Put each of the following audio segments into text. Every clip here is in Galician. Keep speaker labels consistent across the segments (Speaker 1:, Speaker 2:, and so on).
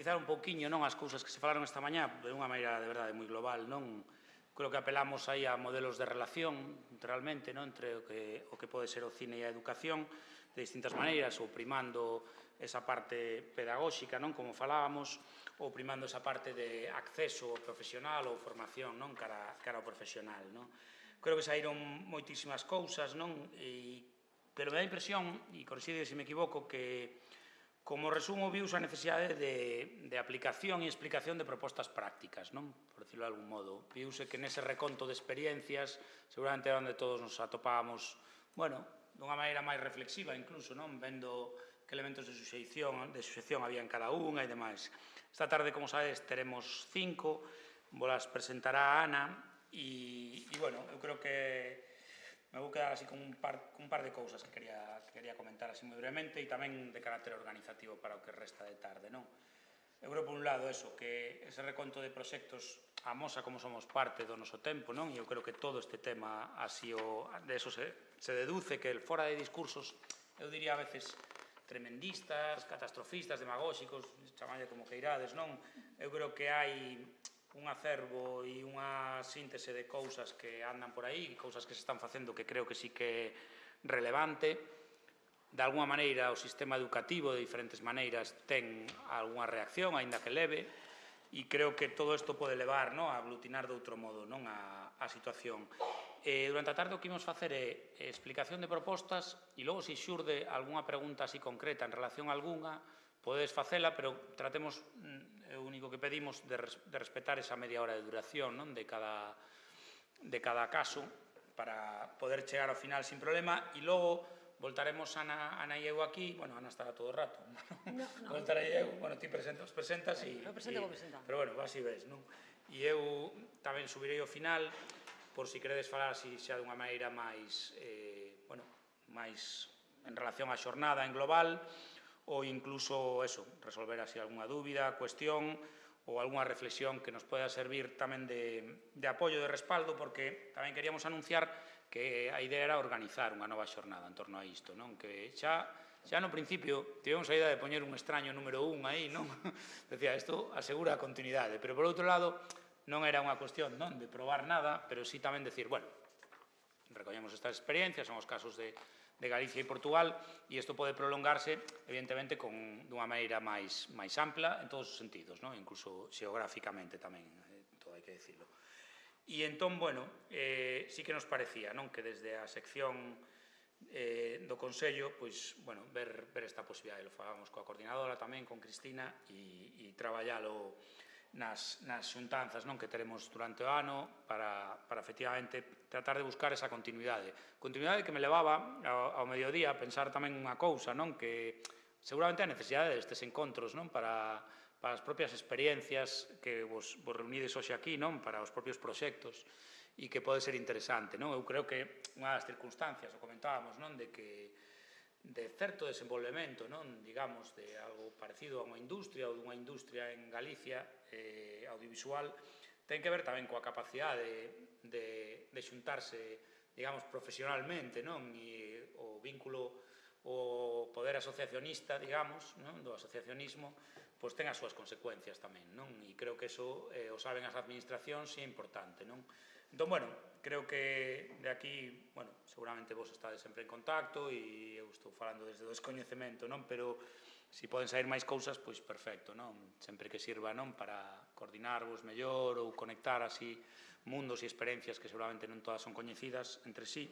Speaker 1: Quizá un pouquiño, non, as cousas que se falaron esta mañá de unha maneira de verdade moi global, non? Creo que apelamos aí a modelos de relación, realmente, non, entre o que pode ser o cine e a educación, de distintas maneiras, ou primando esa parte pedagóxica, non, como falábamos, ou primando esa parte de acceso profesional ou formación, non, cara ao profesional, non? Creo que saíron moitísimas cousas, non? Pero me dá a impresión, e corrixide se me equivoco, que como resumo viuse a necesidade de aplicación e explicación de propostas prácticas, non? Por decirlo de algún modo. Viuse que nese reconto de experiencias seguramente era onde todos nos atopábamos, bueno, dunha maneira máis reflexiva incluso, non? Vendo que elementos de suxeición había en cada unha e demais. Esta tarde, como sabes, teremos 5, volas presentará a Ana e bueno, eu creo que me vou quedar así con un par de cousas que quería comentar así moi brevemente e tamén de carácter organizativo para o que resta de tarde, non? Eu creo, por un lado, que ese reconto de proxectos amosa como somos parte do noso tempo, non? E eu creo que todo este tema así de eso se deduce que fora de discursos, eu diría a veces tremendistas, catastrofistas, demagóxicos, chamalle como queirades, non? Eu creo que hai un acervo e unha síntese de cousas que andan por aí, cousas que se están facendo que creo que sí que é relevante. De alguma maneira, o sistema educativo de diferentes maneiras ten algunha reacción, aínda que leve, e creo que todo isto pode levar a aglutinar de outro modo a situación. Durante a tarde o que imos facer é explicación de propostas e logo se xurde algunha pregunta así concreta en relación a algunha, podedes facela, pero tratemos, o único que pedimos, de respetar esa media hora de duración de cada caso para poder chegar ao final sin problema e logo voltaremos Ana e eu aquí, bueno, Ana estará todo o rato, voltarei eu, bueno, ti presentas e...
Speaker 2: Eu presento, vou presentar.
Speaker 1: Pero bueno, así ves, non? E eu tamén subirei ao final, por si queredes falar así xa dunha maneira máis, bueno, máis en relación á xornada en global, ou incluso, eso, resolver así algunha dúbida, cuestión, ou algunha reflexión que nos poda servir tamén de apoio, de respaldo, porque tamén queríamos anunciar que a idea era organizar unha nova xornada en torno a isto, non? Que xa no principio tivemos a idea de poñer un extraño número 1 aí, non? Decía, isto asegura a continuidade, pero por outro lado non era unha cuestión de probar nada, pero sí tamén decir, bueno, recollemos estas experiencias, son os casos de Galicia e Portugal, e isto pode prolongarse, evidentemente, dunha maneira máis ampla en todos os sentidos, incluso xeográficamente tamén, todo hai que dicirlo. E entón, bueno, sí que nos parecía que desde a sección do Consello, pois, bueno, ver esta posibilidade, lo falábamos coa coordinadora tamén, con Cristina, e traballalo nas xuntanzas que teremos durante o ano para efectivamente tratar de buscar esa continuidade. Continuidade que me levaba ao mediodía a pensar tamén unha cousa, que seguramente a necesidade destes encontros para as propias experiencias que vos reunides hoxe aquí, para os propios proxectos, e que pode ser interesante. Eu creo que unha das circunstancias, o comentábamos, de certo desenvolvemento, digamos, de algo parecido a unha industria ou dunha industria en Galicia audiovisual, ten que ver tamén coa capacidade de xuntarse, digamos, profesionalmente, e o vínculo, o poder asociacionista, digamos, do asociacionismo, pois ten as súas consecuencias tamén, e creo que eso o saben as administracións e é importante, Entón, bueno, creo que de aquí, bueno, seguramente vos estades sempre en contacto e eu estou falando desde o descoñecemento, pero se poden sair máis cousas, pois perfecto, sempre que sirva para coordinarvos mellor ou conectar así mundos e experiencias que seguramente non todas son coñecidas entre sí.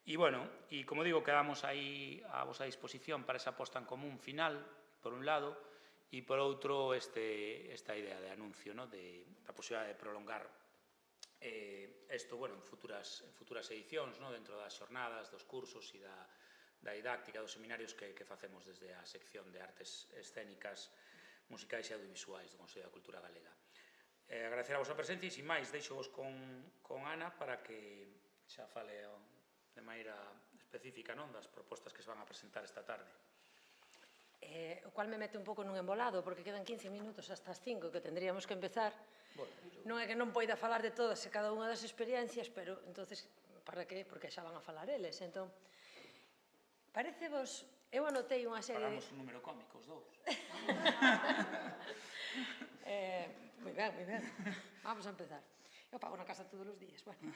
Speaker 1: E, bueno, e como digo, quedamos aí a vosa disposición para esa posta en común final, por un lado, e por outro esta idea de anuncio, da posibilidade de prolongar isto, bueno, en futuras edicións, dentro das xornadas, dos cursos e da didáctica dos seminarios que facemos desde a sección de artes escénicas, musicais e audiovisuais do Consello da Cultura Galega. Agradecer a vosa presencia e, sin máis, deixo-vos con Ana para que xa fale de maneira específica das propostas que se van a presentar esta tarde.
Speaker 2: O cual me mete un pouco nun embolado, porque quedan 15 minutos hasta as 5 que tendríamos que empezar. Non é que non poida falar de todas e cada unha das experiencias, pero, entonces, para que? Porque xa van a falar eles. Entón, parecevos Eu anotei unha serie de...
Speaker 1: Pagamos un número cómico, os dous.
Speaker 2: Moi ben, moi ben. Vamos a empezar. Eu pago na casa todos os días, bueno.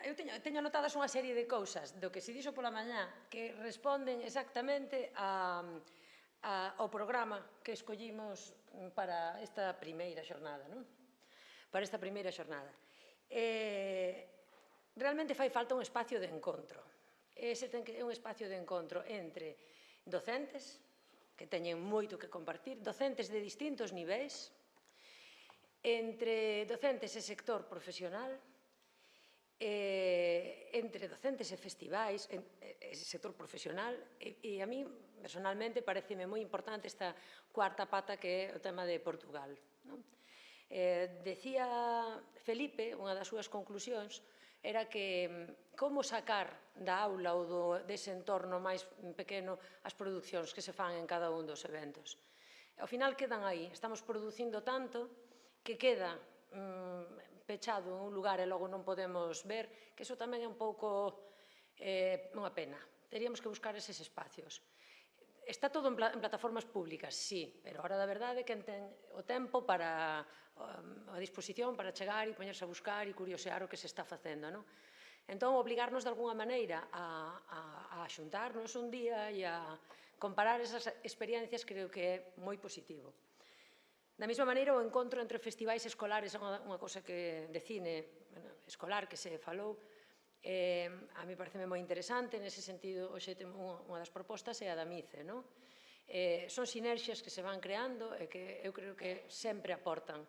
Speaker 2: Eu teño anotadas unha serie de cousas do que se dixo pola mañá que responden exactamente ao programa que escollimos para esta primeira xornada, non? Para esta primeira xornada. Realmente fai falta un espacio de encontro. Ese ten que ser un espacio de encontro entre docentes, que teñen moito que compartir, docentes de distintos niveis, entre docentes e sector profesional, entre docentes e festivais, e sector profesional, e a mí, personalmente, pareceme moi importante esta cuarta pata que é o tema de Portugal. Decía Felipe, unha das súas conclusións, era que como sacar da aula ou dese entorno máis pequeno as producións que se fan en cada un dos eventos. Ao final quedan aí, estamos producindo tanto que queda pechado en un lugar e logo non podemos ver, que iso tamén é un pouco unha pena. Teríamos que buscar eses espacios. Está todo en plataformas públicas, sí, pero a hora da verdade quen ten o tempo para a disposición para chegar e poñerse a buscar e curiosear o que se está facendo, non? Entón, obligarnos de alguna maneira a xuntarnos un día e a comparar esas experiencias creo que é moi positivo. Da mesma maneira, o encontro entre festivais escolares é unha cousa que de cine escolar que se falou, a mí pareceme moi interesante, nese sentido, hoxe unha das propostas é a da MICE, non? Son sinerxias que se van creando e que eu creo que sempre aportan.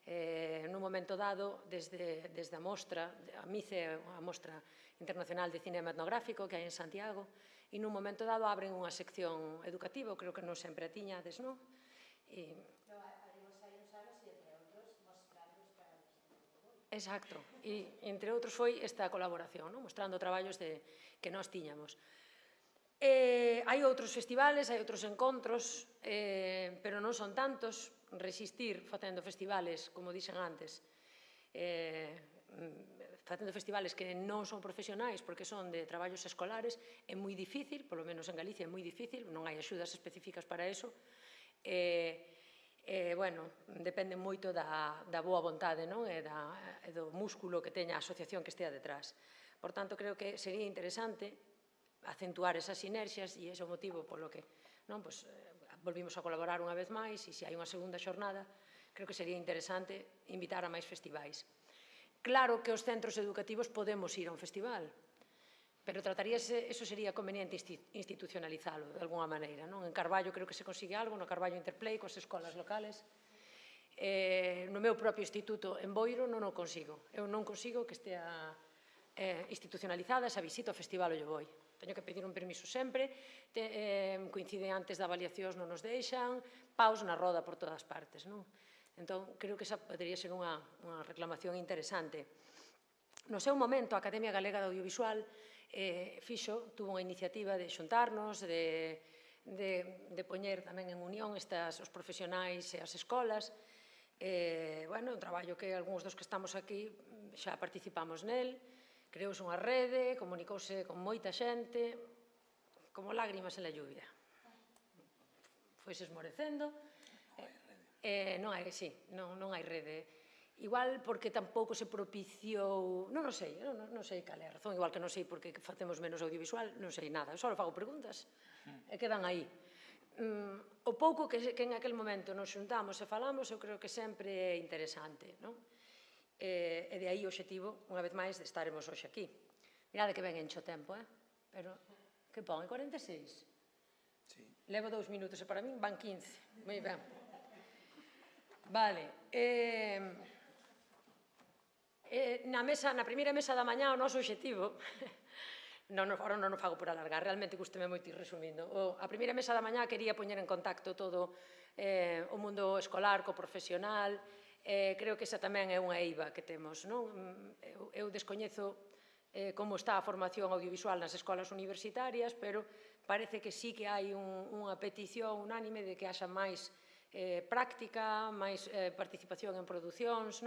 Speaker 2: Nun momento dado, desde a mostra, a MICE é a Mostra Internacional de Cinema Etnográfico que hai en Santiago, e nun momento dado abren unha sección educativa, creo que non sempre a tiñades, non? Exacto, e entre outros foi esta colaboración, mostrando traballos que nós tiñamos. Hai outros festivales, hai outros encontros, pero non son tantos. Resistir facendo festivales, como dixen antes, facendo festivales que non son profesionais porque son de traballos escolares, é moi difícil, polo menos en Galicia é moi difícil, non hai axudas específicas para eso. Bueno, depende moito da boa vontade e do músculo que teña a asociación que estea detrás. Por tanto, creo que sería interesante acentuar esas sinerxias e ese é o motivo polo que volvimos a colaborar unha vez máis e se hai unha segunda xornada, creo que sería interesante invitar a máis festivais. Claro que os centros educativos podemos ir a un festival, pero eso sería conveniente institucionalizalo de alguna maneira. En Carballo creo que se consigue algo, no Carballo Interplay, coas escolas locales. No meu propio instituto en Boiro non o consigo. Eu non consigo que estea institucionalizada esa visita ao festival o Voi. Teño que pedir un permiso sempre, coincide antes da avaliacións non nos deixan, paus na roda por todas partes. Entón, creo que esa podería ser unha reclamación interesante. No seu momento, a Academia Galega de Audiovisual tuvo unha iniciativa de xuntarnos, de poñer tamén en unión os profesionais e as escolas. Un traballo que algúns dos que estamos aquí xa participamos nel, creouse unha rede, comunicouse con moita xente, como lágrimas en la lluvia. Foise esmorecendo. Non hai rede. Igual porque tampouco se propiciou, non sei cal é a razón, igual que non sei por que facemos menos audiovisual, non sei nada, só fago preguntas e quedan aí. O pouco que en aquel momento nos xuntamos e falamos, eu creo que sempre é interesante, non? E de aí o obxectivo, unha vez máis, de estaremos hoxe aquí. Mirade que ben encho o tempo, pero que pon, é 46? Sí. Levo 2 minutos e para min van 15. Moi ben. Vale. Na primeira mesa da mañá o noso obxectivo, agora non o fago por alargar, realmente gusteme moito ir resumindo. A primeira mesa da mañá quería poñer en contacto todo o mundo escolar co profesional. Creo que esa tamén é unha eiva que temos. Eu descoñezo como está a formación audiovisual nas escolas universitarias, pero parece que sí que hai unha petición unánime de que haxa máis práctica, máis participación en producións,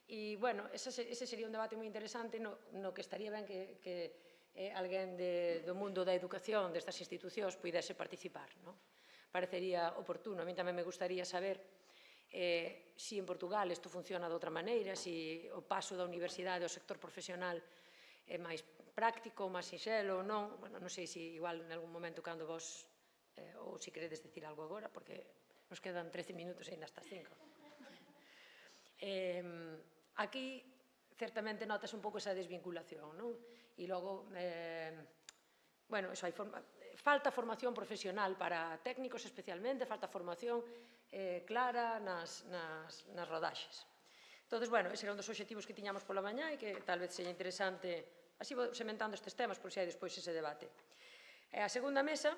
Speaker 2: e, bueno, ese sería un debate moi interesante no que estaría ben que alguén do mundo da educación destas institucións pudese participar. Parecería oportuno. A mí tamén me gustaría saber se en Portugal isto funciona de outra maneira, se o paso da universidade ao sector profesional é máis práctico, máis sinxelo ou non. Non sei se igual en algún momento cando vos, ou se queredes dicir algo agora, porque nos quedan 13 minutos e ainda hasta 5. Aquí certamente notas un pouco esa desvinculación, non? E logo, bueno, falta formación profesional para técnicos especialmente, falta formación clara nas rodaxes. Entón, bueno, ese era un dos obxectivos que tiñamos pola mañá e que tal vez sería interesante, así vou sementando estes temas por se hai despois ese debate. A segunda mesa,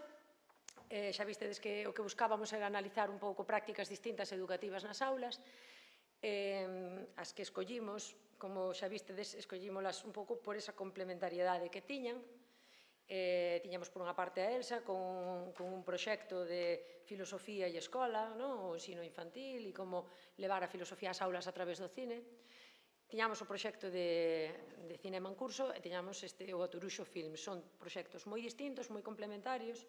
Speaker 2: xa vistedes que o que buscábamos era analizar un pouco prácticas distintas educativas nas aulas. As que escollimos, como xa vistedes, escollímolas un pouco por esa complementariedade que tiñan. Tiñamos por unha parte a Elsa con un proxecto de filosofía e escola, o ensino infantil e como levar a filosofía ás aulas a través do cine. Tiñamos o proxecto de cinema en curso e tiñamos o Aturuxo Films. Son proxectos moi distintos, moi complementarios,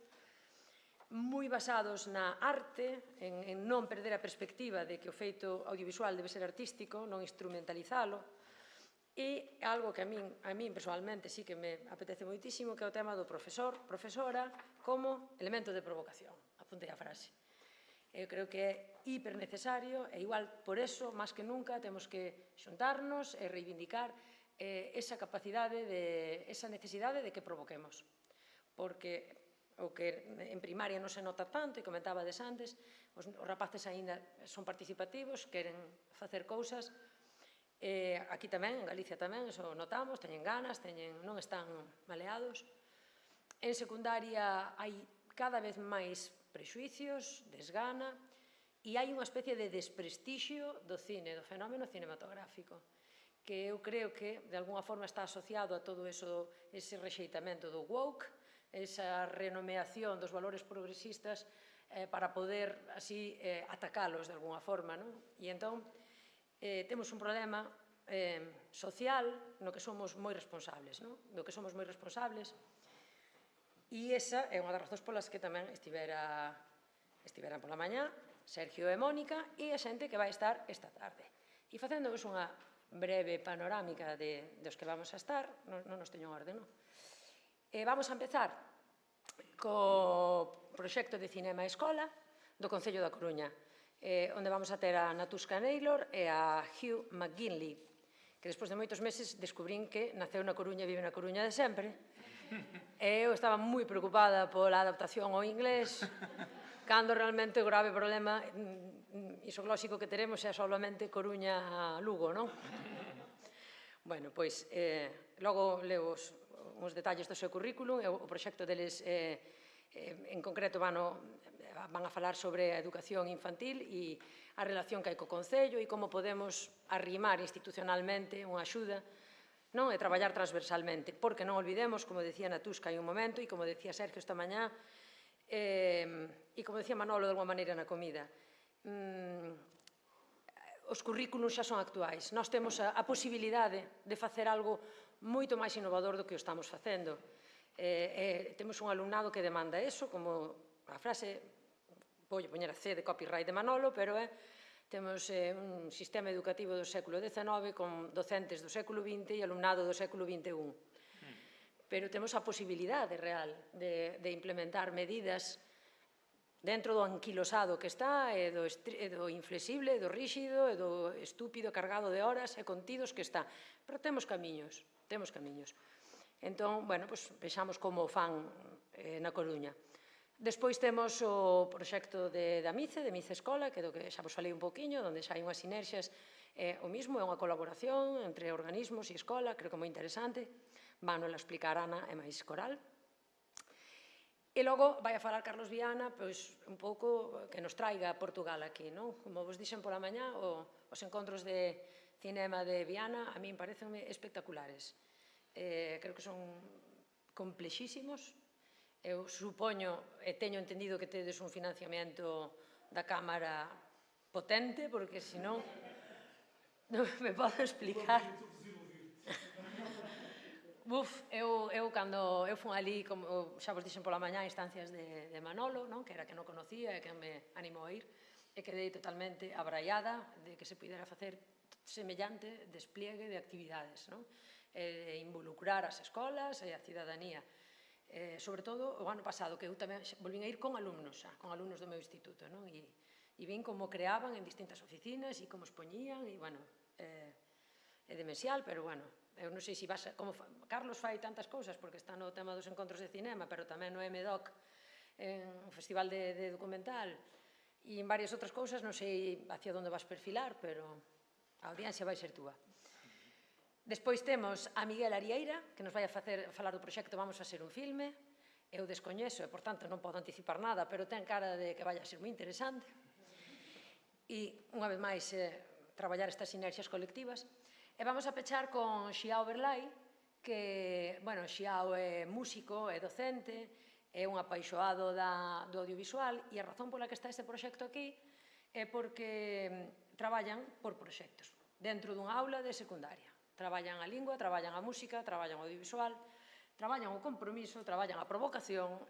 Speaker 2: moi basados na arte, en non perder a perspectiva de que o feito audiovisual debe ser artístico, non instrumentalizalo, e algo que a min personalmente sí que me apetece moitísimo, que é o tema do profesor, profesora, como elemento de provocación. Apuntei a frase. Eu creo que é hiper necesario e igual por eso, máis que nunca, temos que xuntarnos e reivindicar esa capacidade, esa necesidade de que provoquemos. Porque o que en primaria non se nota tanto, e comentabades antes, os rapaces aínda son participativos, queren facer cousas. Aquí tamén, en Galicia tamén, eso notamos, teñen ganas, non están maleados. En secundaria hai cada vez máis prexuicios, desgana, e hai unha especie de desprestixio do cine, do fenómeno cinematográfico, que eu creo que de alguna forma está asociado a todo ese rexeitamento do woke, esa renomeación dos valores progresistas para poder así atacalos de alguna forma. E entón, temos un problema social no que somos moi responsables, e esa é unha das razóns polas que tamén estiveran pola mañá Sergio e Mónica e a xente que vai estar esta tarde. E facéndovos unha breve panorámica dos que vamos a estar, non nos teño en orden, non? Vamos a empezar co proxecto de Cinema Escola do Concello da Coruña, onde vamos a ter a Natuska Naylor e a Hugh McGinley, que despois de moitos meses descubrín que naceu na Coruña e vive na Coruña de sempre. E eu estaba moi preocupada pola adaptación ao inglés, cando realmente o grave problema isoglóxico que teremos é solamente Coruña-Lugo, non? Bueno, pois, logo leo uns detalles do seu currículum, o proxecto deles en concreto van a falar sobre a educación infantil e a relación que hai co Concello e como podemos arrimar institucionalmente unha axuda e traballar transversalmente, porque non olvidemos, como decía Natuska hai un momento e como decía Sergio esta mañá e como decía Manolo de alguma maneira na comida, os currículos xa son actuais. Nós temos a posibilidade de facer algo moito máis innovador do que o estamos facendo. Temos un alumnado que demanda eso, como a frase, vou poñer a C de copyright de Manolo, pero temos un sistema educativo do século XIX con docentes do século XX e alumnado do século XXI. Pero temos a posibilidade real de implementar medidas dentro do anquilosado que está, e do inflexible, do ríxido, e do estúpido cargado de horas e contidos que está. Pero temos camiños. Entón, bueno, vexamos como fan na Coruña. Despois temos o proxecto da MICE, de MICE Escola, que é do que xa vos falei un poquinho, onde xa hai unhas sinerxias, o mismo, é unha colaboración entre organismos e escola, creo que moi interesante, van a explicar Ana e máis Coral. E logo vai a falar Carlos Viana, pois un pouco que nos traiga Portugal aquí, non? Como vos dixen pola mañá, os encontros de cinema de Viana a min parecenme espectaculares. Creo que son complexísimos. Eu supoño e teño entendido que tedes un financiamento da Cámara potente, porque senón non me podo explicar. cando eu fun ali, como xa vos dixen pola mañá, instancias de Manolo, que era que non conocía e que me animou a ir, e quedei totalmente abraiada de que se pudera facer semellante despliegue de actividades, e involucrar as escolas e a cidadanía. Sobre todo, o ano pasado, que eu tamén volvín a ir con alumnos do meu instituto, e vin como creaban en distintas oficinas e como expoñían, e, bueno, é demencial, pero, bueno, eu non sei se vas... Carlos fai tantas cousas, porque está no tema dos encontros de cinema, pero tamén no MDoc, en Festival de Documental, e en varias outras cousas, non sei hacia onde vas perfilar, pero a audiencia vai ser túa. Despois temos a Miguel Arieira, que nos vai a falar do proxecto Vamos a ser un filme. Eu descoñezo e, por tanto, non podo anticipar nada, pero ten cara de que vai a ser moi interesante. E, unha vez máis, traballar estas sinerxias colectivas. E vamos a pechar con Xiao Berlai, que, bueno, Xiao é músico, é docente, é un apaixoado do audiovisual, e a razón pola que está este proxecto aquí é porque traballan por proxectos dentro dunha aula de secundaria. Traballan a lingua, traballan a música, traballan o audiovisual, traballan o compromiso, traballan a provocación,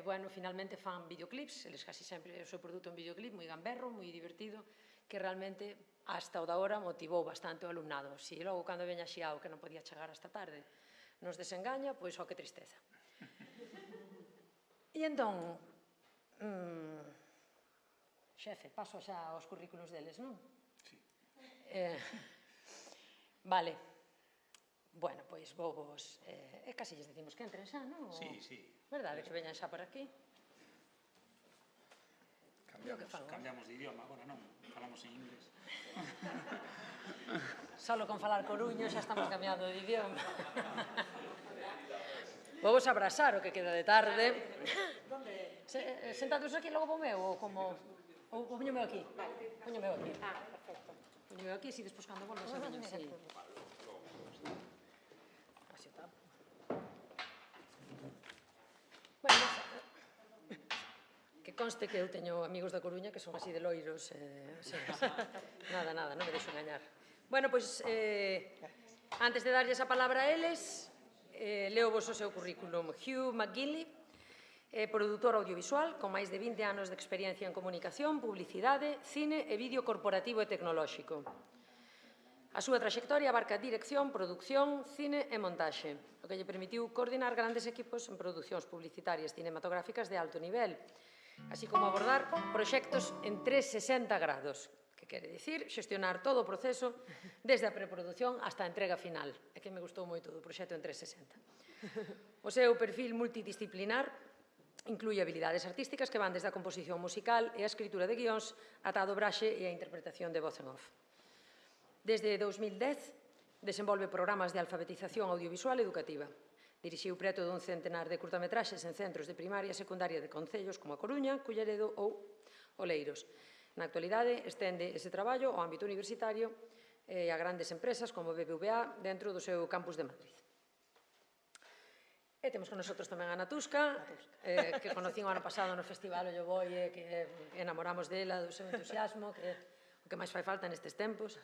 Speaker 2: bueno, finalmente fan videoclips, eles casi sempre o seu produto en videoclip, moi gamberro, moi divertido, que realmente, hasta o da hora, motivou bastante o alumnado. Si logo, cando veña Xiao, que non podía chegar hasta tarde, nos desengaña, pois, ó, que tristeza. E entón, xefe, paso xa aos currículos deles, non?
Speaker 1: Sí.
Speaker 2: Vale. Bueno, pois vou vos... casi lles decimos que entren xa, non?
Speaker 1: Sí, sí.
Speaker 2: Verdade, que veñan xa por aquí.
Speaker 1: Cambiamos de idioma, agora non, falamos en inglés.
Speaker 2: Solo con falar coruño xa estamos cambiando de idioma. Vou vos abrazar o que queda de tarde. Sentados aquí logo vou meu, ou como... Ou poño meu aquí? Poño meu aquí.
Speaker 3: Perfecto.
Speaker 2: Poño meu aquí, si despois cando volvo xa veño así. Así está. Bueno, que conste que eu teño amigos da Coruña que son así de loiros. Nada, non me deixo engañar. Bueno, pois, antes de darlles a palabra a eles, leo vos o seu currículum. Hugh McGinley, produtor audiovisual, con máis de 20 anos de experiencia en comunicación, publicidade, cine e vídeo corporativo e tecnolóxico. A súa traxectoria abarca dirección, producción, cine e montaxe, o que lle permitiu coordinar grandes equipos en producións publicitarias cinematográficas de alto nivel, así como abordar proxectos en 360 grados, que quere dicir xestionar todo o proceso desde a preproducción hasta a entrega final. É que me gustou moito do proxecto en 360. O seu perfil multidisciplinar inclúe habilidades artísticas que van desde a composición musical e a escritura de guións ata a dobraxe e a interpretación de voz en off. Desde 2010 desenvolve programas de alfabetización audiovisual educativa. Dirixiu preto dun centenar de curtametraxes en centros de primaria e secundaria de concellos como a Coruña, Culleredo ou Oleiros. Na actualidade, estende ese traballo ao ámbito universitario e a grandes empresas como BBVA dentro do seu campus de Madrid. E temos con nosotros tamén a Ana Tusca, que conocín o ano pasado no Festival Ollo Boi e que enamoramos dela, do seu entusiasmo, que é o que máis fai falta nestes tempos.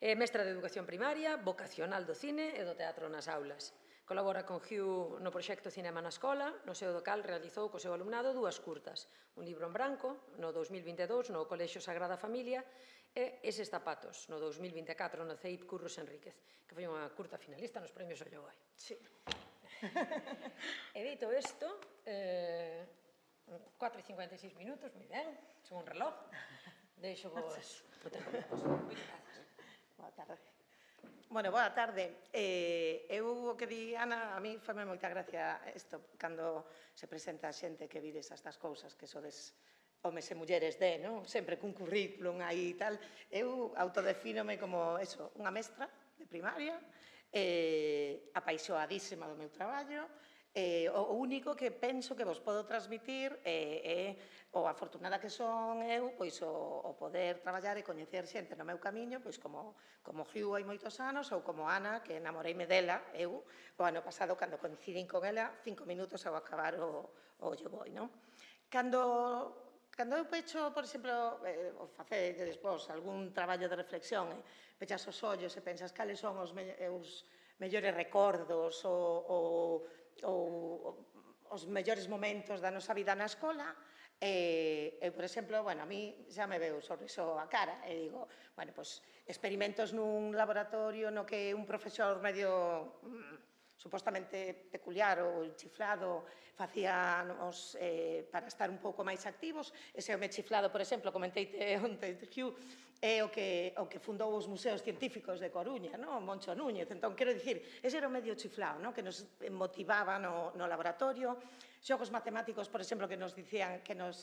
Speaker 2: É mestra de Educación Primaria, vocacional do cine e do teatro nas aulas. Colabora con Hugh no proxecto Cinema na Escola, no seu local realizou co seu alumnado 2 curtas, un libro en branco, no 2022 no Colexio Sagrada Familia, e Eses zapatos, no 2024 no CEIP Curros Enríquez, que foi unha curta finalista nos premios Ollo Boi.
Speaker 3: Sí.
Speaker 2: He dito isto, 4:56 minutos, moi ben, son un reloj. Deixo vos o tempo. Moitas grazas.
Speaker 3: Boa tarde. Bueno, boa tarde. Eu o que di, Ana, a mí fame moita gracia isto, cando se presenta a xente que vides estas cousas, que sodes homes e mulleres de, non? Sempre cun currículum aí e tal. Eu autodefínome como, eso, unha mestra de primaria, apaixoadísima do meu traballo, o único que penso que vos podo transmitir é o afortunada que son eu, pois o poder traballar e coñecer xente no meu camiño, pois como Hugh hai moitos anos, ou como Ana, que enamoreime dela, eu, o ano pasado, cando coincidín con ela, 5 minutos ao acabar o Ollo Boi, non? Cando eu pecho, por exemplo, o facede despois algún traballo de reflexión, pechas os ollos e pensas cales son os meus mellores recordos ou os mellores momentos da nosa vida na escola. Eu, por exemplo, a mí xa me veu o sorriso a cara e digo, pois, experimentos nun laboratorio no que un profesor medio supostamente peculiar ou chiflado facíanos para estar un pouco máis activos. Ese home chiflado, por exemplo, comenteite onte, Hugh, é o que fundou os museos científicos de Coruña, Moncho Núñez. Entón, quero dicir, ese era o medio chiflado, que nos motivaba no laboratorio. Xogos matemáticos, por exemplo, que nos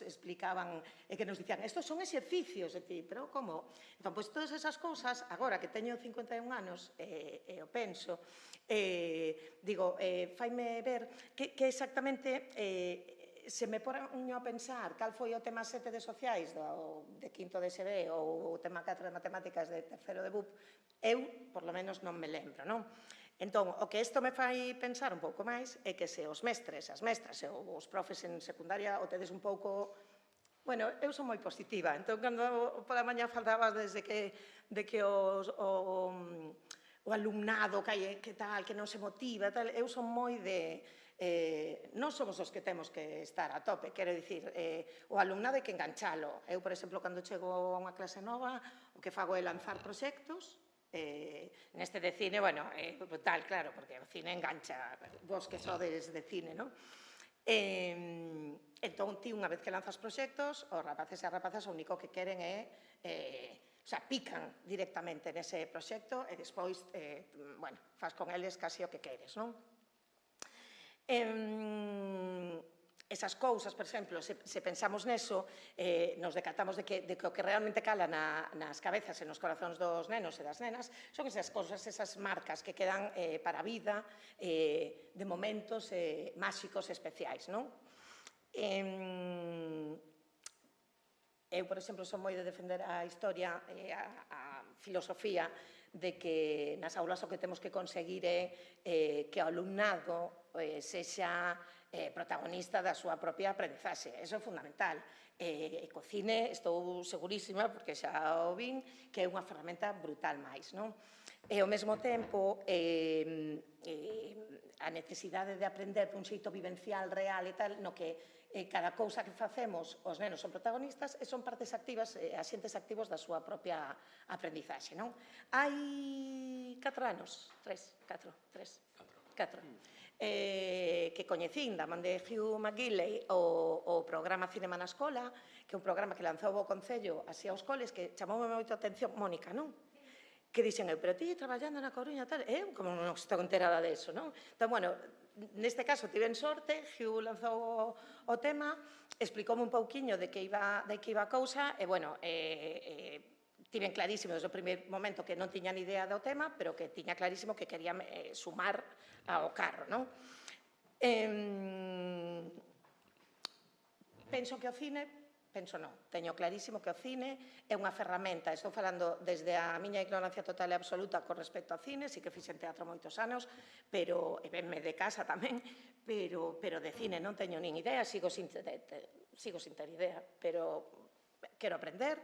Speaker 3: explicaban e que nos dicían, estos son exercicios, pero como? Entón, pois todas esas cousas, agora que teño 51 anos, e o penso, digo, faime ver que exactamente se me poño a pensar cal foi o tema 7 de sociais de quinto de SB ou o tema 4 de matemáticas de terceiro de BUP, eu, por lo menos, non me lembro, non? Entón, o que isto me fai pensar un pouco máis é que se os mestres, as mestras ou os profes en secundaria o tedes un pouco... Bueno, eu son moi positiva, entón, cando pola mañá faltabas de que o alumnado que tal, que non se motiva, tal, eu son moi de... Non somos os que temos que estar a tope, quero dicir, o alumnado hai que enganchalo. Eu, por exemplo, cando chego a unha clase nova, o que fago é lanzar proxectos. Neste de cine, é brutal, claro, porque o cine engancha, vos que sodes de cine, non? Entón, ti, unha vez que lanzas proxectos, os rapaces e as rapazas o único que queren é... O sea, pican directamente nese proxecto e despois, faz con eles casi o que queres, non? Esas cousas, por exemplo, se pensamos neso, nos decatamos de que o que realmente cala nas cabezas e nos corazóns dos nenos e das nenas son esas cousas, esas marcas que quedan para a vida, de momentos máxicos e especiais, non? Eu, por exemplo, son moi de defender a historia e a filosofía de que nas aulas o que temos que conseguir é que o alumnado sexa protagonista da súa propia aprendizaxe. Eso é fundamental. E co cine estou segurísima, porque xa o vin, que é unha ferramenta brutal máis, non? E ao mesmo tempo, a necesidade de aprender dun xeito vivencial, real e tal, no que cada cousa que facemos, os nenos son protagonistas e son partes activas, axentes activos da súa propia aprendizaxe, non? Hai 4 anos, 4, que coñecín da man de Hugh McGilley o programa Cinema na Escola, que é un programa que lanzou o Concello así aos coles, que chamoume moito a atención, Mónica, non? Que dixen, pero ti traballando na Coruña tal, eu como non estou enterada deso, non? Entón, neste caso tiven sorte, Hugh lanzou o tema, explicoume un pouquiño de que iba a cousa, e, tiven clarísimo desde o primeiro momento que non tiña ni idea do tema, pero que tiña clarísimo que quería sumar ao carro, non? Penso que o cine... Penso non, teño clarísimo que o cine é unha ferramenta, estou falando desde a miña ignorancia total e absoluta con respecto ao cine, sí que fixen teatro moitos anos, e venme de casa tamén, pero de cine non teño nin idea, sigo sin ter idea, pero quero aprender.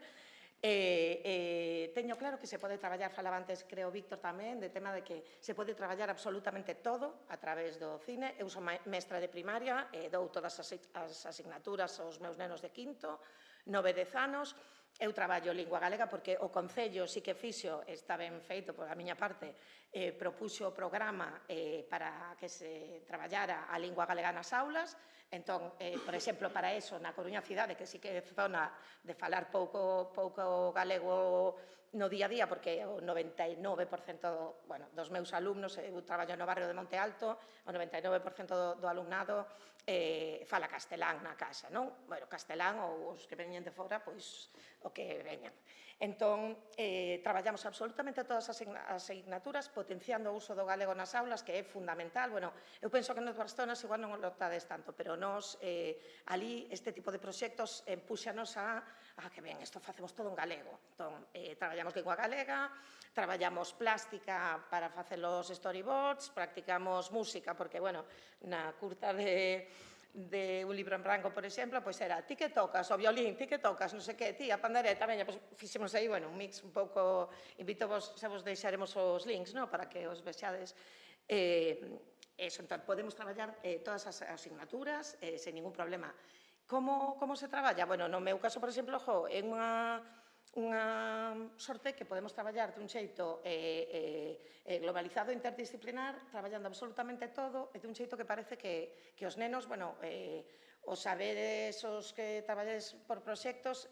Speaker 3: Teño claro que se pode traballar, falaba antes, creo, Víctor tamén, de tema de que se pode traballar absolutamente todo a través do cine. Eu son mestra de primaria, dou todas as asignaturas aos meus nenos de quinto, 9 e 10 anos. Eu traballo lingua galega porque o Concello sí que fixo, está ben feito por a miña parte, propuxo o programa para que se traballara a lingua galega nas aulas. Entón, por exemplo, para eso, na Coruña cidade, que sí que é zona de falar pouco galego no día a día, porque o 99% dos meus alumnos, eu traballo no barrio de Monte Alto, o 99% do alumnado fala castelán na casa, non? Castelán ou os que veñen de fora, pois o que veñan. Entón, traballamos absolutamente todas as asignaturas, potenciando o uso do galego nas aulas, que é fundamental. Eu penso que nos Barcelonas igual non o notades tanto, pero nós, ali, este tipo de proxectos empúxanos a que ben, isto facemos todo en galego. Entón, traballamos lingua galega, traballamos plástica para facer os storyboards, practicamos música, porque, na curta de un libro en branco, por exemplo, pois era ti que tocas, o violín, ti que tocas, non sei que, ti a pandereta, veña, pois fixemos aí, bueno, un mix un pouco, invito vos, xa vos deixaremos os links, no, para que os vexades. Eso, entón, podemos traballar todas as asignaturas sen ningún problema. Como se traballa? Bueno, no meu caso, por exemplo, é unha sorte que podemos traballar dun xeito globalizado, interdisciplinar, traballando absolutamente todo, e dun xeito que parece que os nenos, bueno, os saberes, os que traballades por proxectos,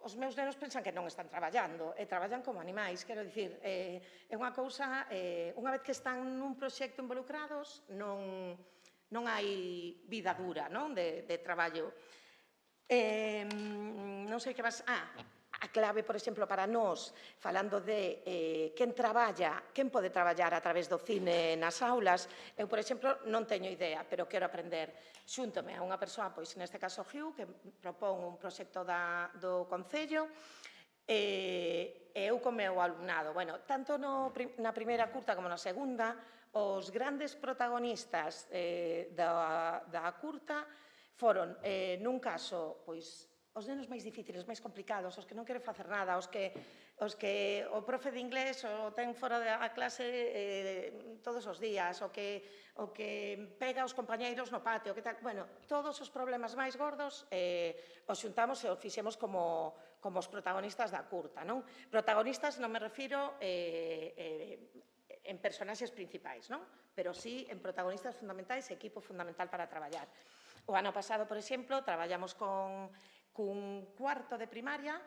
Speaker 3: os meus nenos pensan que non están traballando, e traballan como animais, quero dicir, é unha cousa, unha vez que están nun proxecto involucrados, non hai vida dura, non, de traballo. Non sei que vas... a clave, por exemplo, para nós, falando de quen pode traballar a través do cine nas aulas, eu, por exemplo, non teño idea, pero quero aprender. Xúntome a unha persoa, pois neste caso Hugh, que propón un proxecto do Concello, e eu co meu alumnado. Bueno, tanto na primeira curta como na segunda, os grandes protagonistas da curta foron, nun caso, pois, os nenos máis difíciles, máis complicados, os que non queren facer nada, os que o profe de inglés o ten fora da clase todos os días, o que pega os compañeiros no patio, que tal, bueno, todos os problemas máis gordos os xuntamos e os fixemos como os protagonistas da curta, non? Protagonistas non me refiro en personaxes principais, non? Pero sí en protagonistas fundamentais e equipo fundamental para traballar. O ano pasado, por exemplo, traballamos cun cuarto de primaria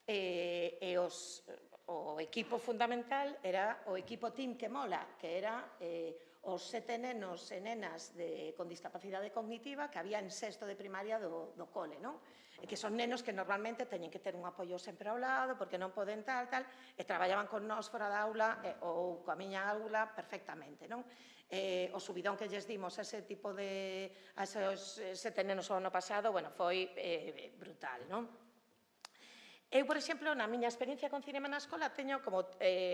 Speaker 3: e o equipo fundamental era o equipo Team que mola, que era os 7 nenos e nenas con discapacidade cognitiva que había en sexto de primaria do cole, non? E que son nenos que normalmente teñen que ter un apoio sempre ao lado, porque non poden tal, e traballaban con nós fora da aula ou coa miña aula perfectamente, non? O subidón que lles dimos a ese tipo a esos 7 nenos o ano pasado, bueno, foi brutal, non? Eu, por exemplo, na miña experiencia con cinema na escola, teño como,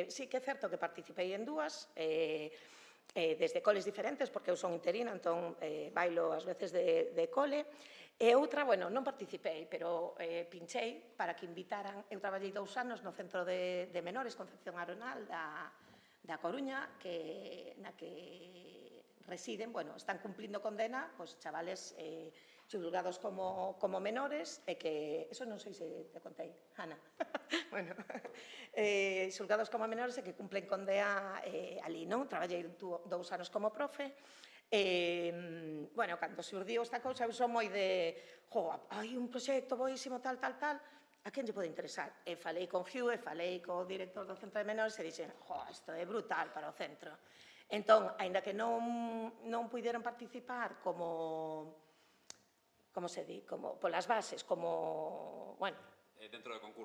Speaker 3: sí que é certo que participei en dúas, desde coles diferentes, porque eu son interina, entón bailo ás veces de cole, e outra, bueno, non participei, pero pinchei para que invitaran, eu traballei 2 anos no Centro de Menores Concepción Arenal da Coruña, na que residen, bueno, están cumplindo condena, pois chavales xulgados como menores, e que, eso non sei se te contei, Ana, bueno, xulgados como menores e que cumplen condena ali, non? Traballei 2 anos como profe, bueno, cando xurdiu esta cousa, eu son moi de, hai un proxecto boísimo, tal, a quen lle pode interesar? E falei con Hugh, e falei co director do Centro de Menores, e dixen, isto é brutal para o centro. Entón, aínda que non puideron participar como se di, como polas bases, como, bueno,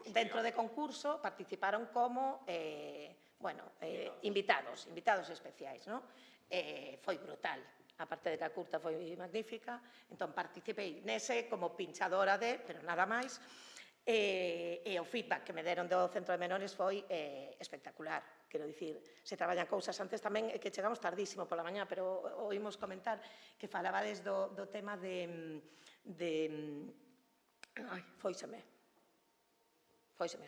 Speaker 3: dentro de concurso, participaron como, bueno, invitados especiais, non? Foi brutal. A parte de que a curta foi magnífica, entón participei nese como pinchadora pero nada máis, e o feedback que me deron do Centro de Menores foi espectacular. Quero dicir, se traballan cousas antes tamén, que chegamos tardísimo pola mañá, pero oímos comentar que falabades do tema de... Ai, fóiseme,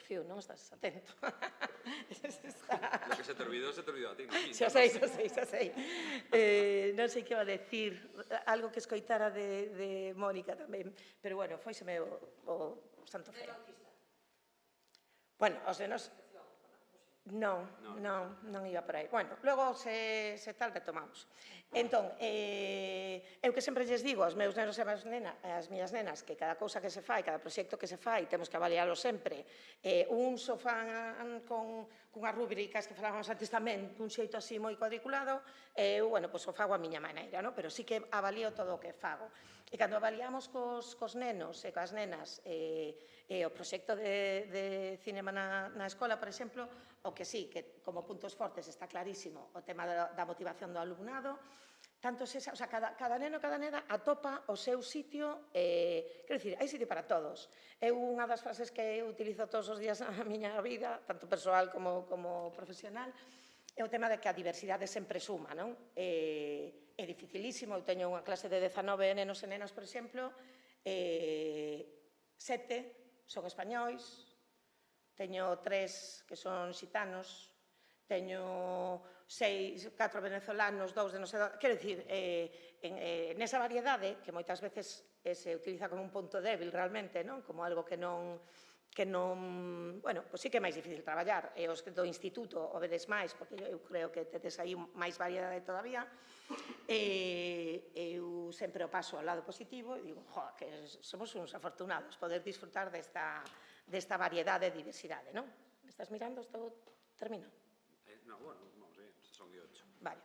Speaker 3: Hugh, non estás atento.
Speaker 4: Lo que se te olvidó a ti.
Speaker 3: Xa sei. Non sei que iba a decir, algo que escoitara de Mónica tamén, pero bueno, fóiseme o santo feo. Bueno, os nenos... Non iba por aí. Bueno, logo se tal retomamos. Entón, eu que sempre lles digo aos meus nenos e as miñas nenas que cada cousa que se fai, cada proxecto que se fai, temos que avaliálo sempre. Uns o fan con unhas rúbricas que falábamos antes tamén, dun xeito así moi cuadriculado, eu, bueno, pois o fago a miña maneira, non? Pero sí que avalio todo o que fago. E cando avaliamos cos nenos e coas nenas o proxecto de cinema na escola, por exemplo, o que sí, que como puntos fortes está clarísimo o tema da motivación do alumnado, tanto cada neno, cada nena atopa o seu sitio, quero dicir, hai sitio para todos. Eu unha das frases que utilizo todos os días na miña vida, tanto persoal como profesional, é o tema de que a diversidade sempre suma, non? É dificilísimo, eu teño unha clase de 19 nenos e nenas, por exemplo, 7 son españois, teño 3 que son xitanos, teño 4 venezolanos, 2 de non sei onde. Quero dicir, nesa variedade, que moitas veces se utiliza como un punto débil realmente, non? Como algo que non, bueno, pois sí que é máis difícil traballar, e os do instituto o vedes máis, porque eu creo que tedes aí máis variedade todavía. Eu sempre o paso ao lado positivo e digo, que somos uns afortunados poder disfrutar desta variedade e diversidade, non? Me estás mirando? Termino?
Speaker 4: No, bueno, vamos bien, estos son 18.
Speaker 3: Vale.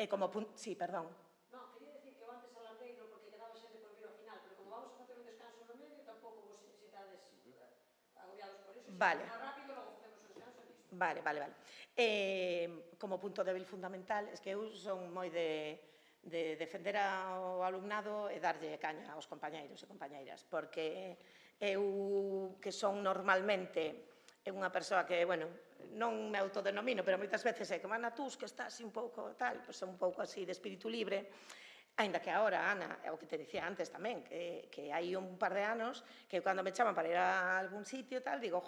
Speaker 3: Como punto... Sí, perdón.
Speaker 2: Non, quería dicir que eu antes alardeiro porque quedaba xente por vir ao final, pero como vamos a facer un descanso no medio, tampouco vos sintades agobiados por iso.
Speaker 3: Vale.
Speaker 2: Máis rápido, logo facemos o descanso e listo.
Speaker 3: Vale. Como punto débil fundamental, es que eu son moi de defender ao alumnado e darlle caña aos compañeiros e compañeiras, porque eu, que son normalmente unha persoa que, bueno, non me autodenomino, pero moitas veces é como Ana Tus, que está así un pouco tal, pois é un pouco así de espírito libre, aínda que agora, Ana, é o que te dicía antes tamén, que hai un par de anos que cando me chaman para ir a algún sitio tal, digo,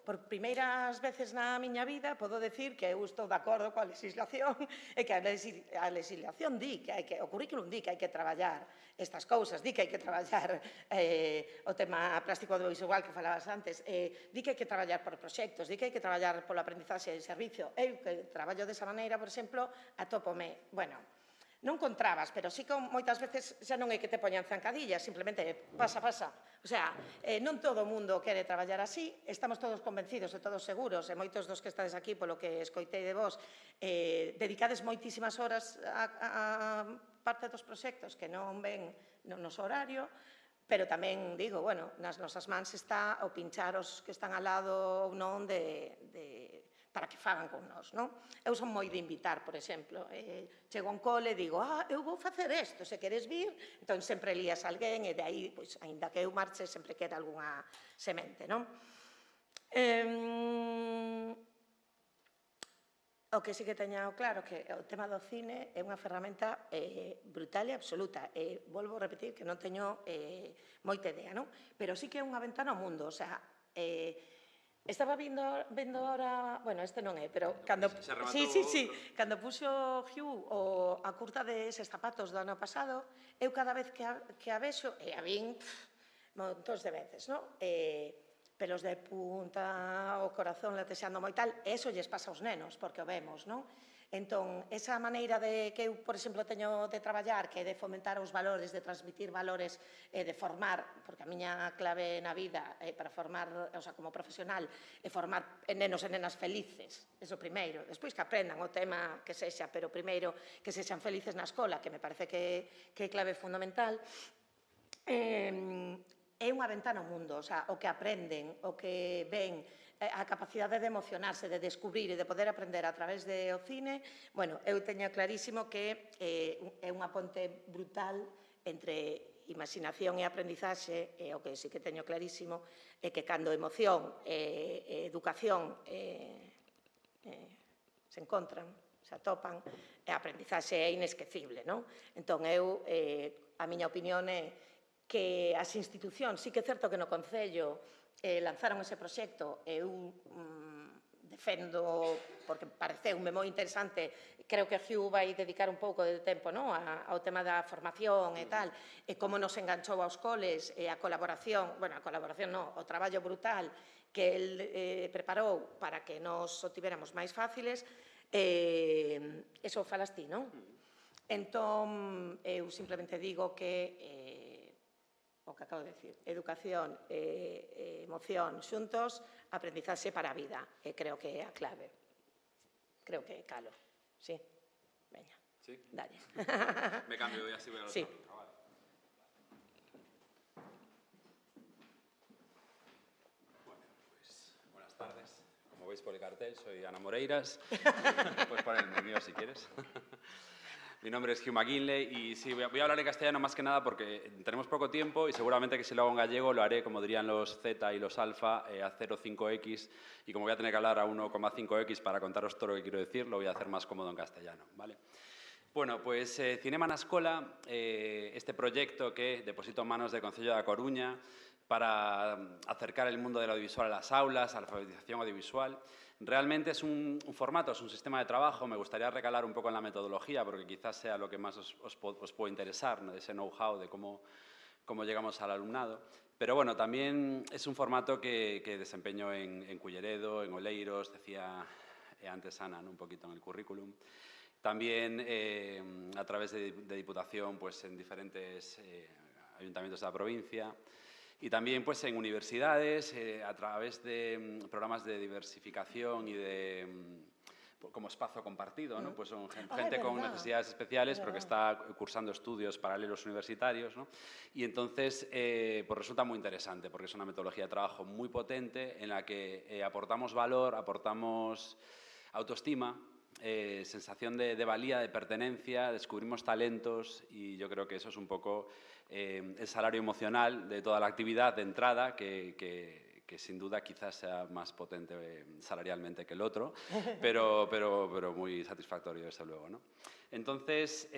Speaker 3: por primeiras veces na miña vida podo decir que eu estou de acordo coa legislación e que a legislación di que hai que, o currículum di que hai que traballar estas cousas, di que hai que traballar o tema plástico audiovisual que falabas antes, di que hai que traballar por proxectos, di que hai que traballar polo aprendizaxe de servicio. Eu que traballo desa maneira, por exemplo, atópome, bueno, non con trabas, pero sí que moitas veces xa non é que te poñan zancadillas, simplemente pasa. O sea, non todo o mundo quere traballar así, estamos todos convencidos e todos seguros, e moitos dos que estades aquí, polo que escoitei de vos, dedicades moitísimas horas a parte dos proxectos que non ven no noso horario, pero tamén digo, bueno, nas nosas mans está o pinchar os que están al lado ou non para que fagan con nós, non? Eu son moi de invitar, por exemplo. Chego a un cole e digo, eu vou facer isto, se queres vir, entón sempre lías alguén e de aí, pois, aínda que eu marche, sempre queda algunha semente, non? O que sí que teño claro que o tema do cine é unha ferramenta brutal e absoluta. Volvo a repetir que non teño moita idea, non? Pero sí que é unha ventana ao mundo, o sea, estaba vendo ahora, bueno, este non é, pero cando... Sí, cando puxo Hugh a curta de eses zapatos do ano pasado, eu cada vez que a vexo, e a vin montóns de veces, non? Pelos de punta, o corazón latexando moi tal, eso lles pasa aos nenos, porque o vemos, non? Entón, esa maneira que eu, por exemplo, teño de traballar, que é de fomentar os valores, de transmitir valores, de formar, porque a miña clave na vida para formar, o sea, como profesional, é formar nenos e nenas felices, eso primeiro, despois que aprendan o tema que sexa, pero primeiro que sexan felices na escola, que me parece que é clave fundamental, é unha ventana ao mundo, o sea, o que aprenden, o que ven, a capacidade de emocionarse, de descubrir e de poder aprender a través do cine, bueno, eu teño clarísimo que é unha ponte brutal entre imaginación e aprendizaxe, e o que sí que teño clarísimo é que cando emoción e educación se encontran, se atopan, e a aprendizaxe é inesquecible, non? Entón, a miña opinión é que as institucións, sí que é certo que no Concello lanzaron ese proxecto, eu defendo, porque pareceume moi interesante, creo que Hugh vai dedicar un pouco de tempo ao tema da formación e tal, e como nos enganchou aos coles, e a colaboración, bueno, a colaboración non, o traballo brutal que el preparou para que nos o tivéramos máis fáciles, eso falas ti, non? Entón, eu simplemente digo que o que acabo de dicir, educación e emoción xuntos, aprendizaxe para a vida, e creo que é a clave. Creo que é calo. Sí? Veña.
Speaker 4: Sí?
Speaker 3: Dalle.
Speaker 4: Me cambio y así voy a
Speaker 3: Sí.
Speaker 4: vale. Bueno, pues buenas tardes. Como veis por el cartel, soy Ana Moreiras. Puedes poner el mío si quieres. Mi nombre es Hugh McKinley y sí, voy a hablar en castellano más que nada porque tenemos poco tiempo y seguramente que si lo hago en gallego lo haré, como dirían los Z y los alfa, a 0,5x, y como voy a tener que hablar a 1,5x para contaros todo lo que quiero decir, lo voy a hacer más cómodo en castellano, ¿vale? Bueno, pues Cinema na Escola, este proyecto que deposito en manos del Concello da Coruña para acercar el mundo del audiovisual a las aulas, a la alfabetización audiovisual. Realmente es un formato, es un sistema de trabajo. Me gustaría recalar un poco en la metodología porque quizás sea lo que más os puede interesar, ¿no? Ese know-how de cómo llegamos al alumnado. Pero bueno, también es un formato que desempeño en Culleredo, en Oleiros, decía antes Ana, ¿no? Un poquito en el currículum. También a través de Diputación pues, en diferentes ayuntamientos de la provincia y también pues, en universidades a través de programas de diversificación y de como espacio compartido, ¿no? Pues son gente con necesidades especiales pero que está cursando estudios paralelos universitarios, ¿no? Y entonces pues resulta muy interesante porque es una metodología de trabajo muy potente en la que aportamos valor, aportamos autoestima, sensación de valía, de pertenencia, descubrimos talentos y yo creo que eso es un poco el salario emocional de toda la actividad de entrada que sin duda quizás sea más potente salarialmente que el otro, pero muy satisfactorio desde luego, ¿no? Entonces,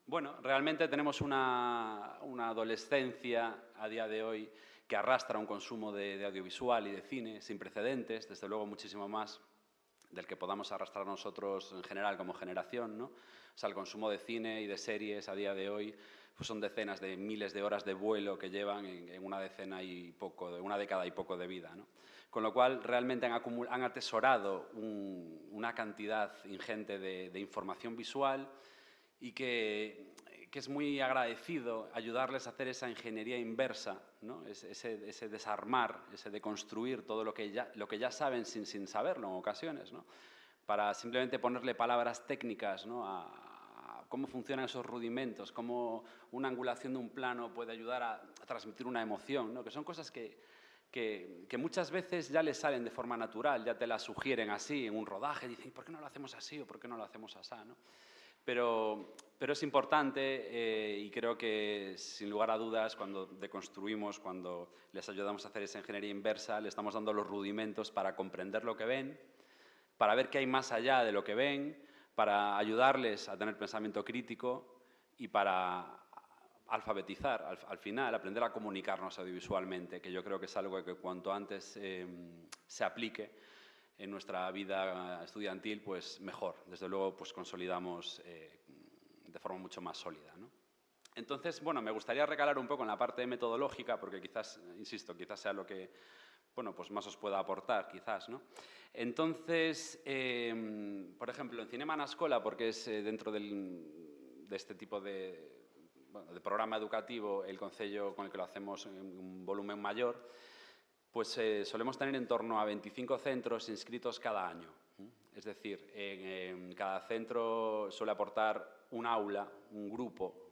Speaker 4: bueno, realmente tenemos una adolescencia a día de hoy que arrastra un consumo de audiovisual y de cine sin precedentes, desde luego muchísimo más del que podamos arrastrar nosotros en general como generación, ¿no? O sea, el consumo de cine y de series a día de hoy pues son decenas de miles de horas de vuelo que llevan en una década y poco de vida, ¿no? Con lo cual, realmente han atesorado una cantidad ingente de información visual y que es muy agradecido ayudarles a hacer esa ingeniería inversa, ¿no? Ese desarmar, ese deconstruir todo lo que ya saben sin saberlo en ocasiones, ¿no? Para simplemente ponerle palabras técnicas, ¿no? a cómo funcionan esos rudimentos, cómo una angulación de un plano puede ayudar a transmitir una emoción, ¿no? Que son cosas que muchas veces ya les salen de forma natural, ya te las sugieren así en un rodaje, dicen, ¿por qué no lo hacemos así o por qué no lo hacemos así, ¿no? Pero es importante y creo que, sin lugar a dudas, cuando deconstruimos, cuando les ayudamos a hacer esa ingeniería inversa, le estamos dando los rudimentos para comprender lo que ven, para ver qué hay más allá de lo que ven, para ayudarles a tener pensamiento crítico y para alfabetizar, al final, aprender a comunicarnos audiovisualmente, que yo creo que es algo que cuanto antes se aplique en nuestra vida estudiantil, pues mejor. Desde luego, pues consolidamos de forma mucho más sólida, ¿no? Entonces, bueno, me gustaría recalar un poco en la parte metodológica, porque quizás, insisto, quizás sea lo que, bueno, pues más os pueda aportar, quizás, ¿no? Entonces, por ejemplo, en Cinema na Escola, porque es dentro de este tipo de programa educativo el concello con el que lo hacemos en un volumen mayor, pues solemos tener en torno a 25 centros inscritos cada año. Es decir, en cada centro suele aportar un aula, un grupo,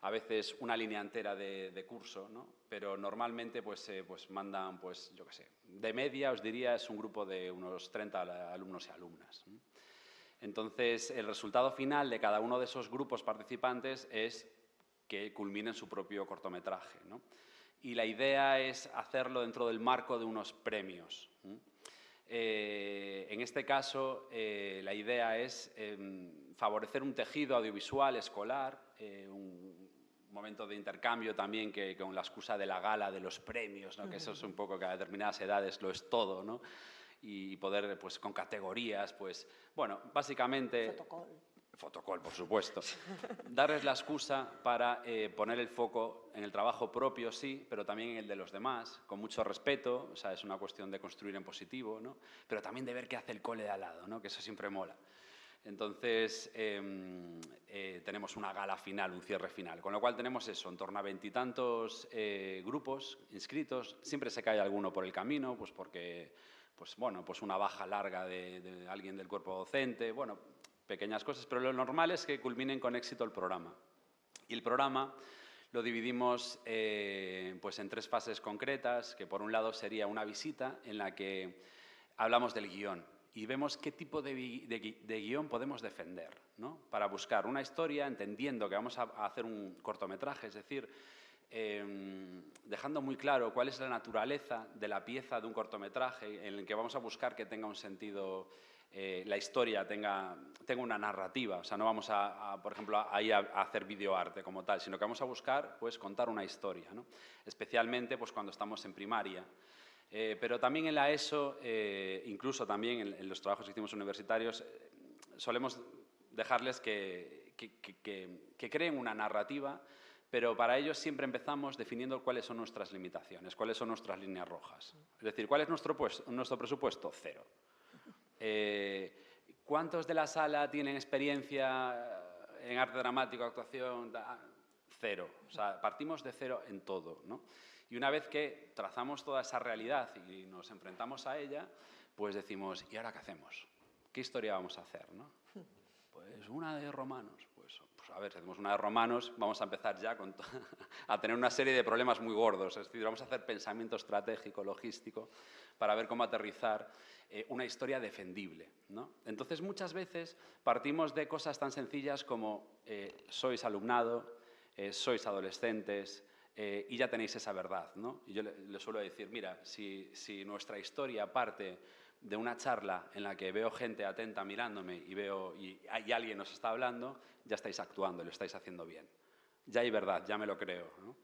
Speaker 4: a veces una línea entera de curso, ¿no? Pero normalmente pues mandan, pues, yo qué sé, de media os diría es un grupo de unos 30 alumnos y alumnas. Entonces, el resultado final de cada uno de esos grupos participantes es que culminen su propio cortometraje, ¿no? Y la idea es hacerlo dentro del marco de unos premios. En este caso, la idea es favorecer un tejido audiovisual escolar, un momento de intercambio también que con la excusa de la gala, de los premios, ¿no? Que eso es un poco que a determinadas edades lo es todo, ¿no? Y poder, pues con categorías, pues, bueno, básicamente... Fotocall, por supuesto. Darles la excusa para poner el foco en el trabajo propio, sí, pero también en el de los demás, con mucho respeto. O sea, es una cuestión de construir en positivo, ¿no? Pero también de ver qué hace el cole de al lado, ¿no? Que eso siempre mola. Entonces, tenemos una gala final, un cierre final. Con lo cual tenemos eso, en torno a 20 y tantos grupos inscritos. Siempre se cae alguno por el camino, pues porque, pues bueno, pues una baja larga de alguien del cuerpo docente, bueno, pequeñas cosas, pero lo normal es que culminen con éxito el programa. Y el programa lo dividimos pues en 3 fases concretas, que por un lado sería una visita en la que hablamos del guión y vemos qué tipo de guión podemos defender, ¿no? Para buscar una historia, entendiendo que vamos a hacer un cortometraje, es decir, dejando muy claro cuál es la naturaleza de la pieza de un cortometraje en el que vamos a buscar que tenga un sentido, la historia tenga una narrativa. O sea, no vamos por ejemplo, ahí a hacer videoarte como tal, sino que vamos a buscar pues, contar una historia, ¿no? Especialmente pues, cuando estamos en primaria. Pero también en la ESO, incluso también en los trabajos que hicimos universitarios, solemos dejarles que creen una narrativa, pero para ello siempre empezamos definiendo cuáles son nuestras limitaciones, cuáles son nuestras líneas rojas. Es decir, ¿cuál es nuestro presupuesto? 0. ¿Cuántos de la sala tienen experiencia en arte dramático, actuación? 0. O sea, partimos de 0 en todo, ¿no? Y una vez que trazamos toda esa realidad y nos enfrentamos a ella, pues decimos, ¿y ahora qué hacemos? ¿Qué historia vamos a hacer, no? Pues una de romanos. Pues a ver, si hacemos una de romanos, vamos a empezar ya a tener una serie de problemas muy gordos. Es decir, vamos a hacer pensamiento estratégico, logístico, para ver cómo aterrizar una historia defendible, ¿no? Entonces, muchas veces partimos de cosas tan sencillas como sois alumnado, sois adolescentes, y ya tenéis esa verdad, ¿no? Y yo le suelo decir, mira, si nuestra historia parte de una charla en la que veo gente atenta mirándome y alguien nos está hablando, ya estáis actuando, lo estáis haciendo bien. Ya hay verdad, ya me lo creo, ¿no?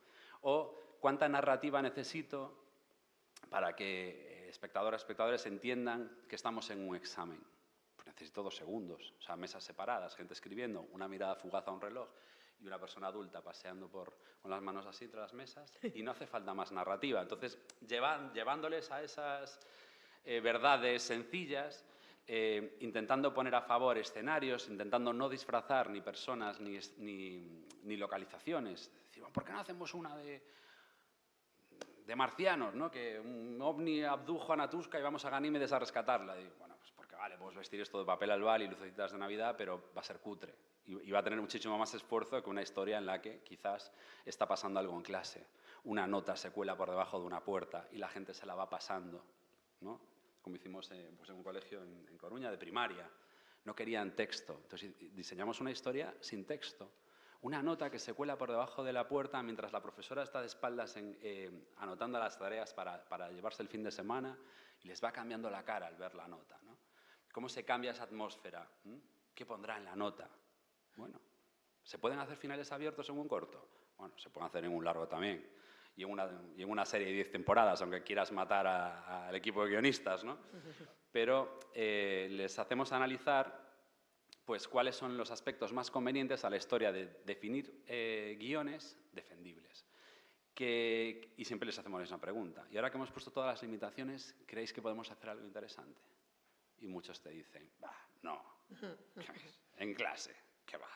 Speaker 4: O cuánta narrativa necesito para que espectadores entiendan que estamos en un examen. Pues necesito 2 segundos, o sea, mesas separadas, gente escribiendo, una mirada fugaz a un reloj y una persona adulta paseando con las manos así entre las mesas, y no hace falta más narrativa. Entonces, llevándoles a esas verdades sencillas, intentando poner a favor escenarios, intentando no disfrazar ni personas ni localizaciones. Decimos, ¿por qué no hacemos una de marcianos, ¿no? Que un ovni abdujo a Natuska y vamos a Ganímedes a rescatarla? Digo, bueno, pues porque vale, pues vestir esto de papel albal y lucecitas de Navidad, pero va a ser cutre y va a tener muchísimo más esfuerzo que una historia en la que quizás está pasando algo en clase. Una nota se cuela por debajo de una puerta y la gente se la va pasando, ¿no? Como hicimos pues en un colegio en Coruña de primaria. No querían texto, entonces diseñamos una historia sin texto. Una nota que se cuela por debajo de la puerta mientras la profesora está de espaldas anotando las tareas para llevarse el fin de semana y les va cambiando la cara al ver la nota, ¿no? ¿Cómo se cambia esa atmósfera? ¿Qué pondrá en la nota? Bueno, ¿se pueden hacer finales abiertos en un corto? Bueno, se pueden hacer en un largo también. Y en una serie de 10 temporadas, aunque quieras matar al equipo de guionistas, ¿no? Pero les hacemos analizar pues, cuáles son los aspectos más convenientes a la historia de definir guiones defendibles. Y siempre les hacemos esa pregunta. Y ahora que hemos puesto todas las limitaciones, ¿creéis que podemos hacer algo interesante? Y muchos te dicen, no, en clase, ¿qué va?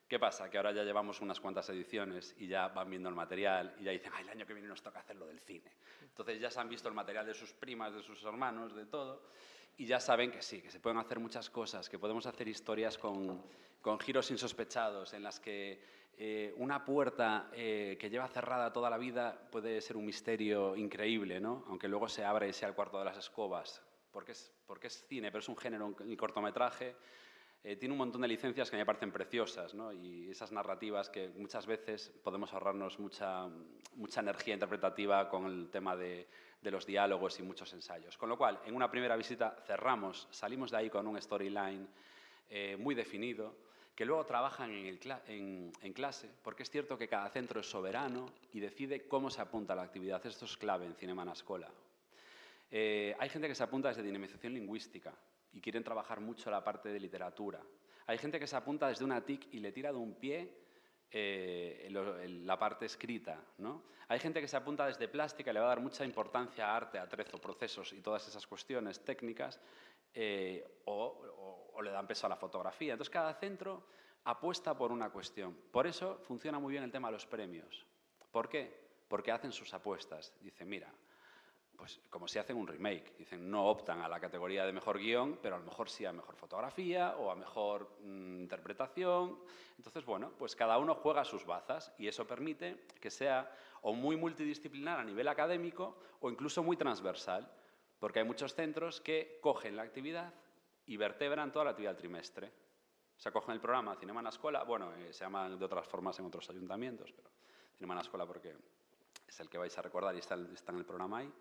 Speaker 4: ¿Qué pasa? Que ahora ya llevamos unas cuantas ediciones y ya van viendo el material y ya dicen, el año que viene nos toca hacerlo del cine. Entonces ya se han visto el material de sus primas, de sus hermanos, de todo, y ya saben que sí, que se pueden hacer muchas cosas, que podemos hacer historias con giros insospechados, en las que una puerta que lleva cerrada toda la vida puede ser un misterio increíble, ¿no? Aunque luego se abra y sea el cuarto de las escobas, porque es cine, pero es un género, un cortometraje. Tiene un montón de licencias que me parecen preciosas, ¿no? Y esas narrativas que muchas veces podemos ahorrarnos mucha energía interpretativa con el tema de los diálogos y muchos ensayos. Con lo cual, en una primera visita cerramos, salimos de ahí con un storyline muy definido, que luego trabajan en clase, porque es cierto que cada centro es soberano y decide cómo se apunta a la actividad. Esto es clave en Cinema en Escola. Hay gente que se apunta desde dinamización lingüística y quieren trabajar mucho la parte de literatura. Hay gente que se apunta desde una TIC y le tira de un pie la parte escrita, ¿no? Hay gente que se apunta desde plástica y le va a dar mucha importancia a arte, atrezo, procesos y todas esas cuestiones técnicas, o le dan peso a la fotografía. Entonces, cada centro apuesta por una cuestión. Por eso funciona muy bien el tema de los premios. ¿Por qué? Porque hacen sus apuestas. Dicen, mira, pues como si hacen un remake. Dicen, no optan a la categoría de mejor guión, pero a lo mejor sí a mejor fotografía o a mejor interpretación. Entonces, bueno, pues cada uno juega sus bazas y eso permite que sea o muy multidisciplinar a nivel académico o incluso muy transversal. Porque hay muchos centros que cogen la actividad y vertebran toda la actividad del trimestre. O sea, cogen el programa Cinema en la Escuela, bueno, se llama de otras formas en otros ayuntamientos, pero Cinema en la Escuela porque es el que vais a recordar y está en el programa ahí,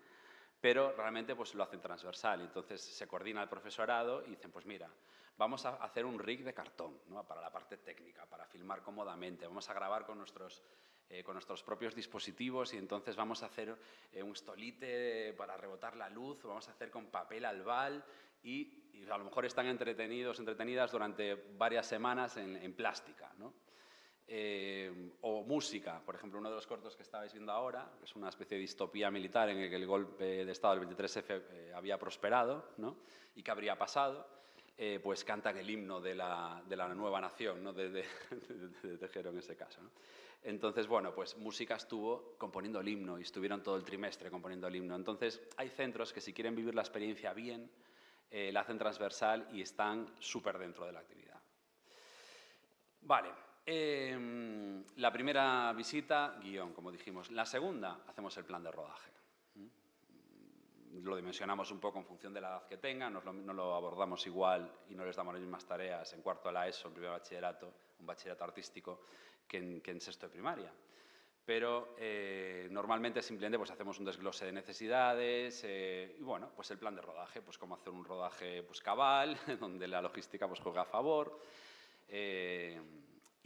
Speaker 4: pero realmente pues lo hacen transversal. Y entonces se coordina el profesorado y dicen, pues mira, vamos a hacer un rig de cartón, ¿no? Para la parte técnica, para filmar cómodamente, vamos a grabar con nuestros propios dispositivos y entonces vamos a hacer un stolite para rebotar la luz, vamos a hacer con papel albal y a lo mejor están entretenidas durante varias semanas en plástica, ¿no? O música, por ejemplo, uno de los cortos que estabais viendo ahora, que es una especie de distopía militar en el que el golpe de Estado del 23F había prosperado, ¿no? Y que habría pasado, pues cantan el himno de la nueva nación, ¿no? de Tejero en ese caso, ¿no? Entonces, bueno, pues música estuvo componiendo el himno y estuvieron todo el trimestre componiendo el himno. Entonces, hay centros que si quieren vivir la experiencia bien, la hacen transversal y están súper dentro de la actividad. Vale. La primera visita, guión, como dijimos. La segunda, hacemos el plan de rodaje. Lo dimensionamos un poco en función de la edad que tengan, no lo abordamos igual y no les damos las mismas tareas en cuarto de la ESO, en primer bachillerato, un bachillerato artístico, que en sexto de primaria. Pero normalmente simplemente pues, hacemos un desglose de necesidades y bueno, pues el plan de rodaje, pues cómo hacer un rodaje pues, cabal, donde la logística pues, juega a favor.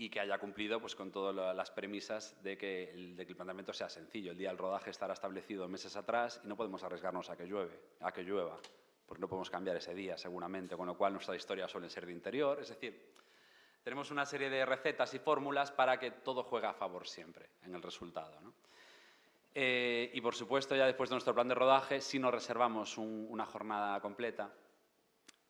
Speaker 4: Y que haya cumplido pues, con todas las premisas de que el planteamiento sea sencillo. El día del rodaje estará establecido meses atrás y no podemos arriesgarnos a que llueva, porque no podemos cambiar ese día seguramente, con lo cual nuestras historias suelen ser de interior. Es decir, tenemos una serie de recetas y fórmulas para que todo juegue a favor siempre en el resultado, ¿no? Y por supuesto, ya después de nuestro plan de rodaje, sí nos reservamos una jornada completa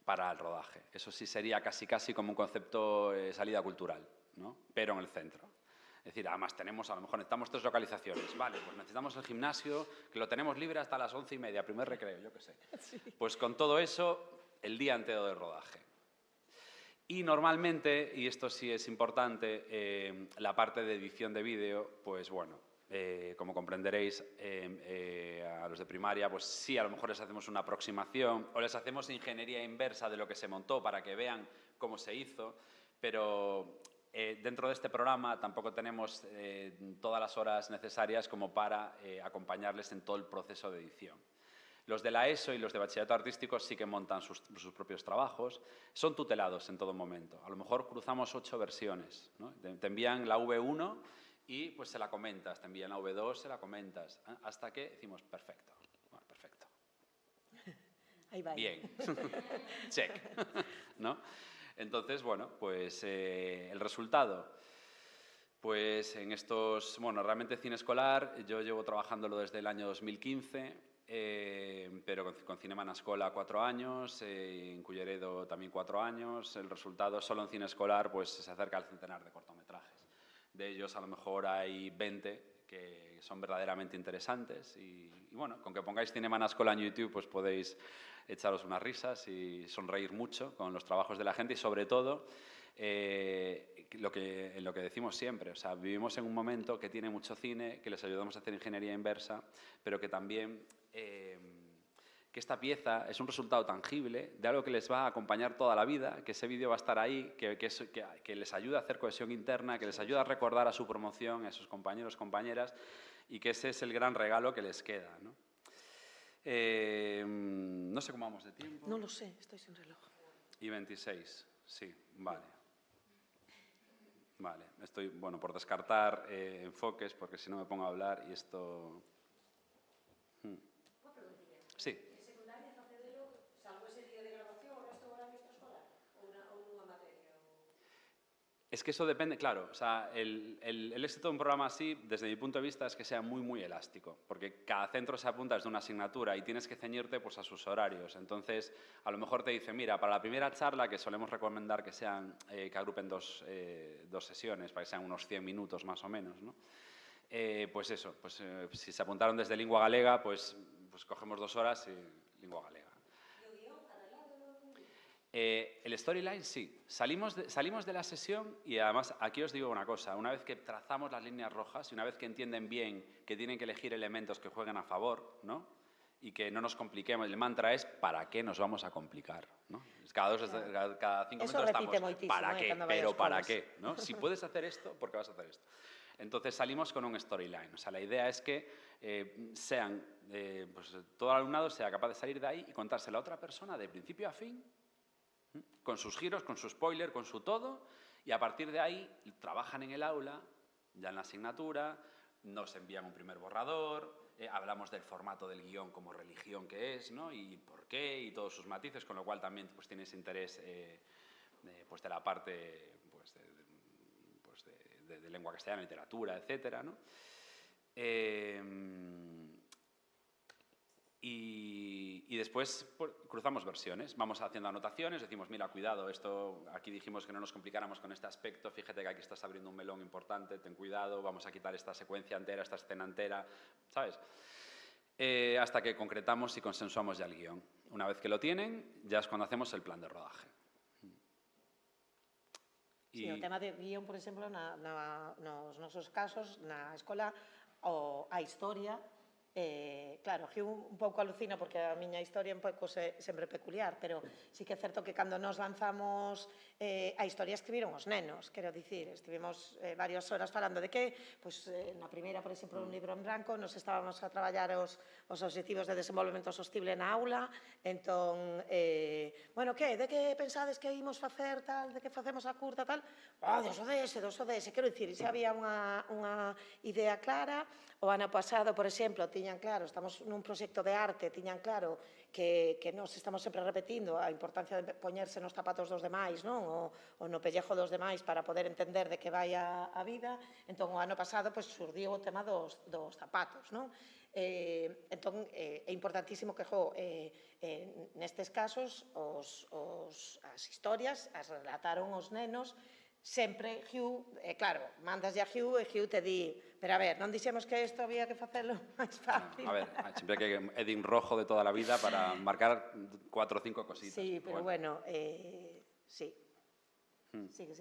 Speaker 4: para el rodaje. Eso sí sería casi como un concepto salida cultural, ¿no? Pero en el centro. Es decir, además a lo mejor necesitamos 3 localizaciones. Vale, pues necesitamos el gimnasio, que lo tenemos libre hasta las 11:30, primer recreo, yo qué sé. Sí. Pues con todo eso, el día entero de rodaje. Y normalmente, y esto sí es importante, la parte de edición de vídeo, pues bueno, como comprenderéis, a los de primaria, pues sí, a lo mejor les hacemos una aproximación o les hacemos ingeniería inversa de lo que se montó para que vean cómo se hizo, pero dentro de este programa tampoco tenemos todas las horas necesarias como para acompañarles en todo el proceso de edición. Los de la ESO y los de bachillerato artístico sí que montan sus propios trabajos, son tutelados en todo momento. A lo mejor cruzamos 8 versiones, ¿no? Te envían la V1 y pues se la comentas, te envían la V2, se la comentas, hasta que decimos perfecto. Bueno, perfecto.
Speaker 3: Ahí va.
Speaker 4: Bien. Check. ¿No? Entonces, bueno, pues el resultado. Pues en estos, bueno, realmente cine escolar, yo llevo trabajándolo desde el año 2015, pero con Cinema en la Escola 4 años, en Culleredo también 4 años. El resultado solo en cine escolar pues se acerca al centenar de cortometrajes. De ellos a lo mejor hay 20 que son verdaderamente interesantes y bueno, con que pongáis Cinema en la Escola en YouTube pues podéis echaros unas risas y sonreír mucho con los trabajos de la gente y sobre todo lo que decimos siempre, o sea, vivimos en un momento que tiene mucho cine, que les ayudamos a hacer ingeniería inversa, pero que también que esta pieza es un resultado tangible de algo que les va a acompañar toda la vida, que ese vídeo va a estar ahí, que les ayuda a hacer cohesión interna, que les ayuda a recordar a su promoción, a sus compañeros, compañeras, y que ese es el gran regalo que les queda, ¿no? No sé cómo vamos de tiempo.
Speaker 3: No lo sé, estoy sin reloj.
Speaker 4: Y 26, sí, vale. Vale, estoy, bueno, por descartar enfoques, porque si no me pongo a hablar y esto... Sí.
Speaker 2: En secundaria facedelo, salvo ese día de grabación, o resto do horario extraescolar? Ou nunha materia?
Speaker 4: Es que eso depende, claro, o sea, el éxito de un programa así, desde mi punto de vista, es que sea muy, muy elástico, porque cada centro se apunta desde una asignatura y tienes que ceñirte pues, a sus horarios. Entonces, a lo mejor te dice, mira, para la primera charla, que solemos recomendar que que agrupen dos sesiones, para que sean unos 100 minutos más o menos, ¿no? Pues eso, pues si se apuntaron desde lingua galega, pues cogemos 2 horas y lingua galega. El storyline sí, salimos de la sesión y además aquí os digo una cosa, una vez que trazamos las líneas rojas y una vez que entienden bien que tienen que elegir elementos que jueguen a favor, ¿no? y que no nos compliquemos. El mantra es ¿para qué nos vamos a complicar? ¿No? Cada 5 minutos estamos ¿para qué? Pero ¿para qué? ¿No? Si puedes hacer esto, ¿por qué vas a hacer esto? Entonces salimos con un storyline. O sea, la idea es que pues, todo el alumnado sea capaz de salir de ahí y contárselo a otra persona de principio a fin, con sus giros, con su spoiler, con su todo, y a partir de ahí trabajan en el aula, ya en la asignatura, nos envían un primer borrador, hablamos del formato del guión como religión que es, ¿no? Y por qué, y todos sus matices, con lo cual también pues, tienes interés pues, de la parte pues, de lengua castellana, literatura, etcétera, ¿no? Y después pues, cruzamos versiones, vamos haciendo anotaciones, decimos, mira, cuidado, esto aquí dijimos que no nos complicáramos con este aspecto, fíjate que aquí estás abriendo un melón importante, ten cuidado, vamos a quitar esta secuencia entera, esta escena entera, ¿sabes? Hasta que concretamos y consensuamos ya el guión. Una vez que lo tienen, ya es cuando hacemos el plan de rodaje.
Speaker 3: Sí, o tema de guión, por exemplo, nos nosos casos, na escola, a historia, claro, Hugh un pouco alucina porque a miña historia un pouco sempre peculiar, pero sí que é certo que cando nos lanzamos a historia escribiron os nenos, quero dicir, estivemos varias horas falando de que, pois, na primeira, por exemplo, un libro en branco, nos estábamos a traballar os obxectivos de desenvolvemento sostible na aula, entón, bueno, que, de que pensades que imos facer tal, de que facemos a curta, tal, dos ODS, quero dicir, xa había unha idea clara. O ano pasado, por exemplo, tiñan claro, estamos nun proxecto de arte, tiñan claro que nos estamos sempre repetindo a importancia de poñerse nos zapatos dos demais, non? O no pellejo dos demais para poder entender de que vai a vida. Entón, o ano pasado, pois, surdiu o tema dos zapatos, non? Entón, é importantísimo que, nestes casos, as historias as relataron os nenos. Sempre Hugh, claro, mandas a Hugh e Hugh te di, pero a ver, non dixemos que isto había que facelo máis fácil.
Speaker 4: A ver, sempre que Edín rojo de toda la vida para marcar 4 o 5 cositas.
Speaker 3: Sí, pero bueno, sí. Sigue.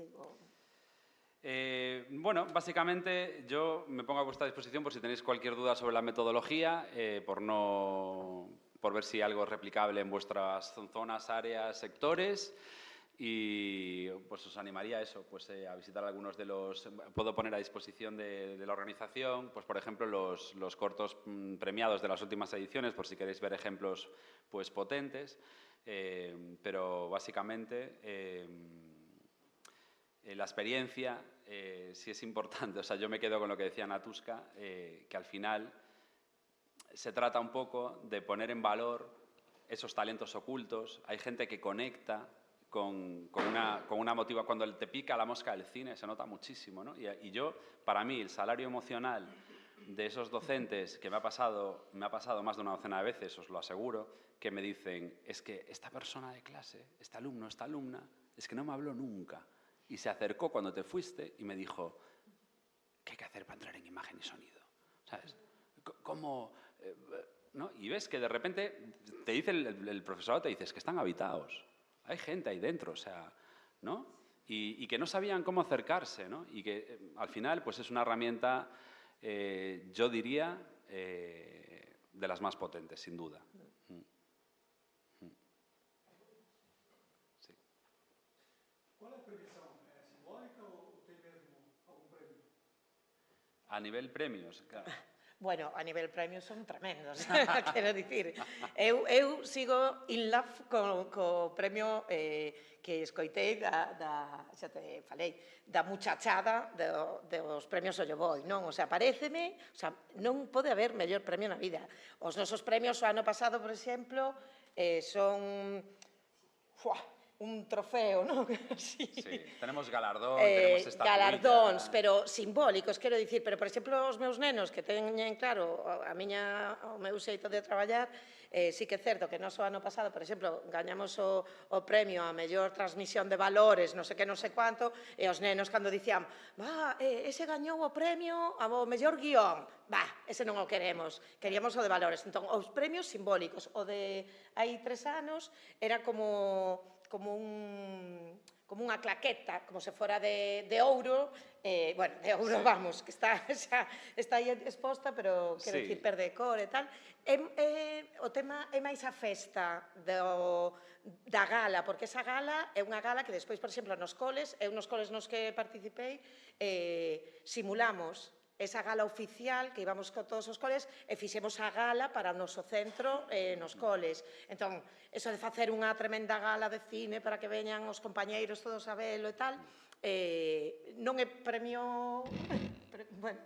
Speaker 4: Bueno, básicamente yo me pongo a vuestra disposición por si tenéis cualquier duda sobre la metodología, por ver si algo es replicable en vuestras zonas, áreas, sectores. Y pues os animaría a eso, pues a visitar algunos de los... Puedo poner a disposición de la organización, pues por ejemplo, los cortos premiados de las últimas ediciones, por si queréis ver ejemplos pues potentes. Pero básicamente la experiencia sí es importante. O sea, yo me quedo con lo que decía Natuska, que al final se trata un poco de poner en valor esos talentos ocultos. Hay gente que conecta con una motiva. Cuando te pica la mosca del cine se nota muchísimo, ¿no? Y yo, para mí, el salario emocional de esos docentes, que me ha pasado más de una docena de veces, os lo aseguro, que me dicen, es que esta persona de clase, este alumno, esta alumna, es que no me habló nunca. Y se acercó cuando te fuiste y me dijo, ¿qué hay que hacer para entrar en imagen y sonido? ¿Sabes? ¿Cómo...? ¿No? Y ves que de repente te dice el profesorado, te dice, es que están habitados. Hay gente ahí dentro, o sea, ¿no? Y que no sabían cómo acercarse, ¿no? Y que al final, pues es una herramienta, yo diría, de las más potentes, sin duda. Sí.
Speaker 5: ¿Cuál es la premiación? ¿Es simbólica o tem mesmo algún premio?
Speaker 4: A nivel premios, claro.
Speaker 3: Bueno, a nivel premios son tremendos, quero dicir. Eu sigo in love co premio que escoitei xa te falei, da muchachada dos premios Ollo Boi, non? O sea, paréceme, o sea, non pode haber mellor premio na vida. Os nosos premios o ano pasado, por exemplo, son un trofeo, non?
Speaker 4: Sí, tenemos galardón, tenemos estatuillas.
Speaker 3: Galardóns, pero simbólicos, quero dicir, pero, por exemplo, os meus nenos que teñen claro o meu xeito de traballar, sí que é certo que nós o ano pasado, por exemplo, gañamos o premio a mellor transmisión de valores, non sei que, non sei cuánto, e os nenos cando dicían, ese gañou o premio ao mellor guión, ese non o queremos, queríamos o de valores. Entón, os premios simbólicos, o de hai 3 anos, era como unha claqueta, como se fora de ouro, bueno, de ouro, vamos, que está aí exposta, pero, quero
Speaker 4: Sí.
Speaker 3: dicir, perde cor e tal. O tema é máis a festa da gala, porque esa gala é unha gala que despois, por exemplo, nos coles, eu nos coles nos que participei, simulamos esa gala oficial que íbamos con todos os coles e fixemos a gala para o noso centro nos coles. Entón, eso de facer unha tremenda gala de cine para que veñan os compañeiros todos a velo e tal, non é premio... Bueno,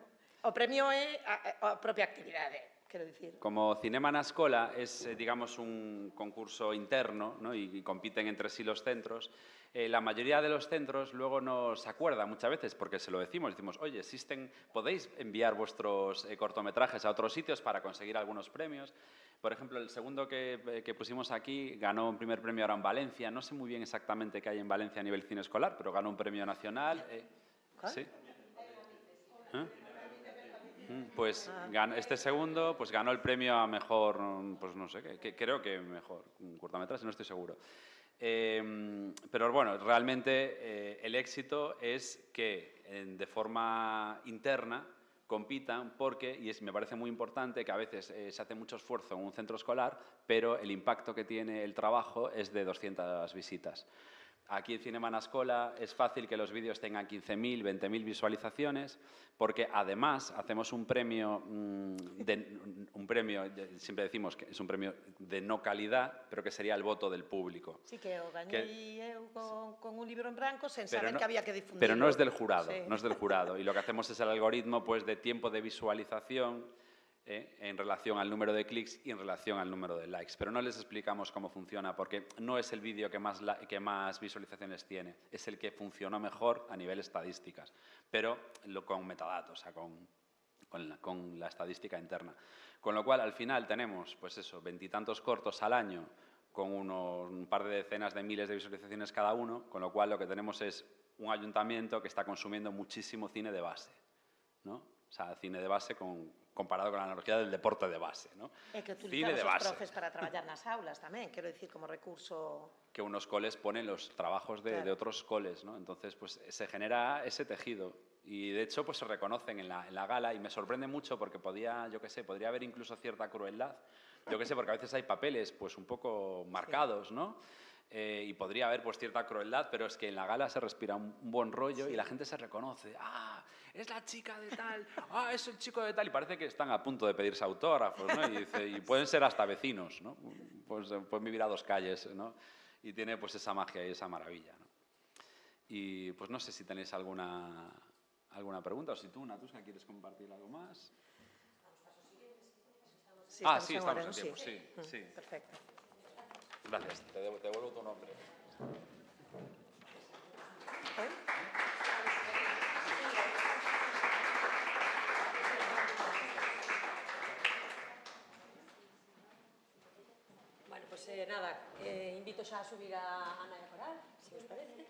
Speaker 3: o premio é a propia actividade, quero dicir.
Speaker 4: Como Cinema na Escola es, digamos, un concurso interno, ¿no? y compiten entre sí los centros, la mayoría de los centros luego nos acuerda muchas veces, porque se lo decimos, oye, podéis enviar vuestros cortometrajes a otros sitios para conseguir algunos premios. Por ejemplo, el segundo que pusimos aquí ganó un primer premio ahora en Valencia. No sé muy bien exactamente qué hay en Valencia a nivel cine escolar, pero ganó un premio nacional. ¿Sí? Pues este segundo pues ganó el premio a mejor, pues no sé, creo que mejor cortometraje, no estoy seguro. Pero bueno, realmente el éxito es que de forma interna compitan porque, y me parece muy importante, que a veces se hace mucho esfuerzo en un centro escolar, pero el impacto que tiene el trabajo es de 200 visitas. Aquí en Cinema na Escola es fácil que los vídeos tengan 15.000, 20.000 visualizaciones, porque además hacemos un premio, siempre decimos que es un premio de no calidad, pero que sería el voto del público.
Speaker 3: Sí, que o gañei eu con un libro en branco sen saber que había que difundirlo.
Speaker 4: Pero no es del jurado,
Speaker 3: Sí.
Speaker 4: no es del jurado. Y lo que hacemos es el algoritmo pues, de tiempo de visualización en relación al número de clics y en relación al número de likes. Pero no les explicamos cómo funciona, porque no es el vídeo que más visualizaciones tiene, es el que funcionó mejor a nivel estadísticas, pero con metadatos, o sea, con la estadística interna. Con lo cual, al final tenemos, pues eso, 20 y tantos cortos al año, con un par de decenas de miles de visualizaciones cada uno, con lo cual lo que tenemos es un ayuntamiento que está consumiendo muchísimo cine de base, ¿no? O sea, cine de base comparado con la analogía del deporte de base, ¿no?
Speaker 3: E que utilizamos os profes para traballar nas aulas tamén, quero dicir, como recurso...
Speaker 4: Que unos coles ponen los trabajos de otros coles, ¿no? Entonces, pues se genera ese tejido. Y de hecho, pues se reconocen en la gala y me sorprende mucho porque podría haber incluso cierta crueldad. Yo qué sé, porque a veces hay papeles pues un poco marcados, ¿no? Y podría haber pues cierta crueldad, pero es que en la gala se respira un buen rollo y la gente se reconoce. ¡Ah, es la chica de tal! ¡Ah, es el chico de tal! Y parece que están a punto de pedirse autógrafos, ¿no? Y pueden ser hasta vecinos, ¿no? Pues pueden vivir a 2 calles, ¿no? Y tiene pues esa magia y esa maravilla, ¿no? Y pues no sé si tenéis alguna pregunta o si tú, Natuska, quieres compartir algo más.
Speaker 3: Sí,
Speaker 4: Sí, estamos en tiempo, sí.
Speaker 3: Perfecto.
Speaker 4: Gracias, te devuelvo tu nombre.
Speaker 2: Bueno, pues nada, invito xa a subir a Ana e a Coral, se os parece.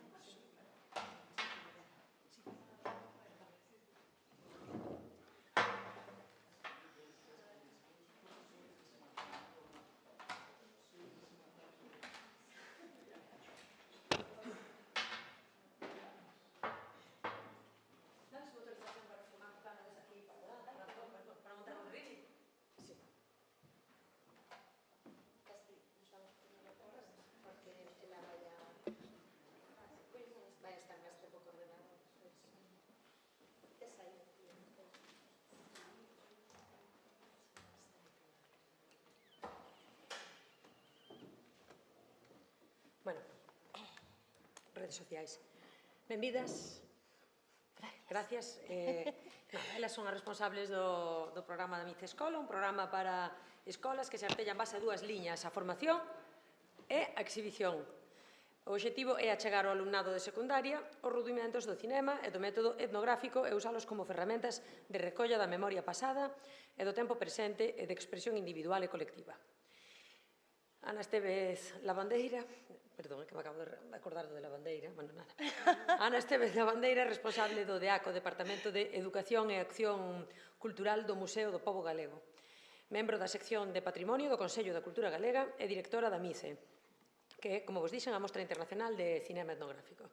Speaker 2: Bueno, redes sociais. Benvidas. Gracias. Elas son as responsables do programa da Mice Escola, un programa para escolas que se artellan base a 2 liñas, a formación e a exhibición. O obxectivo é achegar ao alumnado de secundaria os rudimentos do cinema e do método etnográfico e usalos como ferramentas de recolla da memoria pasada e do tempo presente e de expresión individual e colectiva. Ana Estévez Lavandeira, perdón, que me acabo de acordar do de Lavandeira, bueno, nada. Ana Estévez Lavandeira, responsable do DEAC, o Departamento de Educación e Acción Cultural do Museo do Pobo Galego. Membro da sección de Patrimonio do Consello da Cultura Galega e directora da MICE, que é, como vos dixen, a Mostra Internacional de Cinema Etnográfico.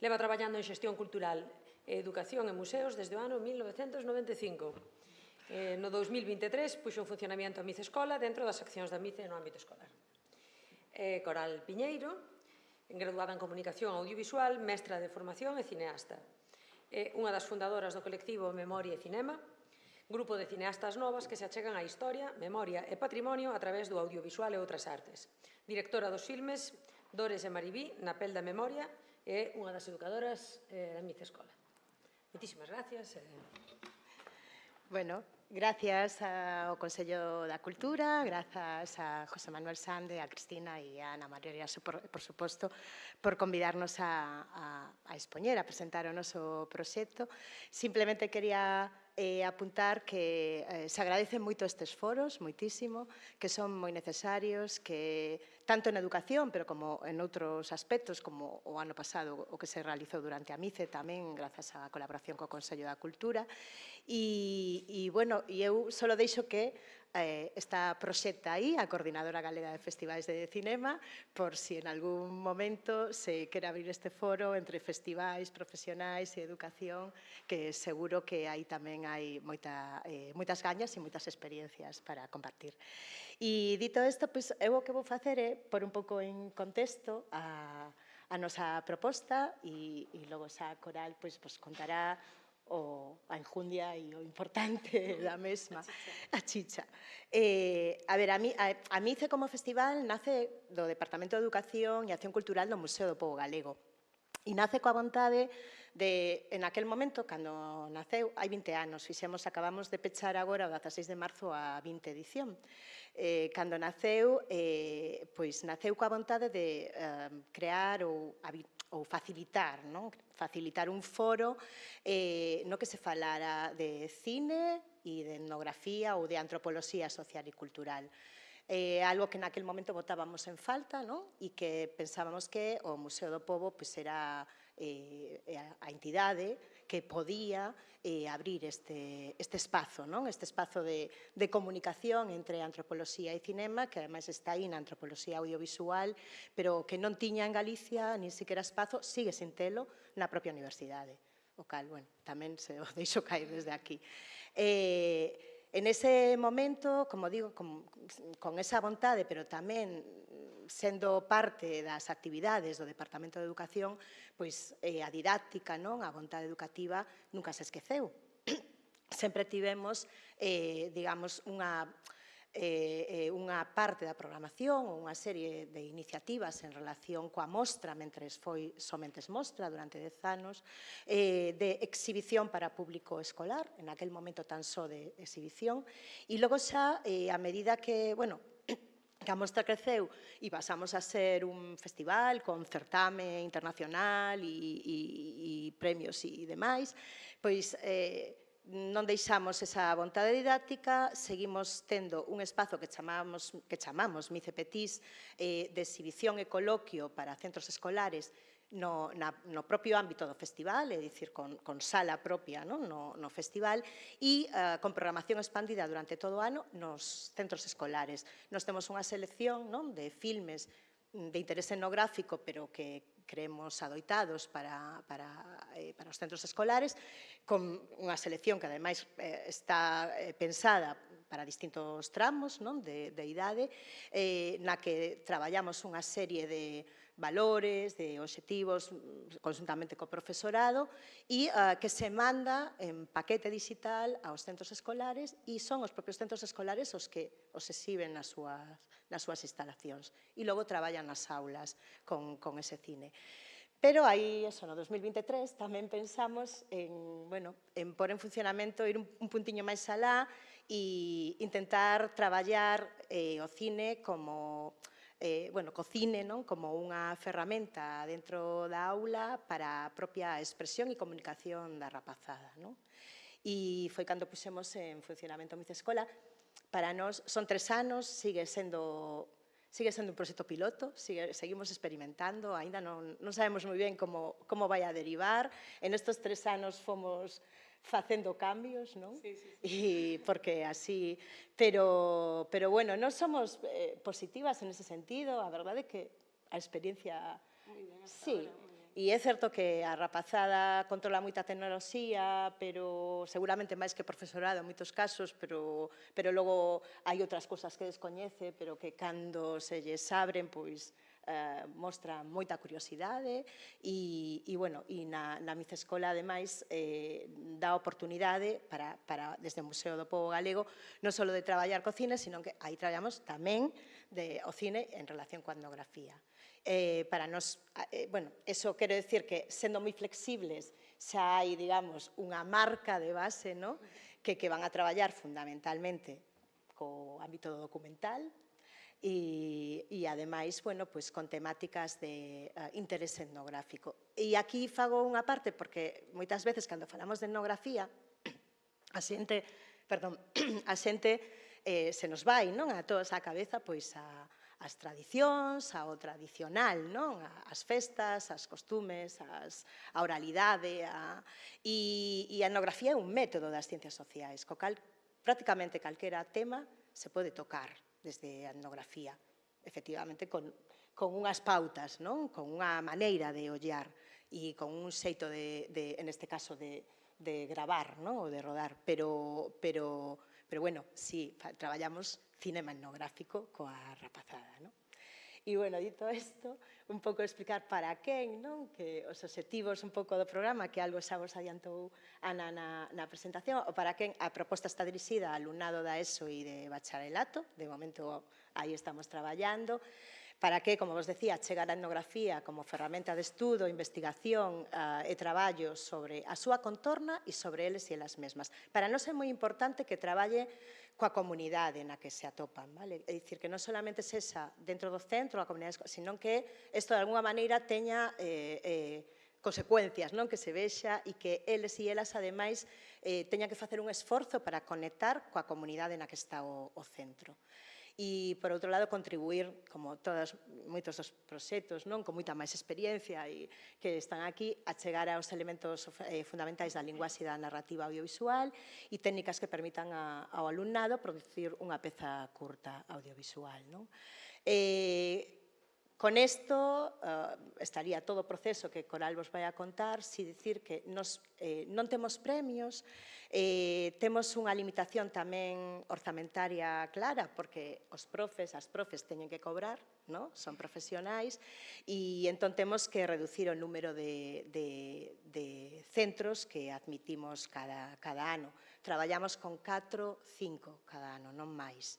Speaker 2: Leva traballando en xestión cultural Educación e Museos desde o ano 1995. No 2023 puxo en funcionamento a MICE Escola dentro das accións da MICE no ámbito escolar. Coral Piñeiro, graduada en Comunicación Audiovisual, mestra de formación e cineasta. É unha das fundadoras do colectivo Memoria e Cinema, grupo de cineastas novas que se achegan á historia, memoria e patrimonio a través do audiovisual e outras artes. Directora dos filmes Dores e Maribí, Na pel da memoria, e unha das educadoras da MICE Escola. Moitísimas gracias.
Speaker 6: Bueno, gracias ao Consello da Cultura, grazas a José Manuel Sande, a Cristina e a Ana María, por suposto, por convidarnos a expoñer, a presentar o noso proxecto. Simplemente quería apuntar que se agradecen moito estes foros, moitísimo, que son moi necesarios, que tanto en educación, pero como en outros aspectos, como o ano pasado o que se realizou durante a MICE, tamén grazas á colaboración co Consello da Cultura. E eu só deixo que está proxecta aí a Coordinadora Galega de Festivais de Cinema, por si en algún momento se quere abrir este foro entre festivais, profesionais e educación, que seguro que aí tamén hai moitas gañas e moitas experiencias para compartir. E dito isto, eu o que vou facer é pôr un pouco en contexto a nosa proposta e logo xa Coral contará a enjundia e o importante da mesma, a chicha. A ver, a MICE como festival nace do Departamento de Educación e Acción Cultural do Museo do Pobo Galego. E nace coa vontade de, en aquel momento, cando naceu, hai 20 anos, acabamos de pechar agora o 16 de marzo a 20 edición. Cando naceu, naceu coa vontade de crear ou facilitar, un foro no que se falara de cine e de etnografía ou de antropoloxía social e cultural. Algo que naquel momento botábamos en falta e que pensábamos que o Museo do Pobo era a entidade que podía abrir este espazo de comunicación entre antropoloxía e cinema, que ademais está aí na antropoloxía audiovisual, pero que non tiña en Galicia nin sequera espazo, sigue sin telo, na propia universidade. O cal, tamén se o deixo caer desde aquí. En ese momento, como digo, con esa vontade, pero tamén sendo parte das actividades do Departamento de Educación, a didáctica, a vontade educativa, nunca se esqueceu. Sempre tivemos, digamos, unha parte da programación ou unha serie de iniciativas en relación coa mostra, mentres foi somente mostra durante 10 anos, de exhibición para público escolar, en aquel momento tan só de exhibición, e logo xa, a medida que, que a mostra creceu e pasamos a ser un festival con certame internacional e premios e demais, non deixamos esa vontade didáctica, seguimos tendo un espazo que chamamos MICE Petís de exhibición e coloquio para centros escolares no propio ámbito do festival, é dicir, con sala propia no festival e con programación expandida durante todo o ano nos centros escolares. Nos temos unha selección de filmes de interés etnográfico, pero que creemos adoitados para os centros escolares, con unha selección que ademais está pensada para distintos tramos de idade, na que traballamos unha serie de valores, de obxectivos, conjuntamente co profesorado, e que se manda en paquete digital aos centros escolares e son os propios centros escolares os que os exhiben nas súas instalacións. E logo traballan nas aulas con ese cine. Pero aí, no 2023, tamén pensamos en pôr en funcionamento, ir un puntiño máis alá e intentar traballar o cine como co cine como unha ferramenta dentro da aula para a propia expresión e comunicación da rapazada. E foi cando puxemos en funcionamento a MICE Escola. Para nós son 3 anos, sigue sendo un proxecto piloto, seguimos experimentando, aínda non sabemos moi ben como vai a derivar. En estes 3 anos fomos facendo cambios, non? Sí. Porque así... Pero, non somos positivas en ese sentido. A verdade é que a experiencia... Sí. E é certo que a rapazada controla moita tecnoloxía, pero seguramente máis que profesorado en moitos casos, pero logo hai outras cousas que descoñece, pero que cando se lles abren, pois mostra moita curiosidade e na Micescola, ademais, dá oportunidade para, desde o Museo do Pobo Galego, non só de traballar co cine, sino que aí traballamos tamén o cine en relación coa etnografía. Para nos, eso quero decir que, sendo moi flexibles, xa hai, digamos, unha marca de base, que van a traballar fundamentalmente co ámbito do documental e ademais, con temáticas de interés etnográfico. E aquí fago unha parte, porque moitas veces, cando falamos de etnografía, a xente se nos vai, a todos á cabeza, pois as tradicións, ao tradicional, as festas, as costumes, a oralidade, e a etnografía é un método das ciencias sociais, co cal prácticamente calquera tema se pode tocar desde a etnografía, efectivamente con unhas pautas, con unha maneira de ollar e con un xeito en este caso, de gravar ou de rodar, pero sí, traballamos cinema etnográfico coa rapazada. E, dito isto, un pouco explicar para quen, que os obxectivos un pouco do programa, que algo xa vos adiantou Ana na presentación, ou para quen a proposta está dirixida ao alumnado da ESO e de bacharelato, de momento aí estamos traballando, para que, como vos decía, chegar a etnografía como ferramenta de estudo, investigación e traballo sobre a súa contorna e sobre eles e elas mesmas. Para nós é moi importante que traballe coa comunidade na que se atopan, vale? É dicir, que non solamente sexa dentro do centro, a comunidade, sino que isto de alguna maneira teña consecuencias, que se vexa e que eles e elas, ademais, teñan que facer un esforzo para conectar coa comunidade na que está o centro. E, por outro lado, contribuir, como moitos dos proxectos, con moita máis experiencia e que están aquí, a chegar aos elementos fundamentais da linguaxe e da narrativa audiovisual e técnicas que permitan ao alumnado producir unha peza curta audiovisual. Con isto estaría todo o proceso que Coral vos vai a contar, si dicir que nos non temos premios, temos unha limitación tamén orzamentaria clara, porque os profes, as profes teñen que cobrar, son profesionais, e entón temos que reducir o número de centros que admitimos cada ano. Traballamos con 4, 5 cada ano, non máis.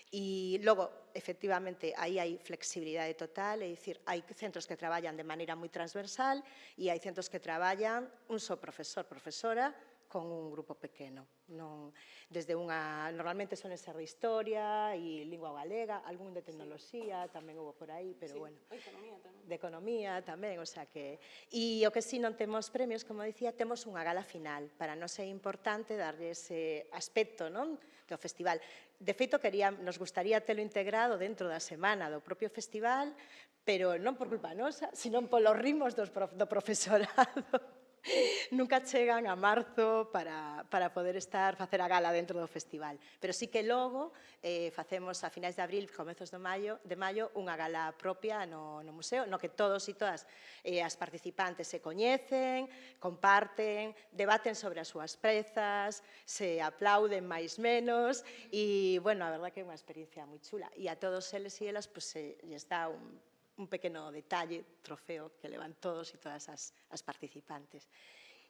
Speaker 6: E logo, efectivamente, aí hai flexibilidade total, é dicir, hai centros que traballan de maneira moi transversal e hai centros que traballan un só profesor, profesora, con un grupo pequeno. Normalmente son ser de historia e lingua galega, algún de tecnoloxía, tamén houve por aí, pero bueno. De economía tamén, o sea que... E o que si non temos premios, como dicía, temos unha gala final. Para nós é importante darlle ese aspecto do festival. De feito, nos gustaría telo integrado dentro da semana do propio festival, pero non por culpa nosa, sino polos ritmos do profesorado. Nunca chegan a marzo para poder facer a gala dentro do festival. Pero sí que logo facemos a finais de abril, comezos de maio, unha gala propia no museo, no que todos e todas as participantes se coñecen, comparten, debaten sobre as súas prezas, se aplauden máis menos, e, a verdad que é unha experiencia moi chula. E a todos eles e elas lles dá un pequeno detalle, trofeo, que levan todos e todas as participantes.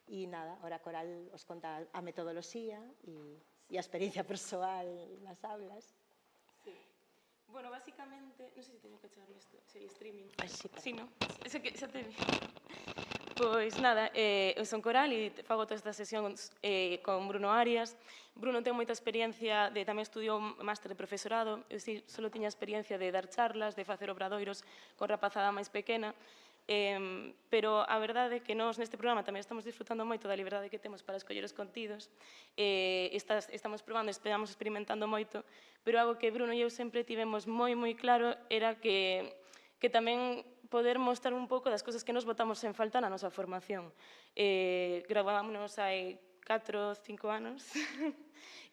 Speaker 6: E nada, ahora Coral os conta a metodoloxía e a experiencia persoal nas aulas.
Speaker 7: Sí. Bueno, básicamente, non sei se teño que chegar isto, se hai streaming.
Speaker 6: Sí,
Speaker 7: non? Xa te vi. Pois nada, eu son Coral e fago todas estas sesións con Bruno Arias. Bruno ten moita experiencia, tamén estudiou máster de profesorado, eu só tiña experiencia de dar charlas, de facer obradoiros con rapazada máis pequena, pero a verdade é que nós neste programa tamén estamos disfrutando moito da liberdade que temos para escoller os contidos, estamos probando, estamos experimentando moito, pero algo que Bruno e eu sempre tivemos moi claro era que tamén poder mostrar un pouco das cousas que nos botamos en falta na nosa formación. Gravámonos hai 4 ou 5 anos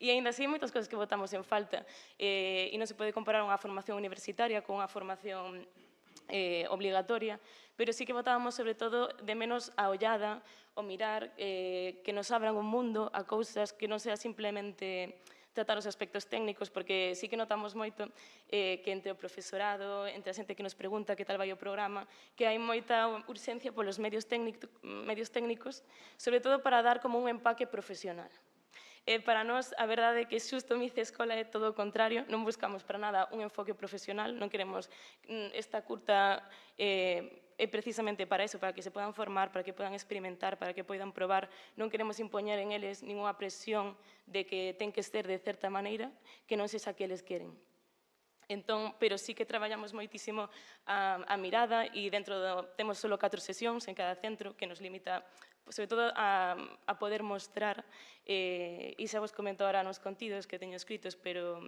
Speaker 7: e aínda así hai moitas cousas que botamos en falta e non se pode comparar unha formación universitaria con unha formación obligatoria, pero sí que botábamos sobre todo de menos a ollada, o mirar, que nos abran un mundo a cousas que non sea simplemente tratar os aspectos técnicos, porque sí que notamos moito que entre o profesorado, entre a xente que nos pregunta que tal vai o programa, que hai moita urxencia polos medios técnicos, sobre todo para dar como un empaque profesional. Para nós, a verdade é que xusto Mice Escola é todo o contrario, non buscamos para nada un enfoque profesional, non queremos esta curta é precisamente para eso, para que se podan formar, para que podan experimentar, para que poidan probar. Non queremos impoñer en eles ninguna presión de que ten que ser de certa maneira, que non sexa que eles queren. Entón, pero sí que traballamos moitísimo a mirada e temos só 4 sesións en cada centro que nos limita sobre todo a poder mostrar, e xa vos comento ahora nos contidos que teño escritos, pero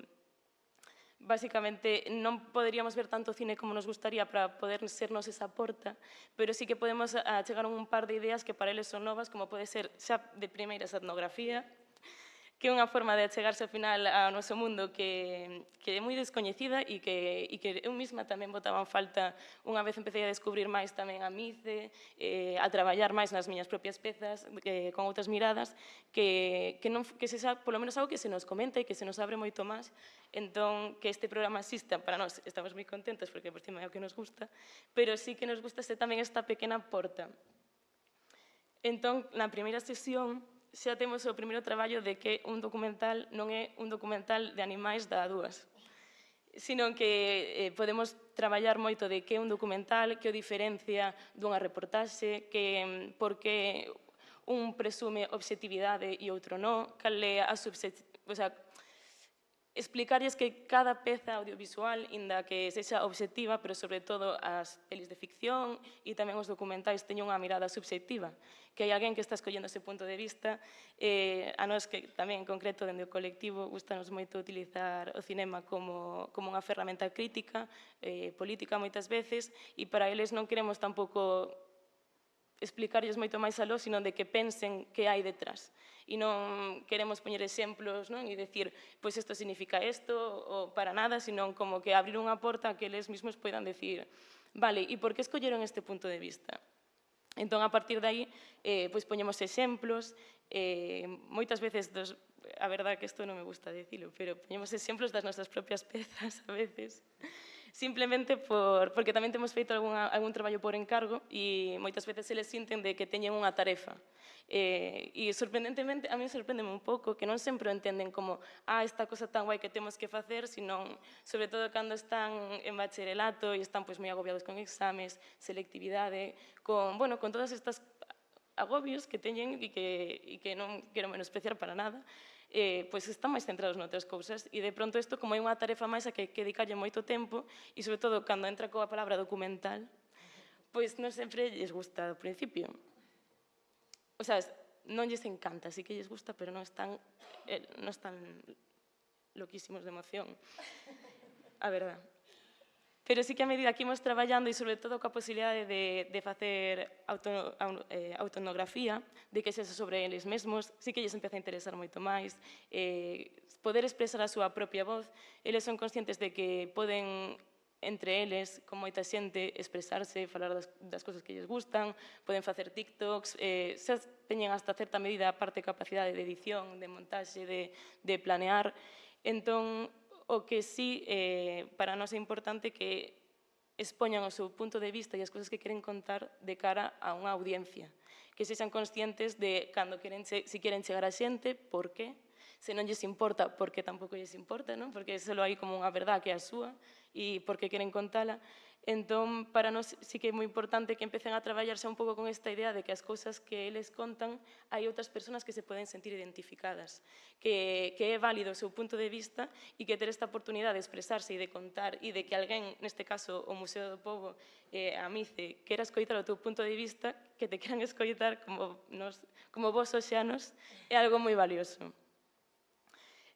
Speaker 7: basicamente non poderíamos ver tanto cine como nos gustaría para poder sernos esa porta, pero sí que podemos chegar a un par de ideas que para eles son novas, como pode ser xa de primeira esa etnografía, que é unha forma de achegarse ao final ao noso mundo que é moi descoñecida e que eu mesma tamén botaba en falta unha vez empecé a descubrir máis tamén a Mice, a traballar máis nas miñas propias pezas, con outras miradas, que sexa polo menos algo que se nos comenta e que se nos abre moito máis. Entón, que este programa exista, para nós estamos moi contentos porque por cima é o que nos gusta, pero sí que nos gusta ser tamén esta pequena porta. Entón, na primeira sesión, xa temos o primeiro traballo de que un documental non é un documental de animais da dúas, sino que podemos traballar moito de que é un documental, que o diferencia dunha reportaxe, que por que un presume obxectividade e outro non, cal é a explicarlles que cada peza audiovisual, inda que sexa obxectiva, pero sobre todo as pelis de ficción e tamén os documentais teñen unha mirada subxectiva, que hai alguén que está escollendo ese punto de vista. A nós que tamén en concreto dende o colectivo gustanos moito utilizar o cinema como unha ferramenta crítica, política moitas veces, e para eles non queremos tampouco explicarlles moito máis aló, sino de que pensen que hai detrás. E non queremos poñer exemplos e decir, pois isto significa isto, ou para nada, sino como que abrir unha porta a que eles mesmos poidan decir, vale, e por que escolleron este punto de vista? Entón, a partir de aí, pois poñemos exemplos, moitas veces, a verdade que isto non me gusta dicilo, pero poñemos exemplos das nosas propias pezas a veces, simplemente porque tamén temos feito algún traballo por encargo e moitas veces eles sinten de que teñen unha tarefa. E sorprendentemente, a mí sorprendeme un pouco que non sempre o entenden como esta cosa tan guai que temos que facer, senón, sobre todo cando están en bacharelato e están moi agobiados con exames, selectividade, con todas estas agobios que teñen e que non quero menospreciar para nada, pois están máis centrados noutras cousas e de pronto isto como é unha tarefa máis a que dedicarlle moito tempo e sobre todo cando entra coa palabra documental, pois non sempre lles gusta ao principio. O sea, non lles encanta, sí que lles gusta, pero non están loquísimos de emoción, a verdad. Pero sí que a medida que imos traballando e sobre todo coa posibilidade de facer autoetnografía, de que sexa sobre eles mesmos, sí que lles empeza a interesar moito máis, poder expresar a súa propia voz, eles son conscientes de que poden entre eles, con moita xente, expresarse, falar das cousas que lles gustan, poden facer TikToks, xa teñen hasta certa medida a parte de capacidade de edición, de montaxe, de planear. Entón, o que sí, para nós é importante que expoñan o seu punto de vista e as cousas que queren contar de cara a unha audiencia, que sexan conscientes de cando se queren chegar a xente, por qué, se non lles importa, porque tampouco lles importa, porque só hai como unha verdad que é a súa e porque queren contala. Entón, para nós sí que é moi importante que empecen a traballarse un pouco con esta idea de que as cousas que eles contan hai outras persoas que se poden sentir identificadas, que é válido o seu punto de vista e que ter esta oportunidade de expresarse e de contar e de que alguén, neste caso o Museo do Pobo, a Mice, quera escoitar o teu punto de vista, que te queran escoitar como vos oxanos, é algo moi valioso.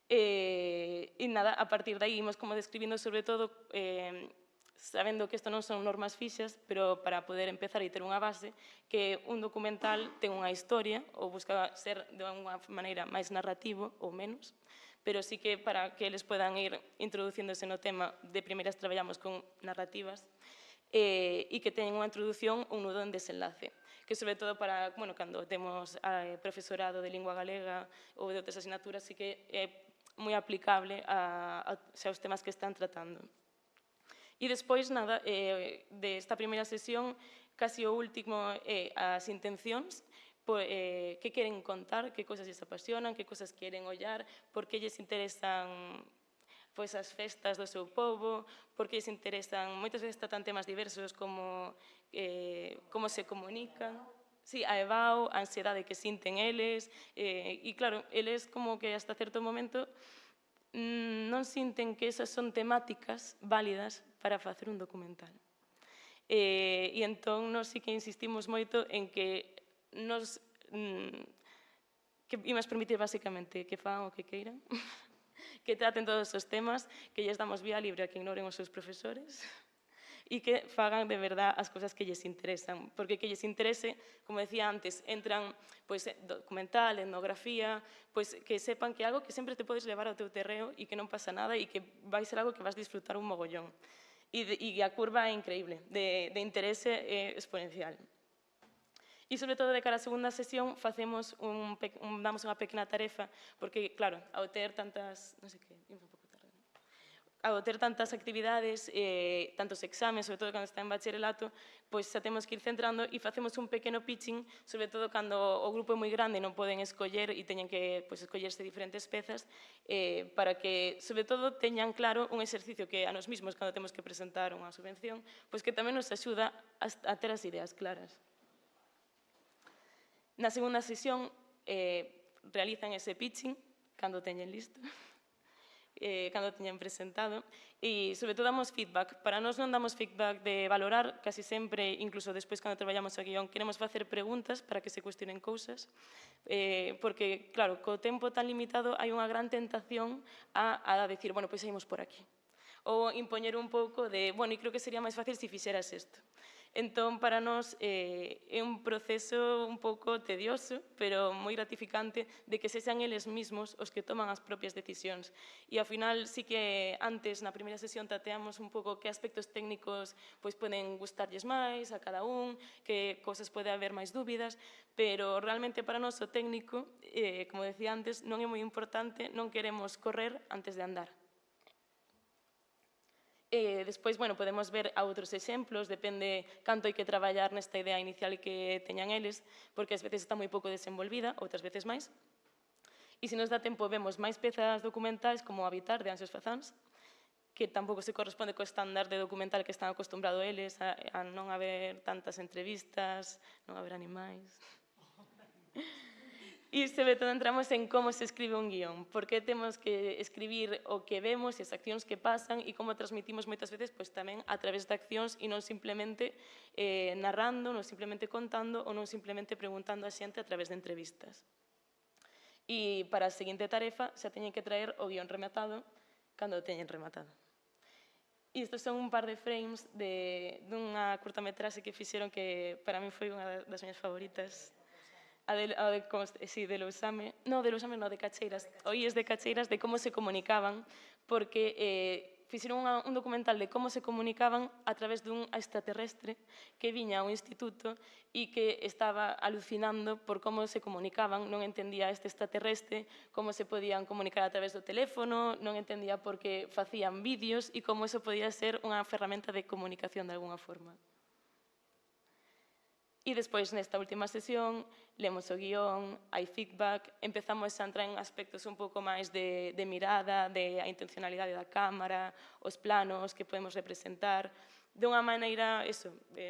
Speaker 7: E nada, a partir de aí imos como describindo sobre todo sabendo que isto non son normas fixas, pero para poder empezar e ter unha base, que un documental ten unha historia, ou busca ser de unha maneira máis narrativo ou menos, pero sí que para que eles podan ir introducíndose no tema, de primeiras traballamos con narrativas, e que teñen unha introdución, un nudo en desenlace, que sobre todo para, bueno, cando temos profesorado de lingua galega ou de outras asignaturas, sí que é moi aplicable aos temas que están tratando. E despois, nada, desta primeira sesión, casi o último é as intencións, que queren contar, que cousas lles apasionan, que cousas queren ollar, por que lles interesan pois as festas do seu pobo, porque lles interesan, moitas veces tratan temas diversos como como se comunican, sí, a EBAU, a ansiedade que sinten eles, e claro, eles como que hasta certo momento non sinten que esas son temáticas válidas para facer un documental. E entón, nós sí que insistimos moito en que nos que imos permitir basicamente que fagan o que queiran, que traten todos os temas, que lles damos vía libre a que ignoren os seus profesores e que fagan de verdad as cousas que lles interesan, porque que lles interese, como decía antes, entran documental, etnografía, que sepan que é algo que sempre te podes levar ao teu terreo e que non pasa nada e que vai ser algo que vas disfrutar un mogollón. E a curva é increíble, de interese é exponencial. E, sobre todo, de cara á segunda sesión, damos unha pequena tarefa, porque, claro, ao ter tantas... non sei que, un pouco tarde. Ao ter tantas actividades, tantos exames, sobre todo cando está en bacharelato, pois xa temos que ir centrando e facemos un pequeno pitching, sobre todo cando o grupo é moi grande e non poden escoller e teñen que escollerse diferentes pezas, para que, sobre todo, teñan claro un exercicio que a nos mismos, cando temos que presentar unha subvención, pois que tamén nos axuda a ter as ideas claras. Na segunda sesión realizan ese pitching cando teñen listo, cando teñen presentado, e sobre todo damos feedback. Para nós non damos feedback de valorar, casi sempre, incluso despois cando traballamos o guión, queremos facer preguntas para que se cuestionen cousas, porque, claro, co tempo tan limitado hai unha gran tentación a decir, bueno, pois saímos por aquí. Ou impoñer un pouco de, bueno, e creo que sería máis fácil se fixeras isto. Entón, para nós é un proceso un pouco tedioso, pero moi gratificante, de que sexan eles mismos os que toman as propias decisións. E, ao final, sí que antes, na primeira sesión, tateamos un pouco que aspectos técnicos poden gustarlles máis a cada un, que cousas pode haber máis dúbidas, pero realmente para nós o técnico, como decía antes, non é moi importante, non queremos correr antes de andar. Despois, bueno, podemos ver a outros exemplos, depende canto hai que traballar nesta idea inicial que teñan eles, porque ás veces está moi pouco desenvolvida, outras veces máis. E se nos dá tempo, vemos máis pezas documentais como Habitar, de Anxos Fazáns, que tampouco se corresponde co estándar de documental que están acostumbrados eles, a non haber tantas entrevistas, non haber animais. E sobre todo entramos en como se escribe un guión, porque temos que escribir o que vemos e as accións que pasan e como transmitimos moitas veces tamén a través de accións e non simplemente narrando, non simplemente contando ou non simplemente preguntando a xente a través de entrevistas. E para a seguinte tarefa xa teñen que traer o guión rematado cando o teñen rematado. E estes son un par de frames dunha curtametraxe que fixeron que para mí foi unha das miñas favoritas. De Lousame, de Cacheiras, oíes de Cacheiras, de como se comunicaban, porque fixeron un documental de como se comunicaban a través dun extraterrestre que viña ao instituto e que estaba alucinando por como se comunicaban, non entendía este extraterrestre, como se podían comunicar a través do teléfono, non entendía por que facían vídeos e como eso podía ser unha ferramenta de comunicación de alguna forma. E despois, nesta última sesión, lemos o guión, hai feedback, empezamos a entrar en aspectos un pouco máis de mirada, de a intencionalidade da cámara, os planos que podemos representar, de unha maneira,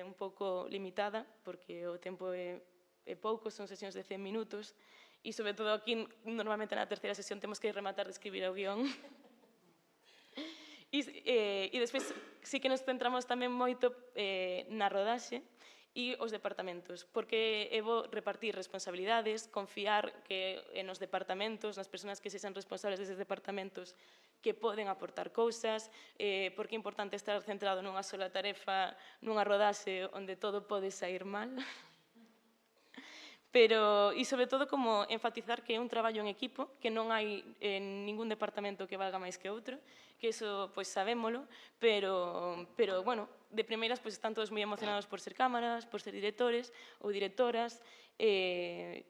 Speaker 7: un pouco limitada, porque o tempo é pouco, son sesións de 100 minutos, e, sobre todo, aquí, normalmente na terceira sesión, temos que rematar de escribir o guión. E despois, sí que nos centramos tamén moito na rodaxe, e os departamentos, porque é bo repartir responsabilidades, confiar que nos departamentos, nas persoas que sexan responsables deses departamentos, que poden aportar cousas, porque é importante estar centrado nunha sola tarefa, nunha rodaxe onde todo pode sair mal, Pero, e sobre todo, como enfatizar que é un traballo en equipo, que non hai ningún departamento que valga máis que outro, que iso, pois, sabémolo, pero bueno, de primeiras, pois, están todos moi emocionados por ser cámaras, por ser directores ou directoras, e,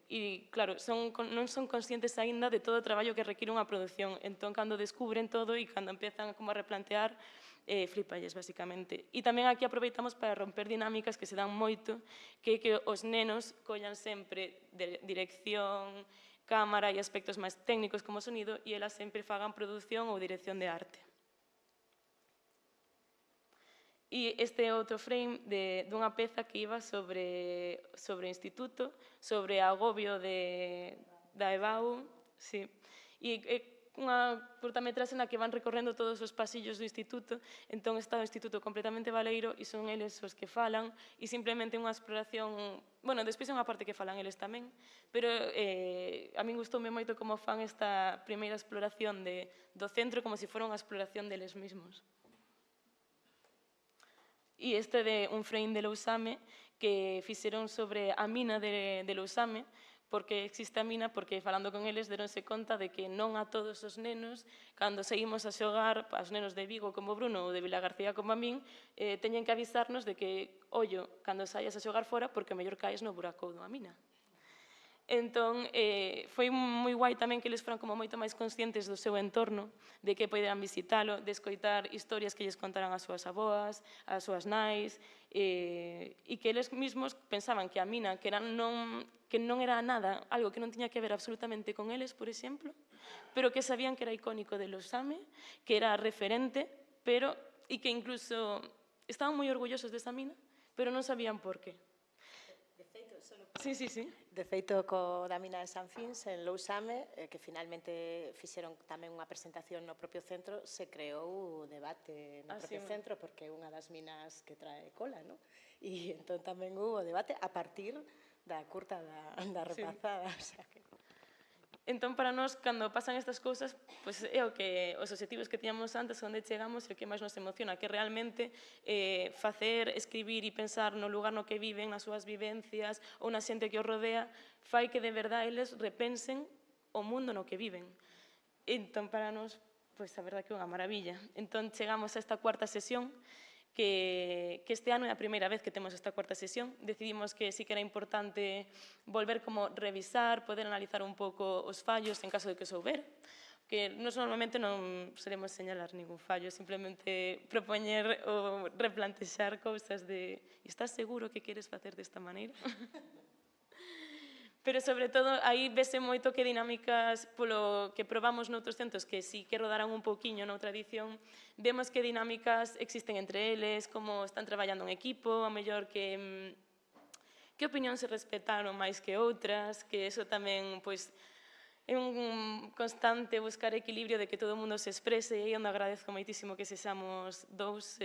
Speaker 7: claro, non son conscientes aínda de todo o traballo que require unha produción. Entón, cando descubren todo e cando empezan como a replantear, flipalles, basicamente. E tamén aquí aproveitamos para romper dinámicas que se dan moito, que os nenos collan sempre dirección, cámara e aspectos máis técnicos como sonido, e elas sempre fagan produción ou dirección de arte. E este é outro frame dunha peza que iba sobre o instituto, sobre o agobio da EBAU, sí. E unha curtametraxe na que van recorrendo todos os pasillos do instituto, entón está o instituto completamente baleiro e son eles os que falan, e simplemente unha exploración, bueno, despois é unha parte que falan eles tamén, pero a min gustoume moito como fan esta primeira exploración do centro como se fora unha exploración deles mesmos. E este é un frame de Lousame que fixeron sobre a mina de Lousame, porque existe a mina, porque falando con eles deronse conta de que non a todos os nenos, cando seguimos a xogar, os nenos de Vigo como Bruno ou de Vilagarcía como a min, teñen que avisarnos de que, ollo, cando saias a xogar fora, porque mellor caes no buracou dunha mina. Entón, foi moi guai tamén que eles foran como moito máis conscientes do seu entorno, de que poderan visitalo, de escoitar historias que lles contaran as súas aboas, as súas nais, e que eles mesmos pensaban que a mina, que non era nada, algo que non tiña que ver absolutamente con eles, por exemplo, pero que sabían que era icónico de Lousame, que era referente, e que incluso estaban moi orgullosos desa mina, pero non sabían por qué. Sí, sí, sí.
Speaker 6: De feito, co da mina de San Fins, en Lousame, que finalmente fixeron tamén unha presentación no propio centro, se creou o debate no propio centro, porque é unha das minas que trae cola, non? E entón tamén hubo debate a partir da curta da repazada, o sea que...
Speaker 7: Entón, para nós, cando pasan estas cousas, pois é o que os obxectivos que tiñamos antes, onde chegamos, e o que máis nos emociona, que realmente facer, escribir e pensar no lugar no que viven, nas súas vivencias, ou na xente que os rodea, fai que de verdade eles repensen o mundo no que viven. Entón, para nós, pois a verdade que é unha maravilla. Entón, chegamos a esta cuarta sesión, que este ano é a primeira vez que temos esta cuarta sesión. Decidimos que sí que era importante volver como revisar, poder analizar un pouco os fallos en caso de que souber, que nos normalmente non solemos señalar ningún fallo, simplemente propoñer ou replantexar cousas de estás seguro que queres facer desta maneira? Pero, sobre todo, aí vese moito que dinámicas polo que probamos noutros centros que sí que rodaran un pouquiño noutra edición, vemos que dinámicas existen entre eles, como están traballando en equipo, a mellor que opinión se respetaron máis que outras, que eso tamén, pois, é un constante buscar equilibrio de que todo o mundo se exprese, e onde agradezco moitísimo que sexamos dous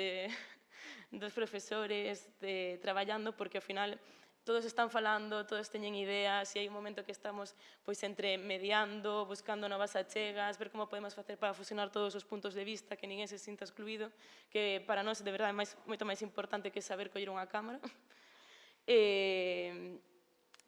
Speaker 7: profesores traballando, porque ao final todos están falando, todos teñen ideas, e hai un momento que estamos pois entre mediando, buscando novas achegas, ver como podemos facer para fusionar todos os puntos de vista, que ninguén se sinta excluído, que para nós de verdade é moito máis importante que saber coller unha cámara.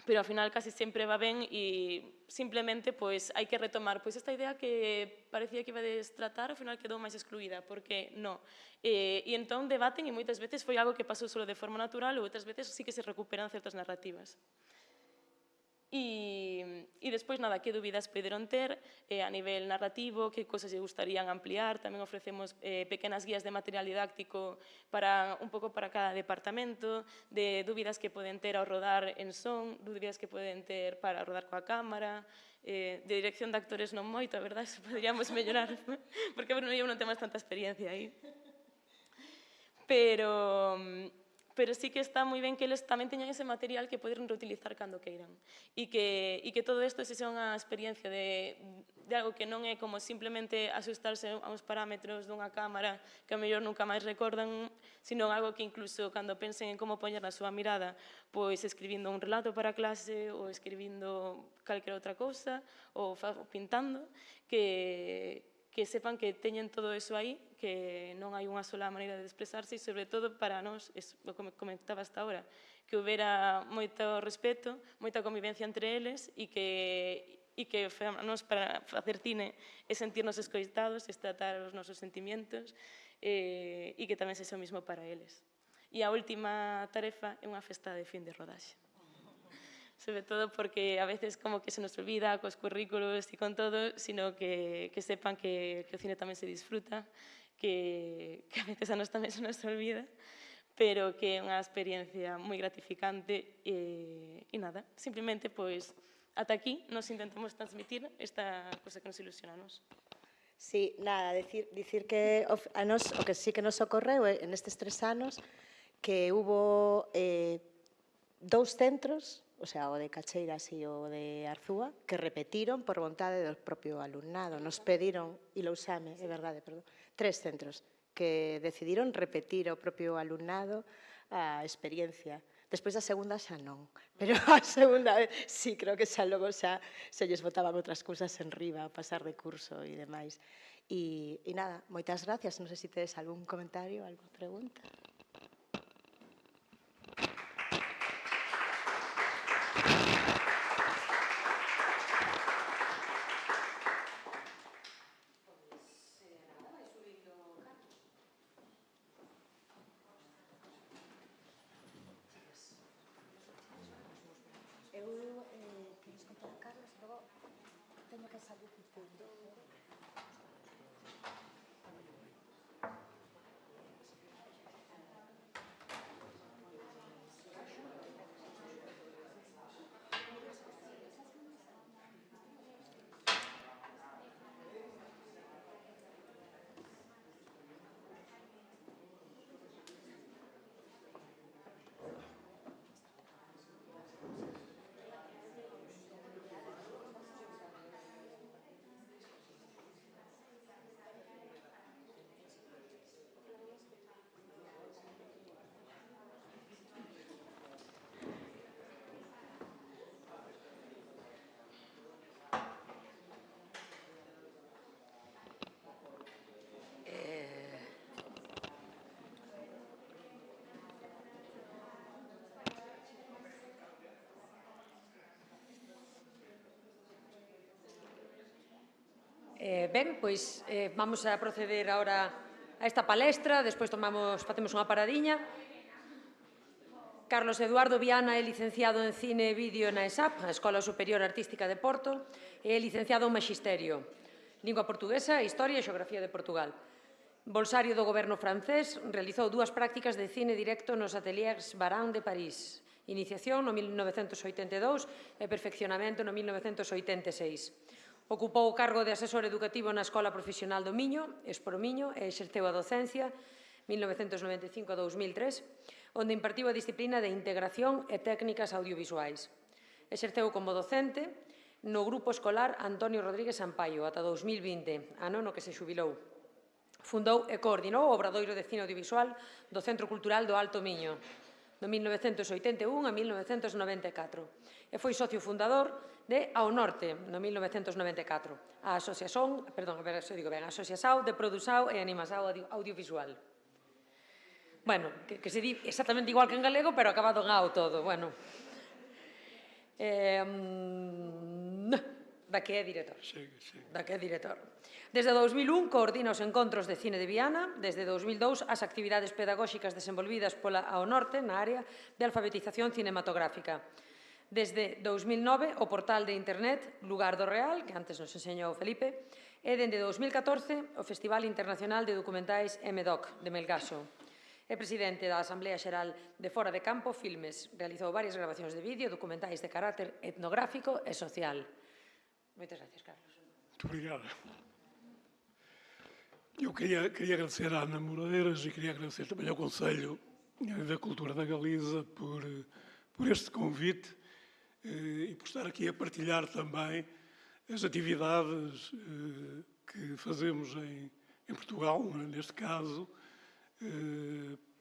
Speaker 7: Pero ao final casi sempre va ben e simplemente pois hai que retomar pois esta idea que parecía que ibades tratar, ao final quedou máis excluída, porque non. E entón debaten e moitas veces foi algo que pasou solo de forma natural ou outras veces sí que se recuperan certas narrativas. E despois, nada, que dúbidas poderon ter a nivel narrativo, que cosas lle gustarían ampliar. Tamén ofrecemos pequenas guías de material didáctico un pouco para cada departamento, de dúbidas que poden ter ao rodar en son, dúbidas que poden ter para rodar coa cámara, de dirección de actores non moito, a verdade, se poderíamos mellorar, porque Bruno e eu non temos tanta experiencia aí. Pero sí que está moi ben que eles tamén teñan ese material que poden reutilizar cando queiran. E que todo isto sexa unha experiencia de algo que non é como simplemente asustarse a uns parámetros dunha cámara que a mellor nunca máis recordan, sino algo que incluso cando pensen en como poñer na súa mirada, pois escribindo un relato para clase ou escribindo calquera outra cousa ou pintando, que que sepan que teñen todo eso aí, que non hai unha sola maneira de expresarse e, sobre todo, para nós, o que comentaba hasta ahora, que houbera moito respeto, moita convivencia entre eles e que nos para facer cine e sentirnos escoitados, e tratar os nosos sentimientos e que tamén sexa o mismo para eles. E a última tarefa é unha festa de fin de rodaxe. Sobre todo porque a veces como que se nos olvida cos currículos e con todo, sino que sepan que o cine tamén se disfruta, que a veces a nos tamén se nos olvida, pero que é unha experiencia moi gratificante e nada, simplemente, pois, ata aquí nos intentamos transmitir esta cosa que nos ilusiona a nos.
Speaker 6: Sí, nada, dicir que a nos, o que sí que nos ocorreu en estes 3 anos que hubo 2 centros, o sea, o de Cacheiras e o de Arzúa, que repetiron por vontade do propio alumnado. Nos pediron, e Lousame, é verdade, perdón, 3 centros que decidiron repetir o propio alumnado a experiencia. Despois da segunda xa non, pero a segunda vez sí, creo que xa logo xa se lles botaban outras cousas en riba, a pasar de curso e demais. E nada, moitas gracias. Non sei se tedes algún comentario, algunha pregunta.
Speaker 2: Ben, pois vamos a proceder agora a esta palestra, despois facemos unha paradiña. Carlos Eduardo Viana é licenciado en Cine e Vídeo na ESAP, a Escola Superior Artística de Porto, e é licenciado en Maxisterio, Lingua Portuguesa, Historia e Xeografía de Portugal. Bolsario do goberno francés, realizou 2 prácticas de cine directo nos ateliers Baran de París, iniciación no 1982 e perfeccionamento no 1986. Ocupou o cargo de asesor educativo na Escola Profesional do Miño, Espormiño, e exerceu a docencia 1995-2003, onde impartiu a disciplina de Integración e Técnicas Audiovisuais. Exerceu como docente no Grupo Escolar Antonio Rodríguez Sampaio ata 2020, ano no que se xubilou. Fundou e coordinou o Obradoiro de Cine Audiovisual do Centro Cultural do Alto Miño, do 1981 a 1994, e foi socio fundador de Ao Norte, no 1994, a Asociación de Produsao e Animasao Audiovisual. Bueno, que se di exactamente igual que en galego, pero acabado en ao todo, bueno. Da que é director. Da que é director. Desde 2001 coordina os encontros de cine de Viana, desde 2002 as actividades pedagóxicas desenvolvidas pola Ao Norte na área de alfabetización cinematográfica. Desde 2009 o portal de internet Lugar do Real, que antes nos enseñou Felipe, e dende 2014 o Festival Internacional de Documentais MDoc de Melgaxo. É presidente da Asamblea Xeral de Fora de Campo Filmes. Realizou varias grabacións de vídeo, documentais de carácter etnográfico e social. Moitas gracias, Carlos.
Speaker 5: Muito obrigado. Eu queria agradecer à Ana Moreiras e queria agradecer também ao Conselho da Cultura da Galiza por este convite e por estar aqui a partilhar também as atividades que fazemos em Portugal, neste caso,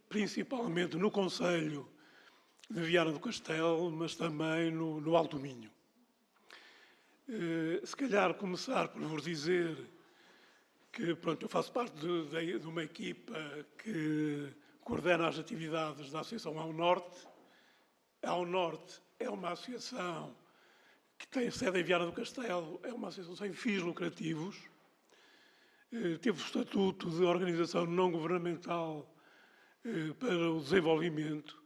Speaker 5: principalmente no Conselho de Viana do Castelo, mas também no Alto Minho. Se calhar começar por vos dizer que, pronto, eu faço parte de uma equipa que coordena as atividades da Associação Ao Norte. Ao Norte é uma associação que tem sede em Viana do Castelo, é uma associação sem fins lucrativos, teve o estatuto de organização não governamental para o desenvolvimento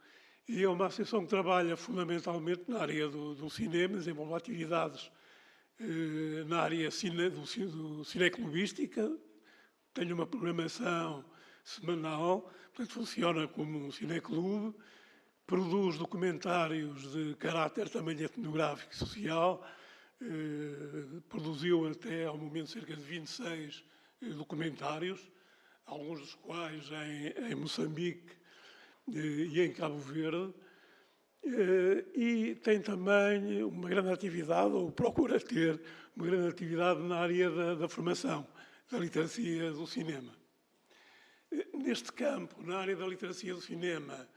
Speaker 5: e é uma associação que trabalha fundamentalmente na área do cinema, desenvolve atividades na área do cineclubística, tem uma programação semanal, portanto funciona como um cineclube, produz documentários de caráter também etnográfico e social, produziu até ao momento cerca de 26 documentários, alguns dos quais em Moçambique e em Cabo Verde, e tem também uma grande atividade, ou procura ter uma grande atividade na área da formação, da literacia do cinema. Neste campo, na área da literacia do cinema,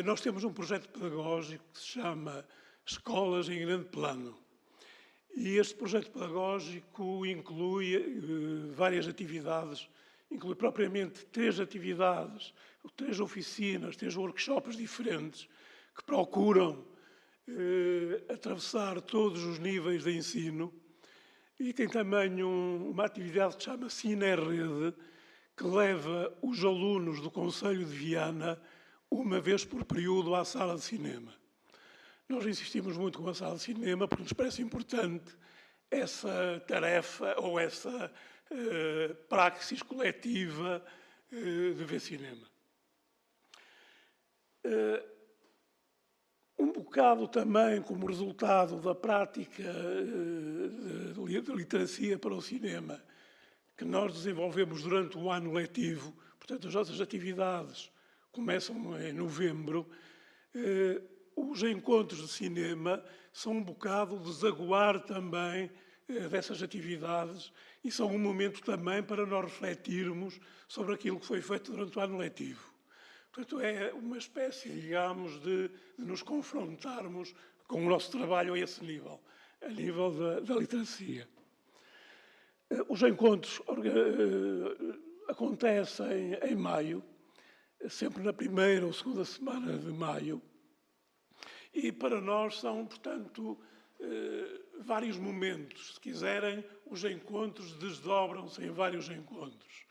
Speaker 5: nós temos um projeto pedagógico que se chama Escolas em Grande Plano. E este projeto pedagógico inclui várias atividades, inclui propriamente 3 atividades, 3 oficinas, 3 workshops diferentes, que procuram atravessar todos os níveis de ensino. E tem também uma atividade que se chama Cine-Rede, que leva os alunos do Concelho de Viana uma vez por período à sala de cinema. Nós insistimos muito com a sala de cinema porque nos parece importante essa tarefa ou essa praxis coletiva de ver cinema. Um bocado também como resultado da prática de literacia para o cinema que nós desenvolvemos durante o ano letivo, portanto as nossas atividades começam em novembro, os encontros de cinema são um bocado desaguar também dessas atividades e são um momento também para nós refletirmos sobre aquilo que foi feito durante o ano letivo. Portanto, é uma espécie, digamos, de nos confrontarmos com o nosso trabalho a esse nível, a nível da literacia. Os encontros acontecem em maio, sempre na primeira ou segunda semana de maio, e para nós são, portanto, vários momentos. Se quiserem, os encontros desdobram-se em vários encontros.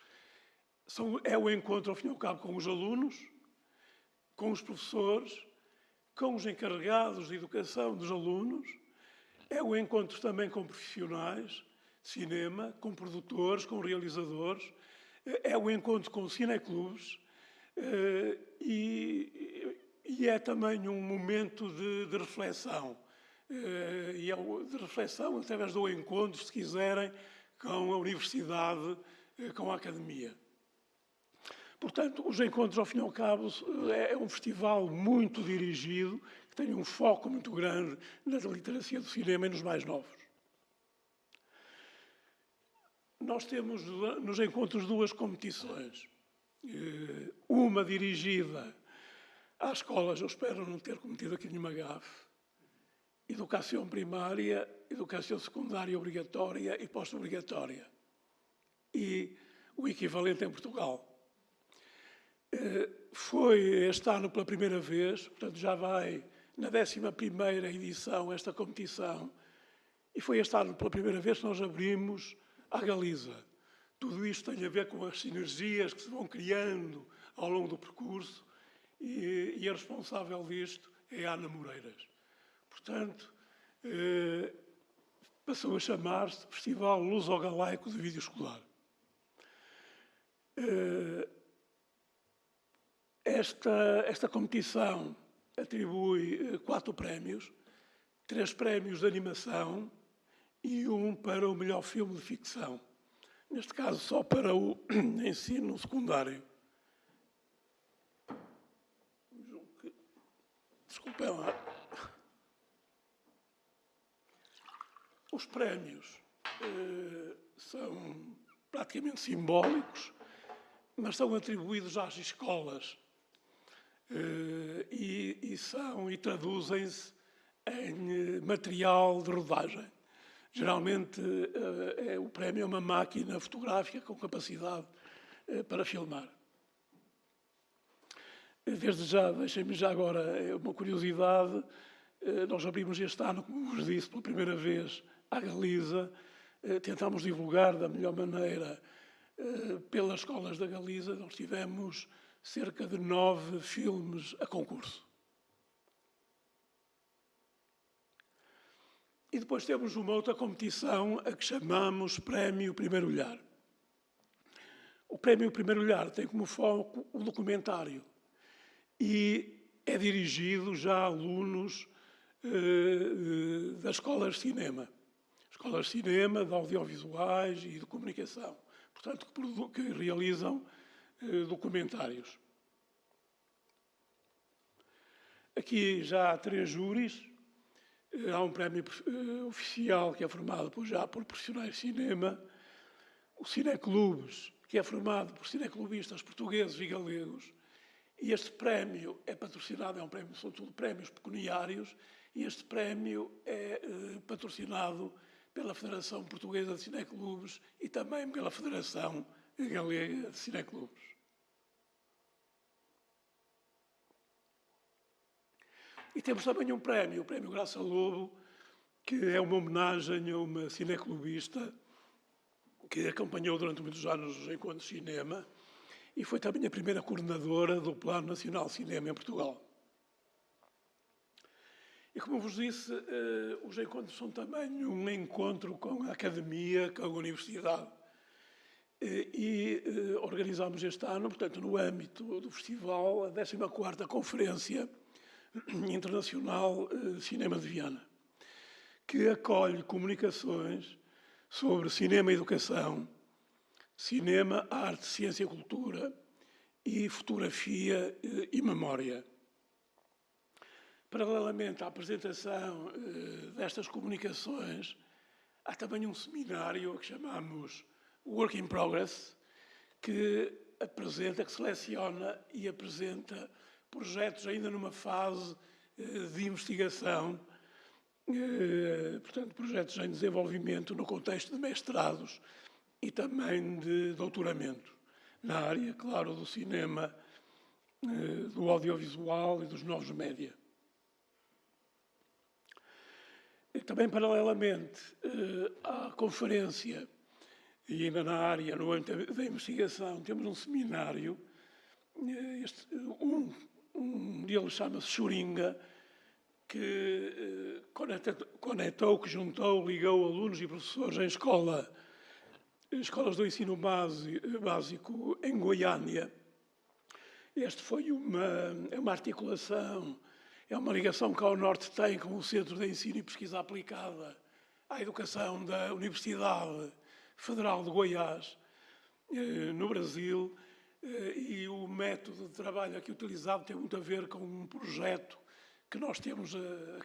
Speaker 5: É o encontro, ao fim e ao cabo, com os alunos, com os professores, com os encarregados de educação dos alunos, é o encontro também com profissionais de cinema, com produtores, com realizadores, é o encontro com cineclubes e é também um momento de reflexão. E é de reflexão através do encontro, se quiserem, com a universidade, com a academia. Portanto, os encontros, ao fim e ao cabo, é um festival muito dirigido, que tem um foco muito grande na literacia do cinema e nos mais novos. Nós temos nos encontros 2 competições. Uma dirigida às escolas, eu espero não ter cometido aqui nenhuma gafe, educação primária, educação secundária obrigatória e pós-obrigatória. E o equivalente em Portugal. Foi este ano pela primeira vez, portanto já vai na 11ª edição esta competição, e foi este ano pela primeira vez que nós abrimos a Galiza. Tudo isto tem a ver com as sinergias que se vão criando ao longo do percurso, e a responsável disto é a Ana Moreiras. Portanto, passou a chamar-se Festival Luso-Galaico de Vídeo Escolar. Esta competição atribui 4 prémios, 3 prémios de animação e 1 para o melhor filme de ficção. Neste caso, só para o ensino secundário. Desculpem lá. Os prémios são praticamente simbólicos, mas são atribuídos às escolas e traduzem-se em material de rodagem. Geralmente, o prémio é uma máquina fotográfica com capacidade para filmar. Desde já, deixem-me já agora uma curiosidade. Nós abrimos este ano, como vos disse, pela primeira vez à Galiza. Tentámos divulgar da melhor maneira pelas escolas da Galiza. Nós tivemos cerca de 9 filmes a concurso. E depois temos uma outra competição a que chamamos Prémio Primeiro Olhar. O Prémio Primeiro Olhar tem como foco o documentário e é dirigido já a alunos das escolas de cinema. Escolas de cinema, de audiovisuais e de comunicação. Portanto, que realizam documentários. Aqui já há 3 júris. Há um prémio oficial que é formado já por profissionais de cinema. O Cineclubes, que é formado por cineclubistas portugueses e galegos. E este prémio é patrocinado, são tudo prémios pecuniários, e este prémio é patrocinado pela Federação Portuguesa de Cineclubes e também pela Federação Galega de Cineclubes. E temos também um prémio, o Prémio Graça Lobo, que é uma homenagem a uma cineclubista que acompanhou durante muitos anos os encontros de cinema e foi também a primeira coordenadora do Plano Nacional de Cinema em Portugal. E como vos disse, os encontros são também um encontro com a academia, com a universidade. E organizámos este ano, portanto, no âmbito do festival, a 14ª Conferência Internacional Cinema de Viana, que acolhe comunicações sobre cinema e educação, cinema, arte, ciência e cultura e fotografia e memória. Paralelamente à apresentação destas comunicações, há também um seminário que chamamos Work in Progress, que seleciona e apresenta projetos ainda numa fase de investigação, portanto, projetos em desenvolvimento no contexto de mestrados e também de doutoramento, na área, claro, do cinema, do audiovisual e dos novos média. E também, paralelamente à conferência, e ainda na área, no âmbito da investigação, temos um seminário, um deles chama-se Xuringa, que conectou, que juntou, ligou alunos e professores em escolas do ensino básico em Goiânia. Este foi uma articulação, é uma ligação que a Norte tem com o Centro de Ensino e Pesquisa Aplicada à Educação da Universidade Federal de Goiás, no Brasil, e o método de trabalho aqui utilizado tem muito a ver com um projeto que nós temos,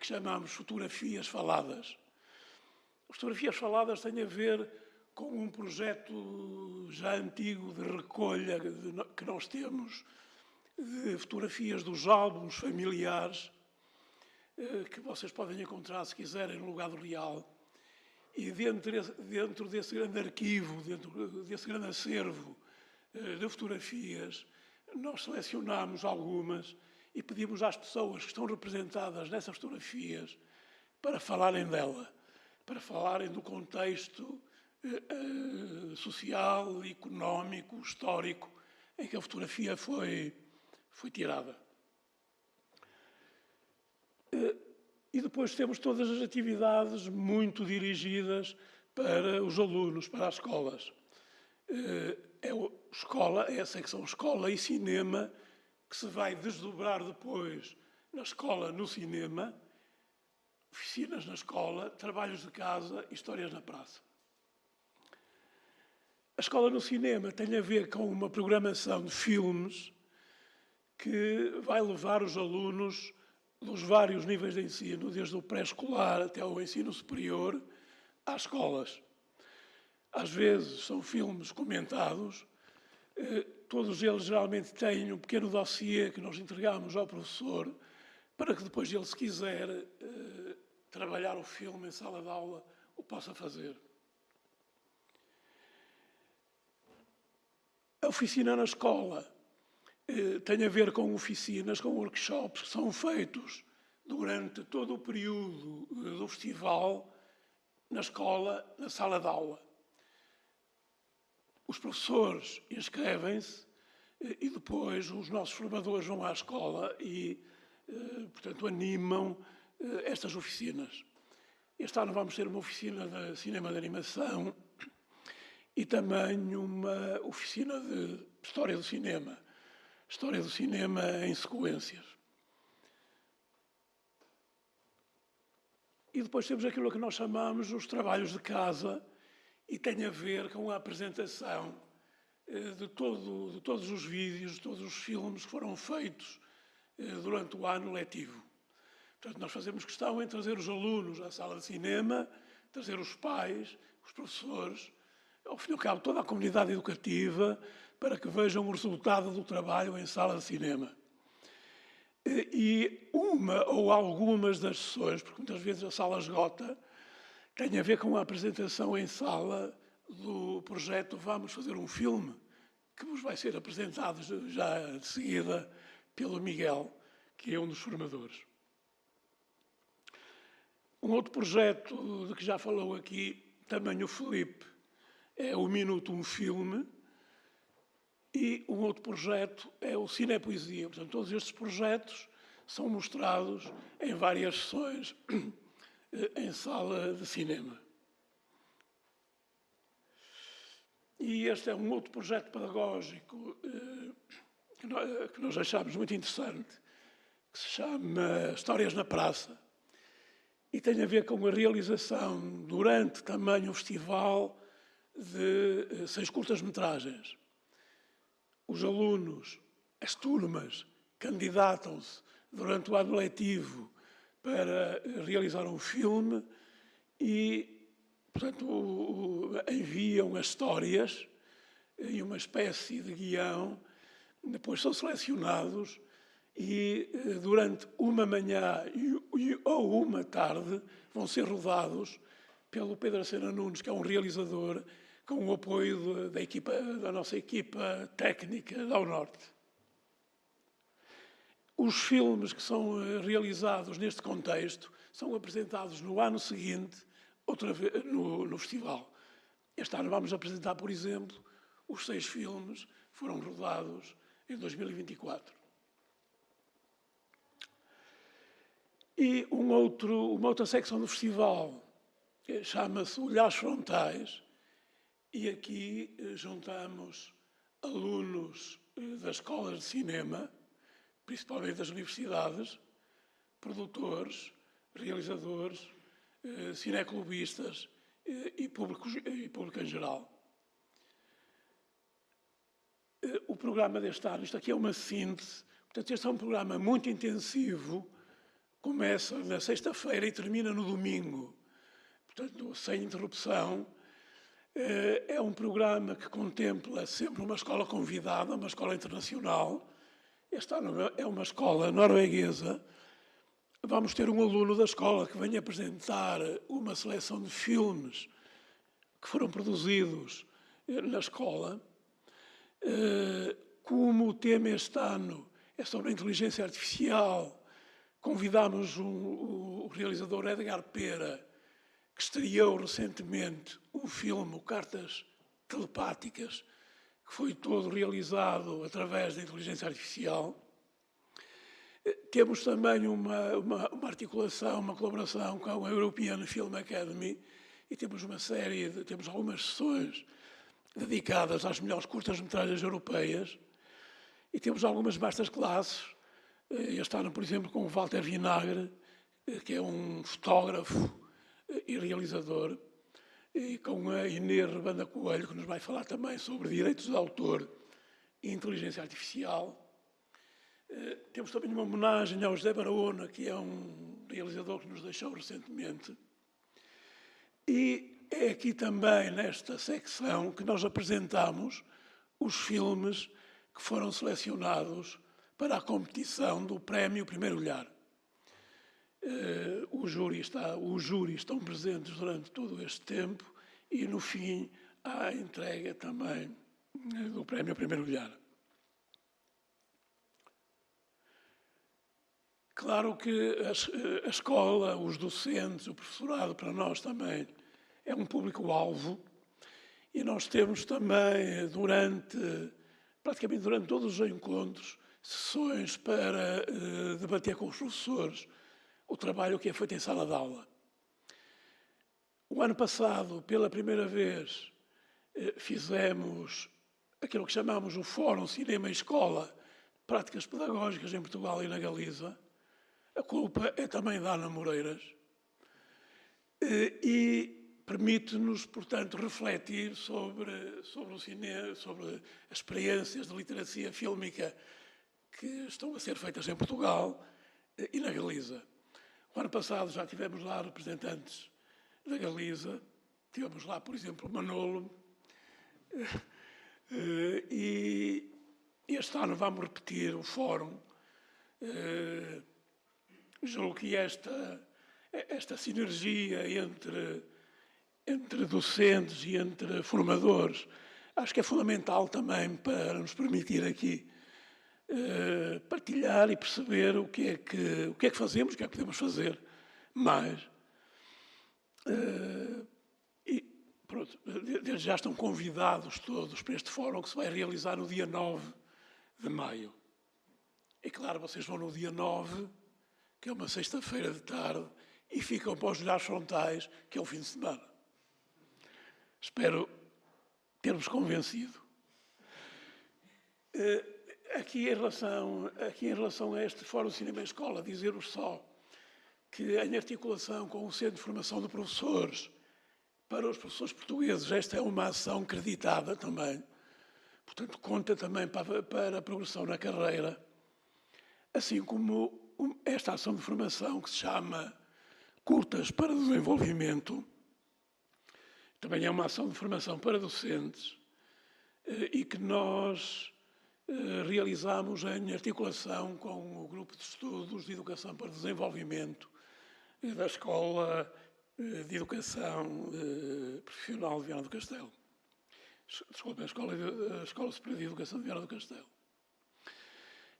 Speaker 5: que chamamos Fotografias Faladas. As fotografias faladas têm a ver com um projeto já antigo de recolha que nós temos de fotografias dos álbuns familiares, que vocês podem encontrar, se quiserem, no Lugar do Real. E dentro desse grande arquivo, dentro desse grande acervo de fotografias, nós selecionámos algumas e pedimos às pessoas que estão representadas nessas fotografias para falarem dela, para falarem do contexto social, económico, histórico em que a fotografia foi tirada. E depois temos todas as atividades muito dirigidas para os alunos, para as escolas. É a secção Escola e Cinema, que se vai desdobrar depois na escola, no cinema, oficinas na escola, trabalhos de casa e histórias na praça. A escola no cinema tem a ver com uma programação de filmes que vai levar os alunos dos vários níveis de ensino, desde o pré-escolar até o ensino superior, às escolas. Às vezes são filmes comentados, todos eles geralmente têm um pequeno dossiê que nós entregamos ao professor para que depois ele, se quiser trabalhar o filme em sala de aula, o possa fazer. A oficina na escola tem a ver com oficinas, com workshops que são feitos durante todo o período do festival na escola, na sala de aula. Os professores inscrevem-se e depois os nossos formadores vão à escola e, portanto, animam estas oficinas. Este ano vamos ter uma oficina de cinema de animação e também uma oficina de história do cinema em sequências. E depois temos aquilo que nós chamamos os trabalhos de casa e tem a ver com a apresentação de todos os vídeos, de todos os filmes que foram feitos durante o ano letivo. Portanto, nós fazemos questão em trazer os alunos à sala de cinema, trazer os pais, os professores, ao fim e ao cabo toda a comunidade educativa, para que vejam o resultado do trabalho em sala de cinema. E uma ou algumas das sessões, porque muitas vezes a sala esgota, tem a ver com a apresentação em sala do projeto Vamos Fazer um Filme, que vos vai ser apresentado já de seguida pelo Miguel, que é um dos formadores. Um outro projeto de que já falou aqui, também o Filipe, é o Minuto um Filme, e um outro projeto é o Cinepoesia. Portanto, todos estes projetos são mostrados em várias sessões em sala de cinema. E este é um outro projeto pedagógico que nós achamos muito interessante, que se chama Histórias na Praça, e tem a ver com a realização, durante também o festival, de 6 curtas-metragens. Os alunos, as turmas, candidatam-se durante o ano letivo para realizar um filme e, portanto, enviam as histórias em uma espécie de guião, depois são selecionados e durante uma manhã ou uma tarde vão ser rodados pelo Pedro Acena Nunes, que é um realizador com o apoio da nossa equipa técnica da Norte. Os filmes que são realizados neste contexto são apresentados no ano seguinte, outra vez no festival. Este ano vamos apresentar, por exemplo, os 6 filmes que foram rodados em 2024. E uma outra secção do festival chama-se Olhares Frontais, e aqui juntamos alunos das escolas de cinema, principalmente das universidades, produtores, realizadores, cineclubistas e público em geral. O programa deste ano, isto aqui é uma síntese, portanto, este é um programa muito intensivo, começa na sexta-feira e termina no domingo, portanto, sem interrupção. É um programa que contempla sempre uma escola convidada, uma escola internacional. Este ano é uma escola norueguesa. Vamos ter um aluno da escola que vem apresentar uma seleção de filmes que foram produzidos na escola. Como o tema este ano é sobre a inteligência artificial, convidámos o realizador Edgar Pera, que estreou recentemente um filme, Cartas Telepáticas, que foi todo realizado através da inteligência artificial. Temos também uma articulação, uma colaboração com a European Film Academy e temos temos algumas sessões dedicadas às melhores curtas-metragens europeias e temos algumas masterclasses. Este ano, por exemplo, com o Walter Vinagre, que é um fotógrafo e realizador, e com a Inês Rebanda Coelho, que nos vai falar também sobre direitos de autor e inteligência artificial. Temos também uma homenagem ao José Barahona, que é um realizador que nos deixou recentemente. E é aqui também, nesta secção, que nós apresentamos os filmes que foram selecionados para a competição do Prémio Primeiro Olhar. Os júris estão presentes durante todo este tempo e, no fim, há a entrega também do prémio a primeiro lugar. Claro que a escola, os docentes, o professorado, para nós também é um público-alvo e nós temos também, praticamente durante todos os encontros, sessões para debater com os professores o trabalho que é feito em sala de aula. O ano passado, pela primeira vez, fizemos aquilo que chamamos o Fórum Cinema e Escola, Práticas Pedagógicas em Portugal e na Galiza. A culpa é também da Ana Moreiras e permite-nos, portanto, refletir sobre o cinema, sobre as experiências de literacia fílmica que estão a ser feitas em Portugal e na Galiza. O ano passado já tivemos lá representantes da Galiza, tivemos lá, por exemplo, Manolo, e este ano vamos repetir o fórum. Julgo que esta sinergia entre docentes e entre formadores acho que é fundamental também para nos permitir aqui partilhar e perceber o que é que fazemos, o que é que podemos fazer mais. E pronto, desde já estão convidados todos para este fórum que se vai realizar no dia 9 de maio. E claro, vocês vão no dia 9, que é uma sexta-feira de tarde, e ficam para os olhares frontais, que é o fim de semana. Espero ter-vos convencido. Aqui em relação a este Fórum Cinema e Escola, dizer-vos só que em articulação com o Centro de Formação de Professores, para os professores portugueses, esta é uma ação creditada também, portanto conta também para a progressão na carreira, assim como esta ação de formação que se chama Curtas para Desenvolvimento, também é uma ação de formação para docentes e que nós realizamos em articulação com o Grupo de Estudos de Educação para Desenvolvimento da Escola de Educação Profissional de Viana do Castelo. Desculpe, a Escola Superior de Educação de Viana do Castelo.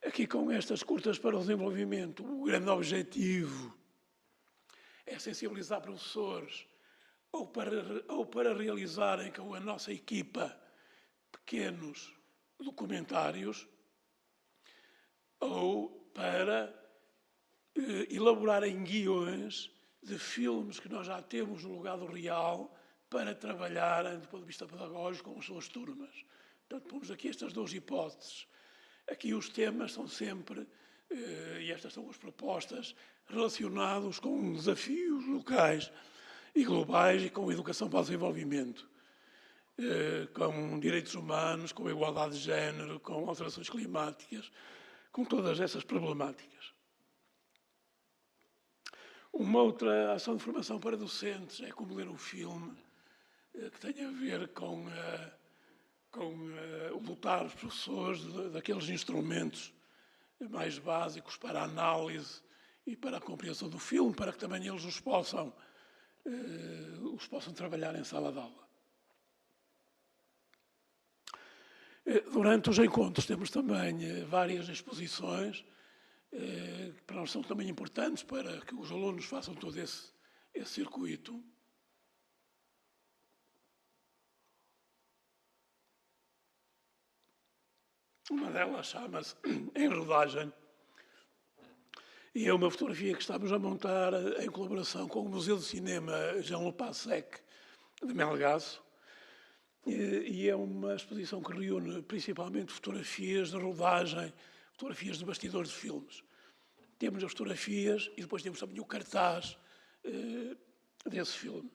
Speaker 5: Aqui, com estas curtas para o desenvolvimento, o grande objetivo é sensibilizar professores ou para realizarem com a nossa equipa pequenos documentários ou para elaborarem guiões de filmes que nós já temos no lugar do real para trabalharem do ponto de vista pedagógico com as suas turmas. Portanto, pomos aqui estas duas hipóteses. Aqui os temas são sempre, e estas são as propostas, relacionados com desafios locais e globais e com educação para o desenvolvimento, com direitos humanos, com igualdade de género, com alterações climáticas, com todas essas problemáticas. Uma outra ação de formação para docentes é como ler um filme que tem a ver com dotar os professores daqueles instrumentos mais básicos para a análise e para a compreensão do filme, para que também eles os possam trabalhar em sala de aula. Durante os encontros temos também várias exposições que para nós são também importantes para que os alunos façam todo esse circuito. Uma delas chama-se Em Rodagem e é uma fotografia que estamos a montar em colaboração com o Museu de Cinema Jean-Loup Passec de Melgaço e é uma exposição que reúne principalmente fotografias de rodagem, fotografias de bastidores de filmes. Temos as fotografias e depois temos também o cartaz desse filme.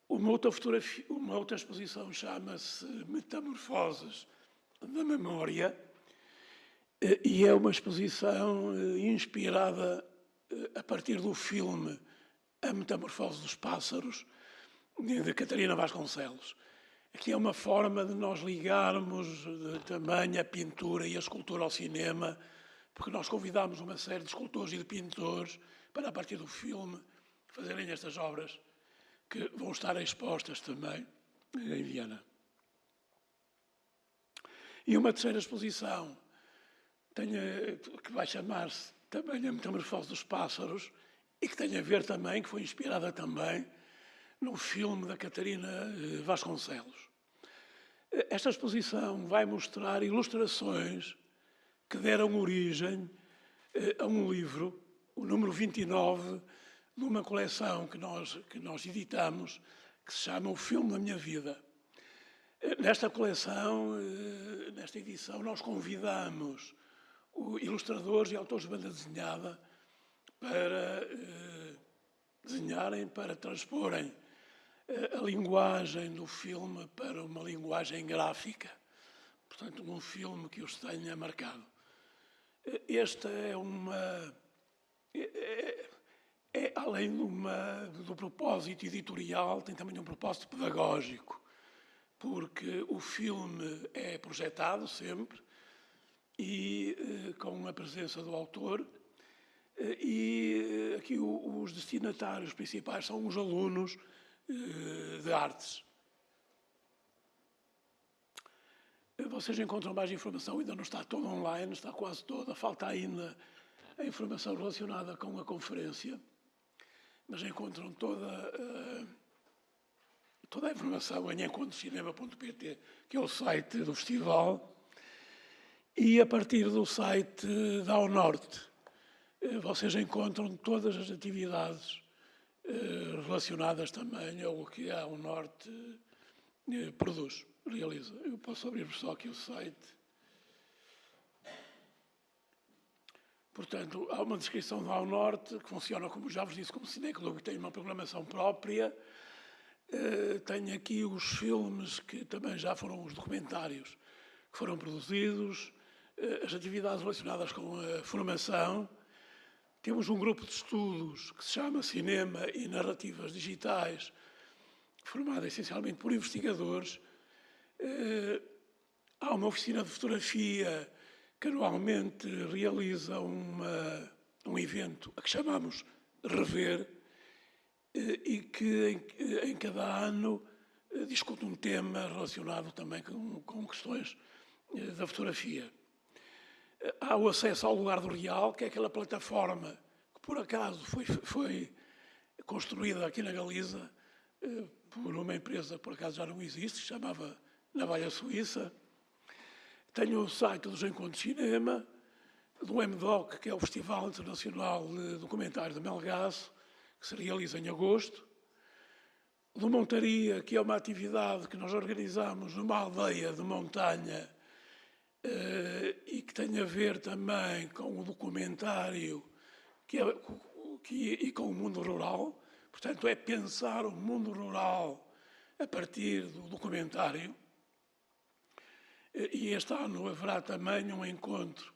Speaker 5: Uma outra exposição chama-se Metamorfoses da Memória e é uma exposição inspirada a partir do filme A Metamorfose dos Pássaros, de Catarina Vasconcelos. Aqui é uma forma de nós ligarmos também a pintura e a escultura ao cinema porque nós convidámos uma série de escultores e de pintores para, a partir do filme, fazerem estas obras que vão estar expostas também em Viena. E uma terceira exposição que vai chamar-se também A Metamorfose dos Pássaros e que tem a ver também, que foi inspirada também no filme da Catarina Vasconcelos. Esta exposição vai mostrar ilustrações que deram origem a um livro, o número 29, de uma coleção que nós editamos, que se chama O Filme da Minha Vida. Nesta coleção, nesta edição, nós convidamos ilustradores e autores de banda desenhada para desenharem, para transporem a linguagem do filme para uma linguagem gráfica. Portanto, um filme que os tenha marcado. Esta além do propósito editorial, tem também um propósito pedagógico, porque o filme é projetado sempre e com a presença do autor, e aqui os destinatários principais são os alunos de artes. Vocês encontram mais informação, ainda não está toda online, está quase toda, falta ainda a informação relacionada com a conferência, mas encontram toda a informação em encontrocinema.pt, que é o site do festival, e a partir do site da Ao Norte vocês encontram todas as atividades relacionadas também ao que a Ao Norte produz, realiza. Eu posso abrir só aqui o site. Portanto, há uma descrição da Ao Norte, que funciona, como já vos disse, como cineclube, que tem uma programação própria. Tenho aqui os filmes que também já foram os documentários que foram produzidos, as atividades relacionadas com a formação. Temos um grupo de estudos que se chama Cinema e Narrativas Digitais, formado essencialmente por investigadores. Há uma oficina de fotografia que anualmente realiza um evento a que chamamos Rever, e que em cada ano discute um tema relacionado também com questões da fotografia. Há o acesso ao lugar do real, que é aquela plataforma que por acaso foi construída aqui na Galiza por uma empresa que por acaso já não existe, que se chamava Navalha Suíça. Tenho o site dos Encontros Cinema, do MDOC, que é o Festival Internacional de Documentário de Melgaço, que se realiza em agosto, do Montaria, que é uma atividade que nós organizamos numa aldeia de montanha e que tem a ver também com o documentário e com o mundo rural. Portanto, é pensar o mundo rural a partir do documentário. E este ano haverá também um encontro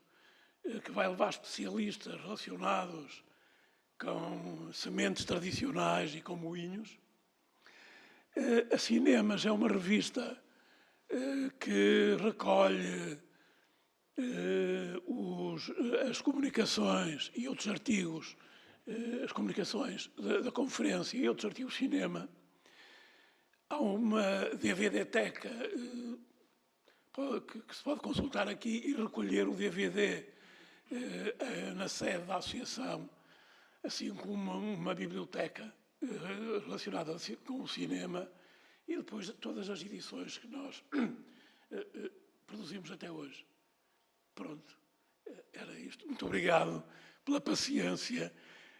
Speaker 5: que vai levar especialistas relacionados com sementes tradicionais e com moinhos. A Cinemas é uma revista que recolhe as comunicações e outros artigos, as comunicações da conferência e outros artigos de cinema. Há uma DVD-teca que se pode consultar aqui e recolher o DVD na sede da associação, assim como uma biblioteca relacionada com o cinema, e depois todas as edições que nós produzimos até hoje. Pronto, era isto. Muito obrigado pela paciência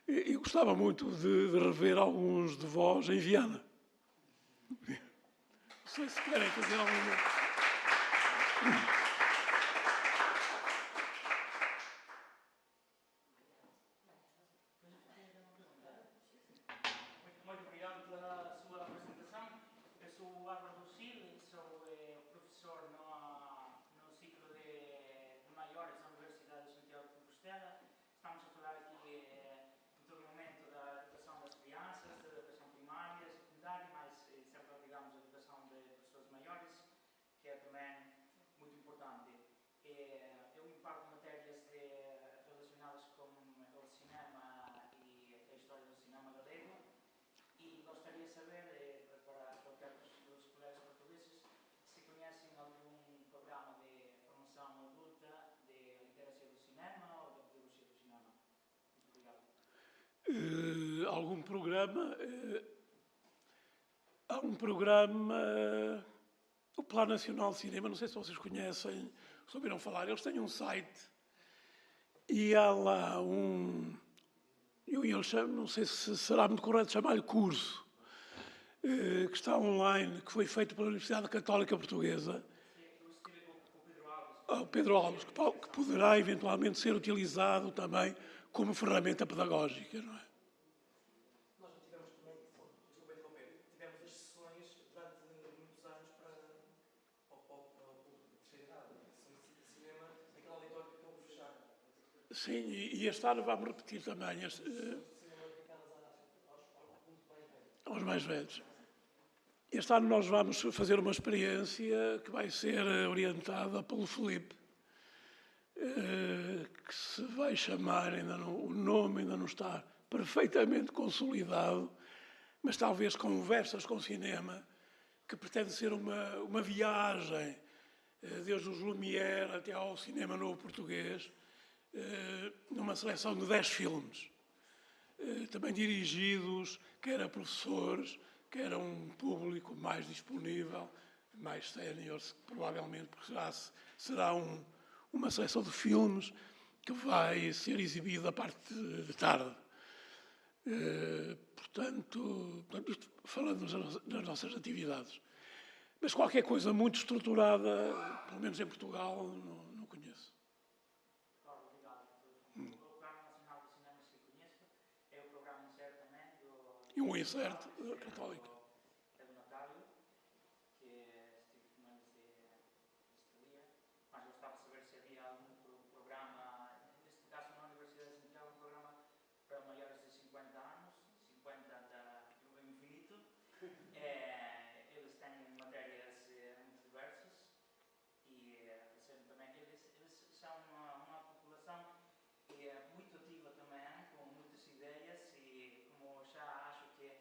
Speaker 5: e gostava muito de rever alguns de vós em Viana. Não sei se querem fazer alguma...
Speaker 1: Muito obrigado pela sua apresentação. Eu sou o Álvaro Lucille, sou professor no ciclo de maiores da Universidade de Santiago de Compostela. Estamos a falar aqui em todo momento da educação das crianças, da educação primária, secundária, mas sempre ligamos a educação de pessoas maiores, que é também muito importante.
Speaker 5: algum programa. Há um programa, o Plano Nacional de Cinema, não sei se vocês conhecem, se ouviram falar, eles têm um site e há lá eu chamo, não sei se será muito correto chamar-lhe curso, que está online, que foi feito pela Universidade Católica Portuguesa, o Pedro Alves, que poderá eventualmente ser utilizado também como ferramenta pedagógica, não é?
Speaker 8: Nós não tivemos também, desculpa interromper, tivemos as sessões durante muitos anos para o público de terceira idade, sessões de cinema, naquele auditório que acabou de fechar.
Speaker 5: Sim, e este ano vamos repetir também aos mais velhos. Este ano nós vamos fazer uma experiência que vai ser orientada pelo Filipe, que se vai chamar, o nome ainda não está perfeitamente consolidado, mas talvez Conversas com Cinema, que pretende ser uma viagem desde os Lumière até ao cinema novo português, numa seleção de 10 filmes, também dirigidos quer a professores, que era um público mais disponível, mais séniores, provavelmente, porque será uma seleção de filmes que vai ser exibida a parte de tarde. Portanto, isto falando das nossas atividades. Mas qualquer coisa muito estruturada, pelo menos em Portugal, não conheço.
Speaker 1: O Programa Nacional de Cinema, se conhece, é o programa Insert também,
Speaker 5: E um insert católico.
Speaker 1: É do Natário, que estive com eles este dia, mas gostava de saber se havia algum programa, neste caso na Universidade de Santiago, um programa para maiores de 50 anos, 50 do infinito. Eles têm matérias muito diversas e também eles são uma população muito ativa também, com muitas ideias e como já acho que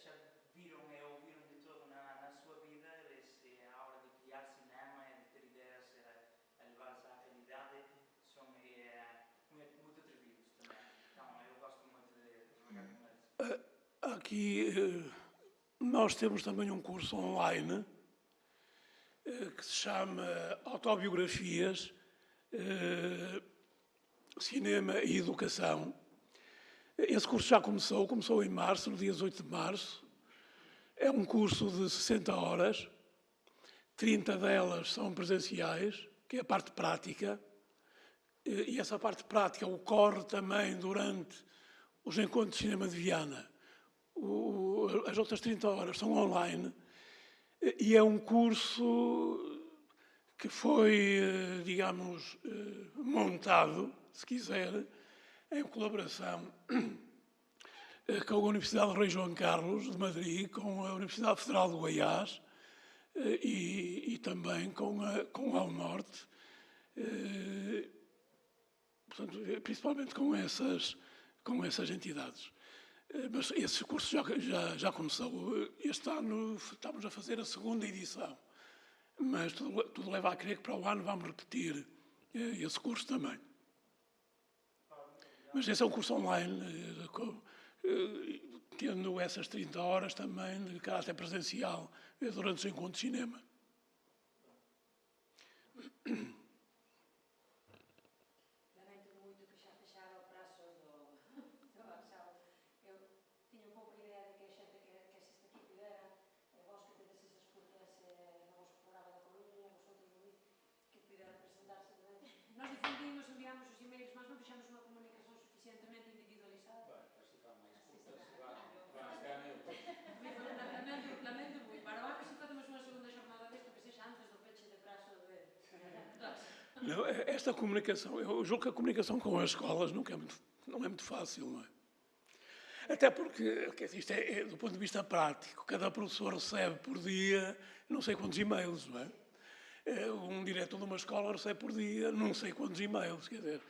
Speaker 1: já viram e ouviram de tudo na sua vida, eles, à hora de criar cinema e de ter ideias a levar-se à realidade, são muito atrevidos também. Então, eu gosto muito de trabalhar com eles.
Speaker 5: Aqui nós temos também um curso online que se chama Autobiografias, Cinema e Educação. Esse curso já começou em março, no dia 18 de março. É um curso de 60 horas, 30 delas são presenciais, que é a parte prática, e essa parte prática ocorre também durante os encontros de cinema de Viana. As outras 30 horas são online, e é um curso que foi, digamos, montado, se quiser, em colaboração com a Universidade Rei João Carlos de Madrid, com a Universidade Federal de Goiás e também com a Alnorte, portanto, principalmente com essas entidades. Mas esse curso já começou. Este ano estamos a fazer a segunda edição, mas tudo leva a crer que para o ano vamos repetir esse curso também. Mas esse é um curso online, tendo essas 30 horas também de caráter presencial durante os encontros de cinema.
Speaker 2: Lamento muito que xa fechara o prazo do avanzado. Eu tiña un pouco a idea de que a xente que asiste aquí pudera, vos que tedes esas curtas no vosso programa da Coruña, vosotros Luís, que pudera presentarse tamén. Nos difundimos, enviamos os emails, mas non fixamos unha comunicación suficientemente individualizada.
Speaker 1: Así fan máis curtas,
Speaker 2: Lamento muito. Para o ano se facemos unha segunda xornada disto que sexa antes do feche de prazo de...
Speaker 5: Não, esta comunicação, eu julgo que a comunicação com as escolas não é muito fácil, não é? Até porque isto é do ponto de vista prático. Cada professor recebe por dia não sei quantos e-mails, não é? Um diretor de uma escola recebe por dia não sei quantos e-mails, quer dizer...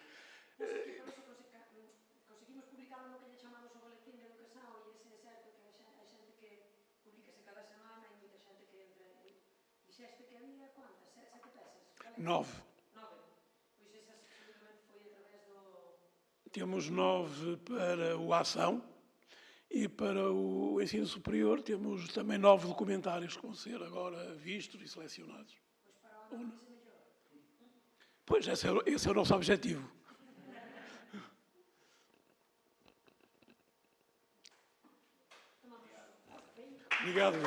Speaker 2: Conseguimos publicalo no que lle chamamos o boletín de educação e ese é certo que hai xente que publicase cada semana e moita xente que entra. Dixeste que había quantas? 7 peças?
Speaker 5: 9.
Speaker 2: Pois esa seguramente foi a través
Speaker 5: temos 9 para o Ação e para o ensino superior temos também 9 documentários que vão ser agora vistos e selecionados. Pois, esse é o nosso objetivo. Obrigado.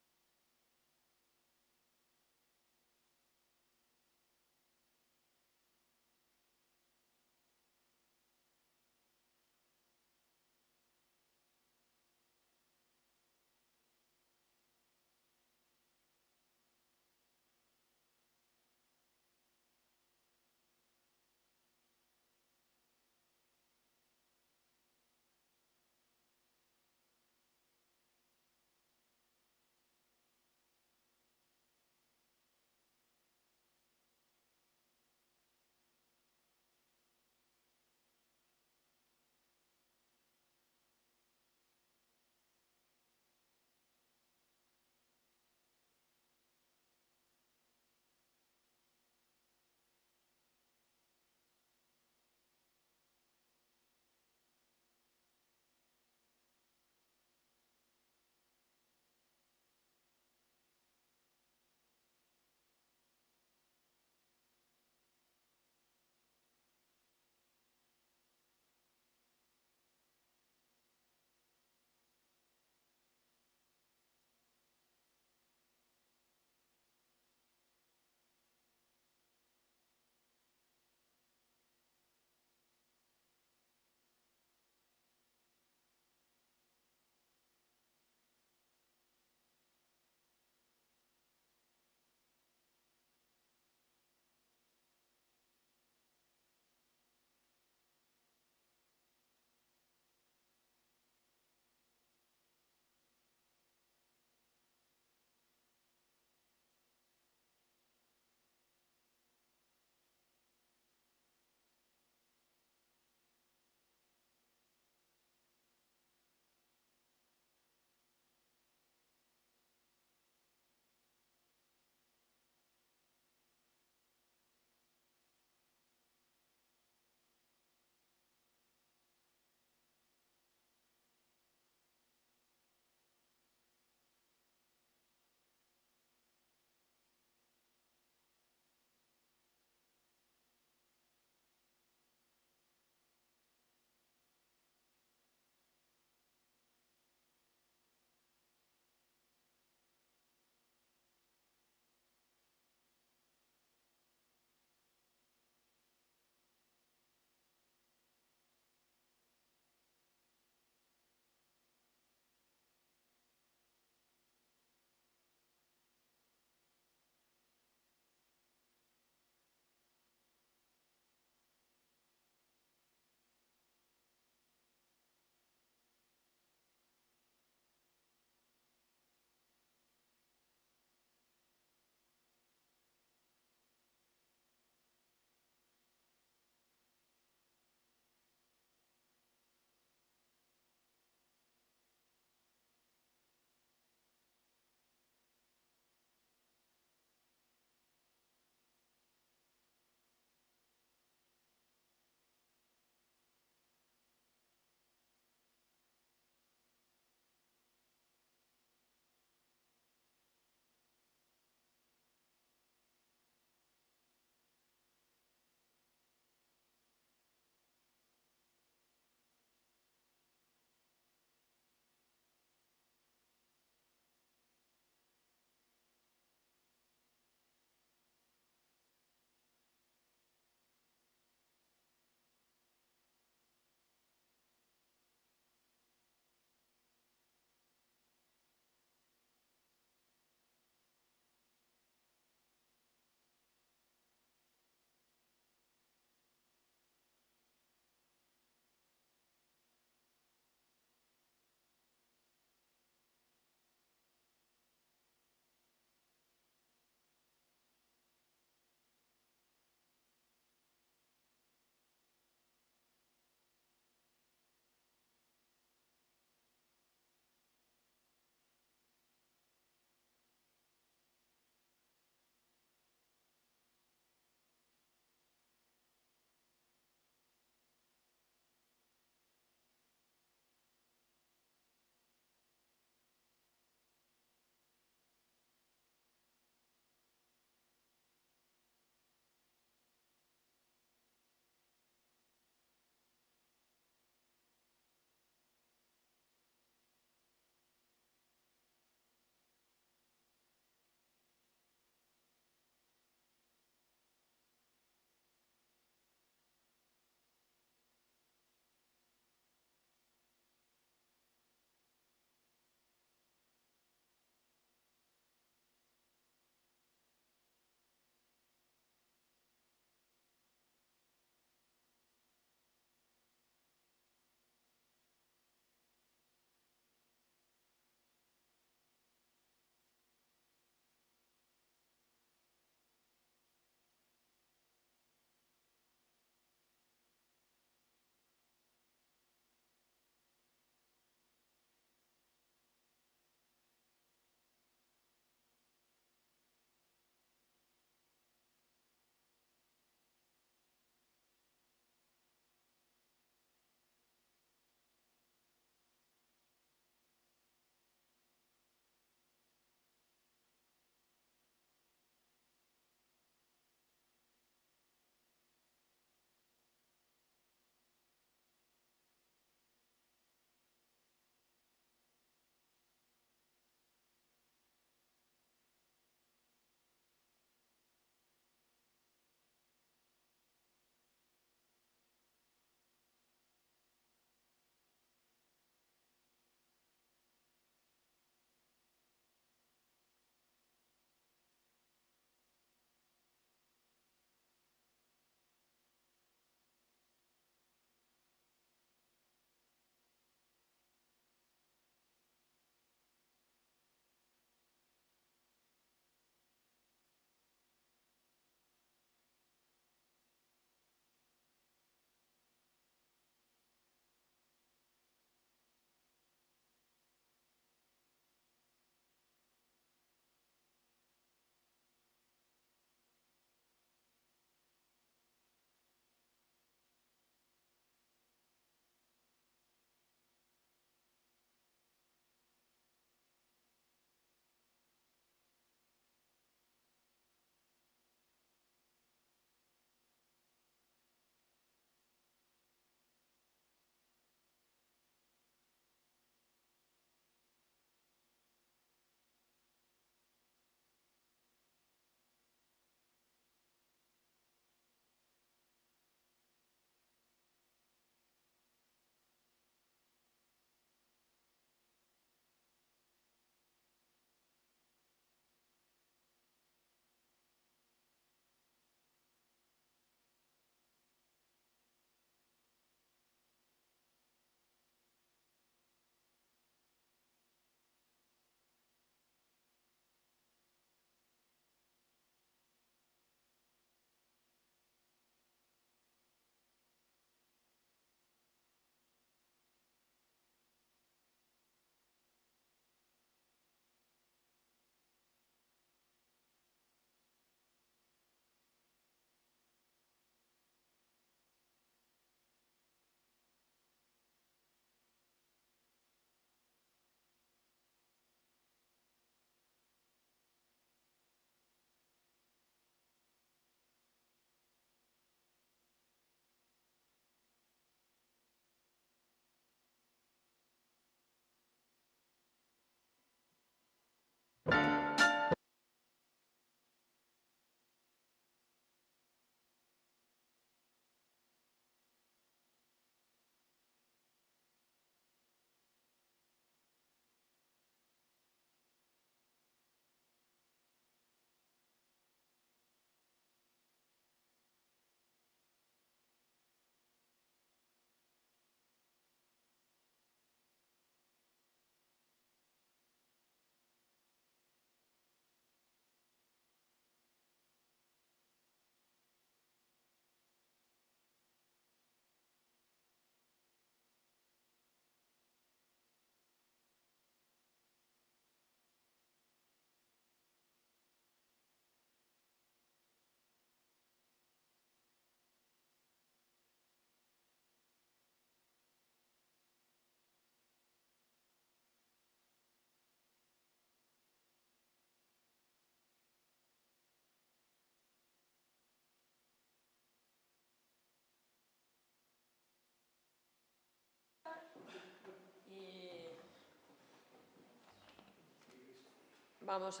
Speaker 2: Vamos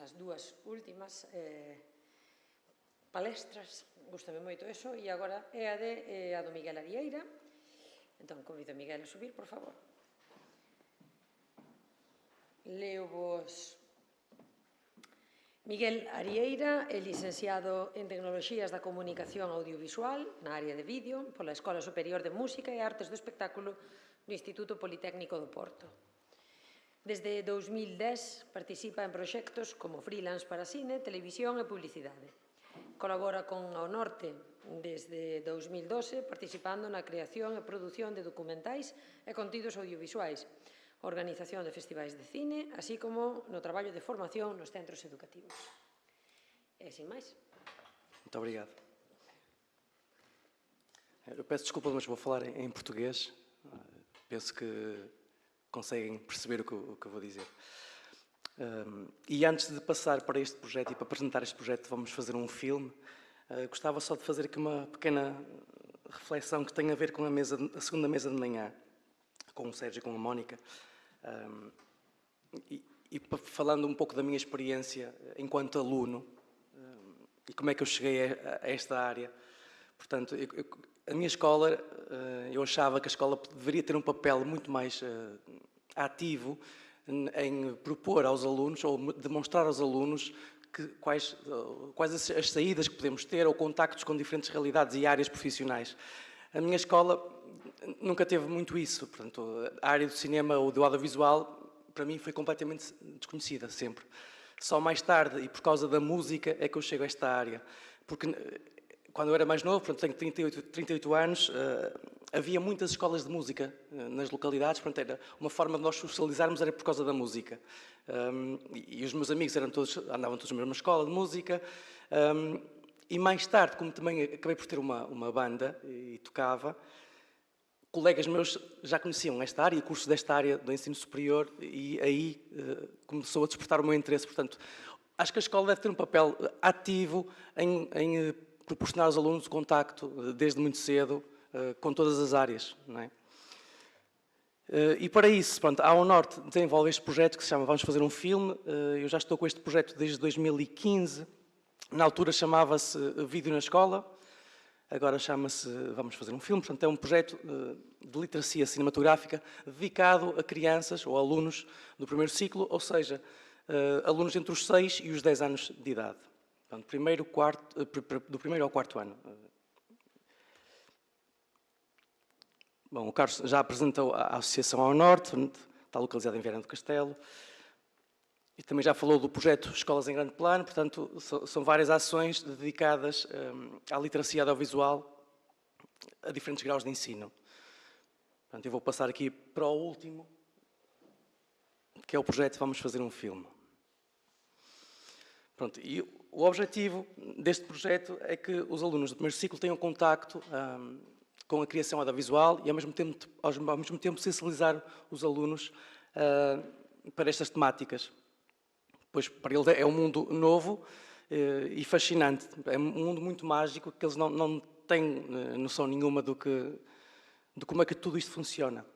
Speaker 2: ás dúas últimas palestras, gustame moito eso, e agora é a do Miguel Arieira. Entón, convido a Miguel a subir, por favor. Leo-vos. Miguel Arieira é licenciado en Tecnoloxías da Comunicación Audiovisual na área de vídeo pola Escola Superior de Música e Artes do Espectáculo do Instituto Politécnico do Porto. Desde 2010 participa en proxectos como freelance para cine, televisión e publicidade. Colabora con Ao Norte desde 2012 participando na creación e produción de documentais e contidos audiovisuais, organización de festivais de cine, así como no traballo de formación nos centros educativos. E sin máis.
Speaker 9: Muito obrigado. Eu peço desculpa, mas vou falar em português. Penso que conseguem perceber o que eu vou dizer. E antes de passar para este projeto e para apresentar este projeto, vamos fazer um filme. Gostava só de fazer aqui uma pequena reflexão que tem a ver com a segunda mesa de manhã, com o Sérgio e com a Mónica. E falando um pouco da minha experiência enquanto aluno e como é que eu cheguei a esta área. Portanto, a minha escola, eu achava que a escola deveria ter um papel muito mais ativo em propor aos alunos ou demonstrar aos alunos quais as saídas que podemos ter ou contactos com diferentes realidades e áreas profissionais. A minha escola nunca teve muito isso. Portanto, a área do cinema ou do audiovisual, para mim, foi completamente desconhecida, sempre. Só mais tarde, e por causa da música, é que eu chego a esta área. Porque quando eu era mais novo, portanto, tenho 38 anos, havia muitas escolas de música nas localidades. Portanto, era uma forma de nós socializarmos, era por causa da música. E os meus amigos andavam todos na mesma escola de música. E mais tarde, como também acabei por ter uma banda e tocava, colegas meus já conheciam esta área, cursos desta área do ensino superior, e aí começou a despertar o meu interesse. Portanto, acho que a escola deve ter um papel ativo em proporcionar aos alunos o contacto, desde muito cedo, com todas as áreas, não é? E para isso, pronto, a Ao Norte desenvolve este projeto que se chama Vamos Fazer um Filme. Eu já estou com este projeto desde 2015. Na altura chamava-se Vídeo na Escola. Agora chama-se Vamos Fazer um Filme. Portanto, é um projeto de literacia cinematográfica dedicado a crianças ou alunos do primeiro ciclo, ou seja, alunos entre os 6 e os 10 anos de idade. Portanto, do primeiro ao quarto ano. Bom, o Carlos já apresentou a Associação Ao Norte, está localizada em Viana do Castelo. E também já falou do projeto Escolas em Grande Plano. Portanto, são várias ações dedicadas à literacia audiovisual a diferentes graus de ensino. Portanto, eu vou passar aqui para o último, que é o projeto Vamos Fazer um Filme. Pronto, e o objetivo deste projeto é que os alunos do primeiro ciclo tenham contacto com a criação audiovisual e, ao mesmo tempo sensibilizar os alunos para estas temáticas. Pois para eles é um mundo novo e fascinante. É um mundo muito mágico que eles não têm noção nenhuma de como é que tudo isto funciona.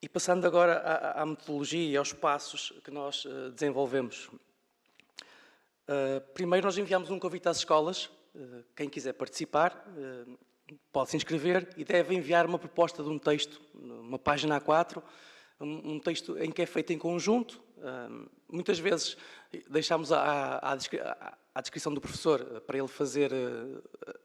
Speaker 9: E passando agora à metodologia e aos passos que nós desenvolvemos. Primeiro, nós enviamos um convite às escolas. Quem quiser participar pode se inscrever e deve enviar uma proposta de um texto, uma página A4, um texto em que é feito em conjunto. Muitas vezes deixamos à descrição do professor para ele fazer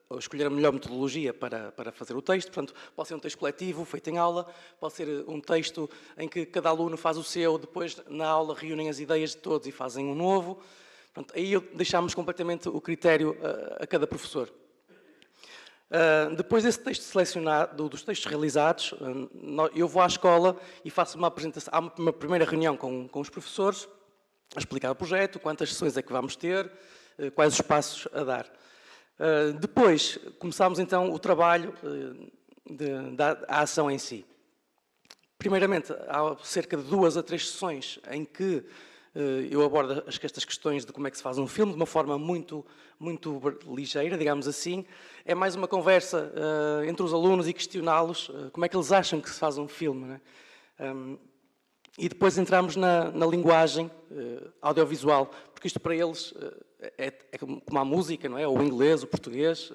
Speaker 9: ou escolher a melhor metodologia para fazer o texto. Portanto, pode ser um texto coletivo, feito em aula, pode ser um texto em que cada aluno faz o seu, depois na aula reúnem as ideias de todos e fazem um novo. Portanto, aí deixamos completamente o critério a cada professor. Depois desse texto selecionado, dos textos realizados, eu vou à escola e faço uma apresentação. Há uma primeira reunião com os professores, a explicar o projeto, quantas sessões é que vamos ter, quais os passos a dar. Depois, começamos então o trabalho da ação em si. Primeiramente, há cerca de 2 a 3 sessões em que eu abordo estas questões de como é que se faz um filme de uma forma muito ligeira, digamos assim. É mais uma conversa entre os alunos e questioná-los como é que eles acham que se faz um filme, não é? E depois entramos na linguagem audiovisual, porque isto para eles é como a música, não é? Ou o inglês, o português.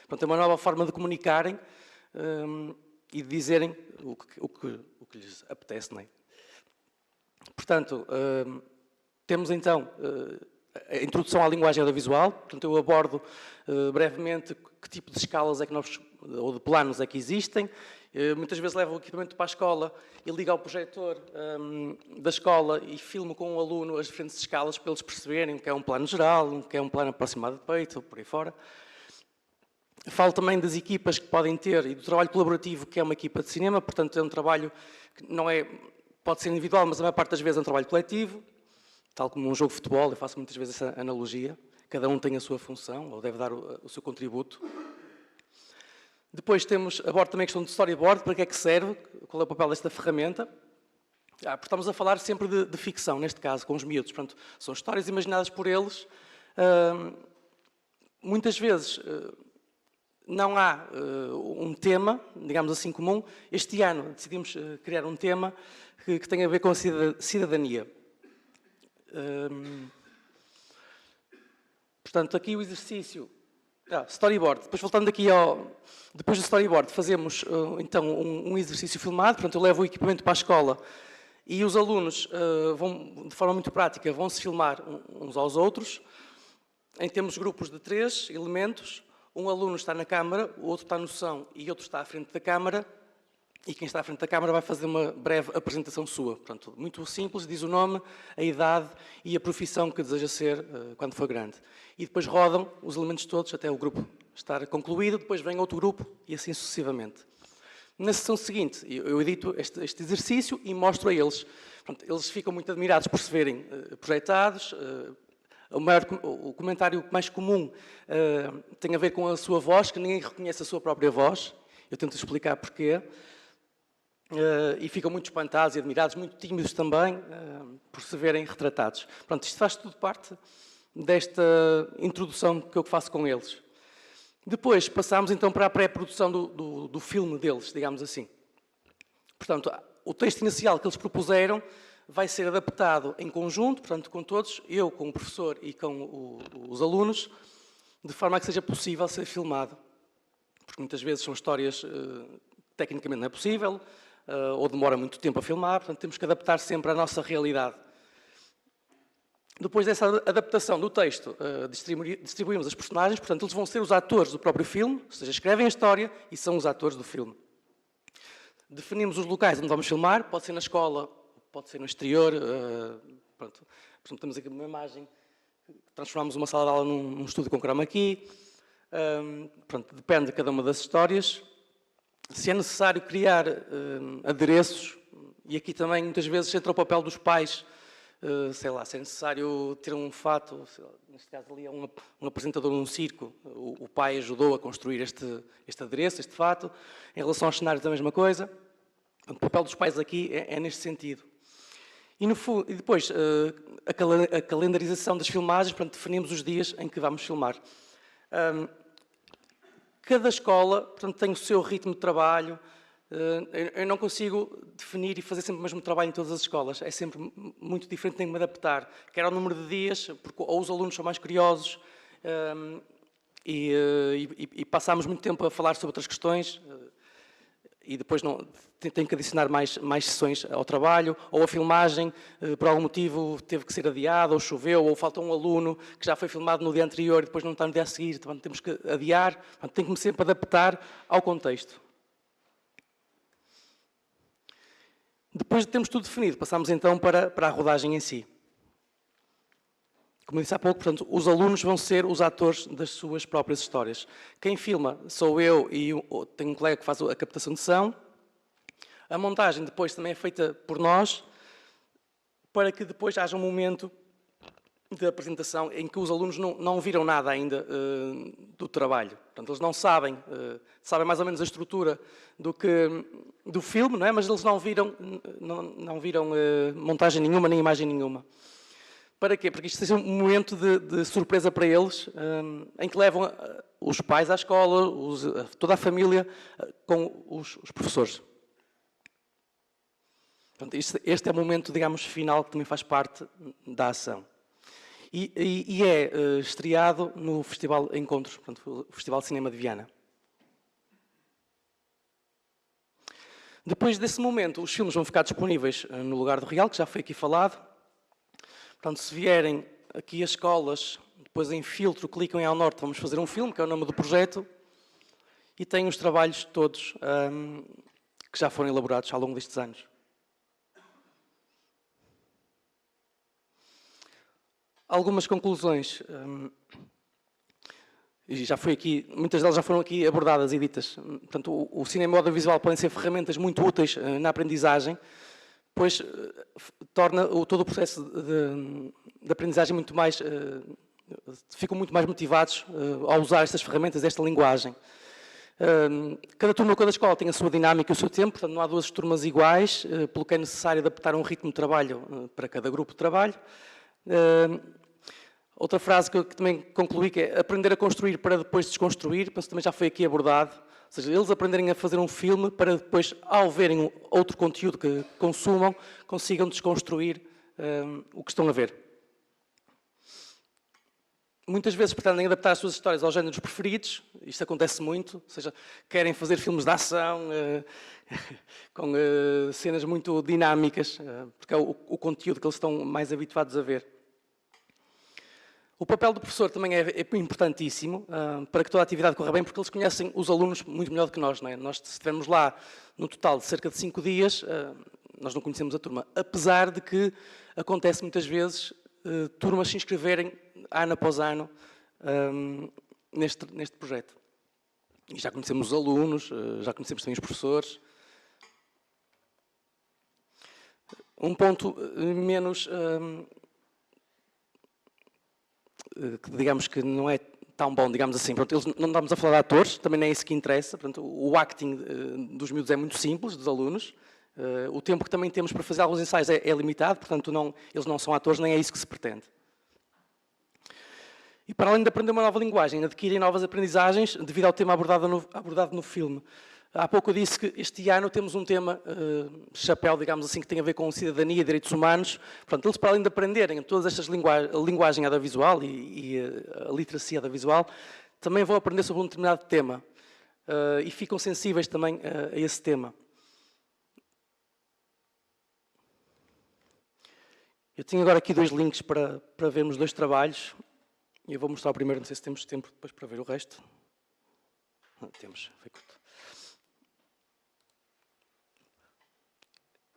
Speaker 9: Portanto, é uma nova forma de comunicarem e de dizerem o que lhes apetece, não é? Portanto, temos então a introdução à linguagem audiovisual. Portanto, eu abordo brevemente que tipo de escalas é que ou de planos é que existem. Muitas vezes levo o equipamento para a escola e ligo ao projetor da escola e filmo com o aluno as diferentes escalas para eles perceberem o que é um plano geral, o que é um plano aproximado de peito, por aí fora. Falo também das equipas que podem ter e do trabalho colaborativo que é uma equipa de cinema. Portanto, é um trabalho que não é, pode ser individual, mas a maior parte das vezes é um trabalho coletivo, tal como um jogo de futebol. Eu faço muitas vezes essa analogia. Cada um tem a sua função ou deve dar o seu contributo. Depois abordo também a questão do storyboard, para que é que serve, qual é o papel desta ferramenta. Porque estamos a falar sempre de ficção, neste caso, com os miúdos. Portanto, são histórias imaginadas por eles. Muitas vezes não há um tema, digamos assim, comum. Este ano decidimos criar um tema que tem a ver com a cidadania. Portanto, aqui o exercício... storyboard. Depois, voltando aqui depois do storyboard, fazemos então um exercício filmado. Portanto, eu levo o equipamento para a escola e os alunos vão, de forma muito prática, vão se filmar uns aos outros. Temos grupos de 3 elementos. Um aluno está na câmara, o outro está no som e outro está à frente da câmara. E quem está à frente da câmara vai fazer uma breve apresentação sua. Portanto, muito simples, diz o nome, a idade e a profissão que deseja ser quando for grande. E depois rodam os elementos todos até o grupo estar concluído, depois vem outro grupo e assim sucessivamente. Na sessão seguinte, eu edito este exercício e mostro a eles. Portanto, eles ficam muito admirados por se verem projetados. O comentário mais comum tem a ver com a sua voz, que ninguém reconhece a sua própria voz. Eu tento explicar porquê. E ficam muito espantados e admirados, muito tímidos também, por se verem retratados. Pronto, isto faz tudo parte desta introdução que eu faço com eles. Depois passamos então para a pré-produção do filme deles, digamos assim. Portanto, o texto inicial que eles propuseram vai ser adaptado em conjunto, portanto, com todos, eu com o professor e com os alunos, de forma a que seja possível ser filmado. Porque muitas vezes são histórias tecnicamente não é possível, ou demora muito tempo a filmar, portanto temos que adaptar sempre à nossa realidade. Depois dessa adaptação do texto, distribuímos as personagens, portanto eles vão ser os atores do próprio filme, ou seja, escrevem a história e são os atores do filme. Definimos os locais onde vamos filmar, pode ser na escola, pode ser no exterior. Pronto, temos aqui uma imagem, transformamos uma sala de aula num estúdio com chroma key. Pronto, depende de cada uma das histórias. Se é necessário criar adereços, e aqui também muitas vezes entra o papel dos pais, sei lá, se é necessário ter um fato, lá, neste caso ali é um apresentador num circo, o pai ajudou a construir este adereço, este fato. Em relação aos cenários, a mesma coisa. O papel dos pais aqui é neste sentido. E depois, a calendarização das filmagens, portanto, definimos os dias em que vamos filmar. Cada escola, portanto, tem o seu ritmo de trabalho. Eu não consigo definir e fazer sempre o mesmo trabalho em todas as escolas. É sempre muito diferente, tenho que me adaptar. Quer ao número de dias, porque ou os alunos são mais curiosos e passamos muito tempo a falar sobre outras questões e depois tenho que adicionar mais sessões ao trabalho, ou a filmagem, por algum motivo, teve que ser adiada, ou choveu, ou falta um aluno que já foi filmado no dia anterior e depois não está no dia a seguir, então temos que adiar. Tenho que me sempre adaptar ao contexto. Depois de termos tudo definido, passamos então para a rodagem em si. Como eu disse há pouco, portanto, os alunos vão ser os atores das suas próprias histórias. Quem filma sou eu e tenho um colega que faz a captação de som. A montagem depois também é feita por nós, para que depois haja um momento de apresentação em que os alunos não viram nada ainda do trabalho. Portanto, eles não sabem mais ou menos a estrutura do filme, não é? Mas eles não viram montagem nenhuma, nem imagem nenhuma. Para quê? Para que isto seja um momento de surpresa para eles, em que levam os pais à escola, toda a família, com os professores. Portanto, este é o momento, digamos, final, que também faz parte da ação. E é estreado no Festival Encontros, portanto, o Festival de Cinema de Viana. Depois desse momento, os filmes vão ficar disponíveis no Lugar do Real, que já foi aqui falado. Portanto, se vierem aqui as escolas, depois em filtro, clicam em Ao Norte, vamos fazer um filme, que é o nome do projeto, e tem os trabalhos todos que já foram elaborados ao longo destes anos. Algumas conclusões, e já foi aqui, muitas delas já foram aqui abordadas e ditas. Portanto, o cinema e o audiovisual podem ser ferramentas muito úteis na aprendizagem, pois torna todo o processo de aprendizagem muito mais, ficam muito mais motivados ao usar estas ferramentas, esta linguagem. Cada turma, cada escola tem a sua dinâmica e o seu tempo, portanto não há duas turmas iguais, pelo que é necessário adaptar um ritmo de trabalho para cada grupo de trabalho. Outra frase que eu também concluí, que é aprender a construir para depois desconstruir, penso que também já foi aqui abordado, ou seja, eles aprenderem a fazer um filme para depois, ao verem outro conteúdo que consumam, consigam desconstruir o que estão a ver. Muitas vezes pretendem adaptar as suas histórias aos géneros preferidos, isto acontece muito, ou seja, querem fazer filmes de ação, com cenas muito dinâmicas, porque é o conteúdo que eles estão mais habituados a ver. O papel do professor também é importantíssimo para que toda a atividade corra bem, porque eles conhecem os alunos muito melhor do que nós. Não é? Nós, se estivermos lá no total de cerca de 5 dias, nós não conhecemos a turma. Apesar de que acontece muitas vezes turmas se inscreverem ano após ano neste projeto. E já conhecemos os alunos, já conhecemos também os professores. Um ponto menos... que digamos que não é tão bom, digamos assim. Pronto, não estamos a falar de atores, também não é isso que interessa. Portanto, o acting dos miúdos é muito simples, dos alunos. O tempo que também temos para fazer alguns ensaios é limitado, portanto, eles não são atores, nem é isso que se pretende. E para além de aprender uma nova linguagem, adquirem novas aprendizagens devido ao tema abordado no filme. Há pouco eu disse que este ano temos um tema, chapéu, digamos assim, que tem a ver com cidadania e direitos humanos. Portanto, eles, para além de aprenderem todas estas linguagem audiovisual e a literacia audiovisual, também vão aprender sobre um determinado tema. E ficam sensíveis também a esse tema. Eu tenho agora aqui 2 links para vermos 2 trabalhos. Eu vou mostrar o primeiro, não sei se temos tempo depois para ver o resto. Não, temos, foi curto.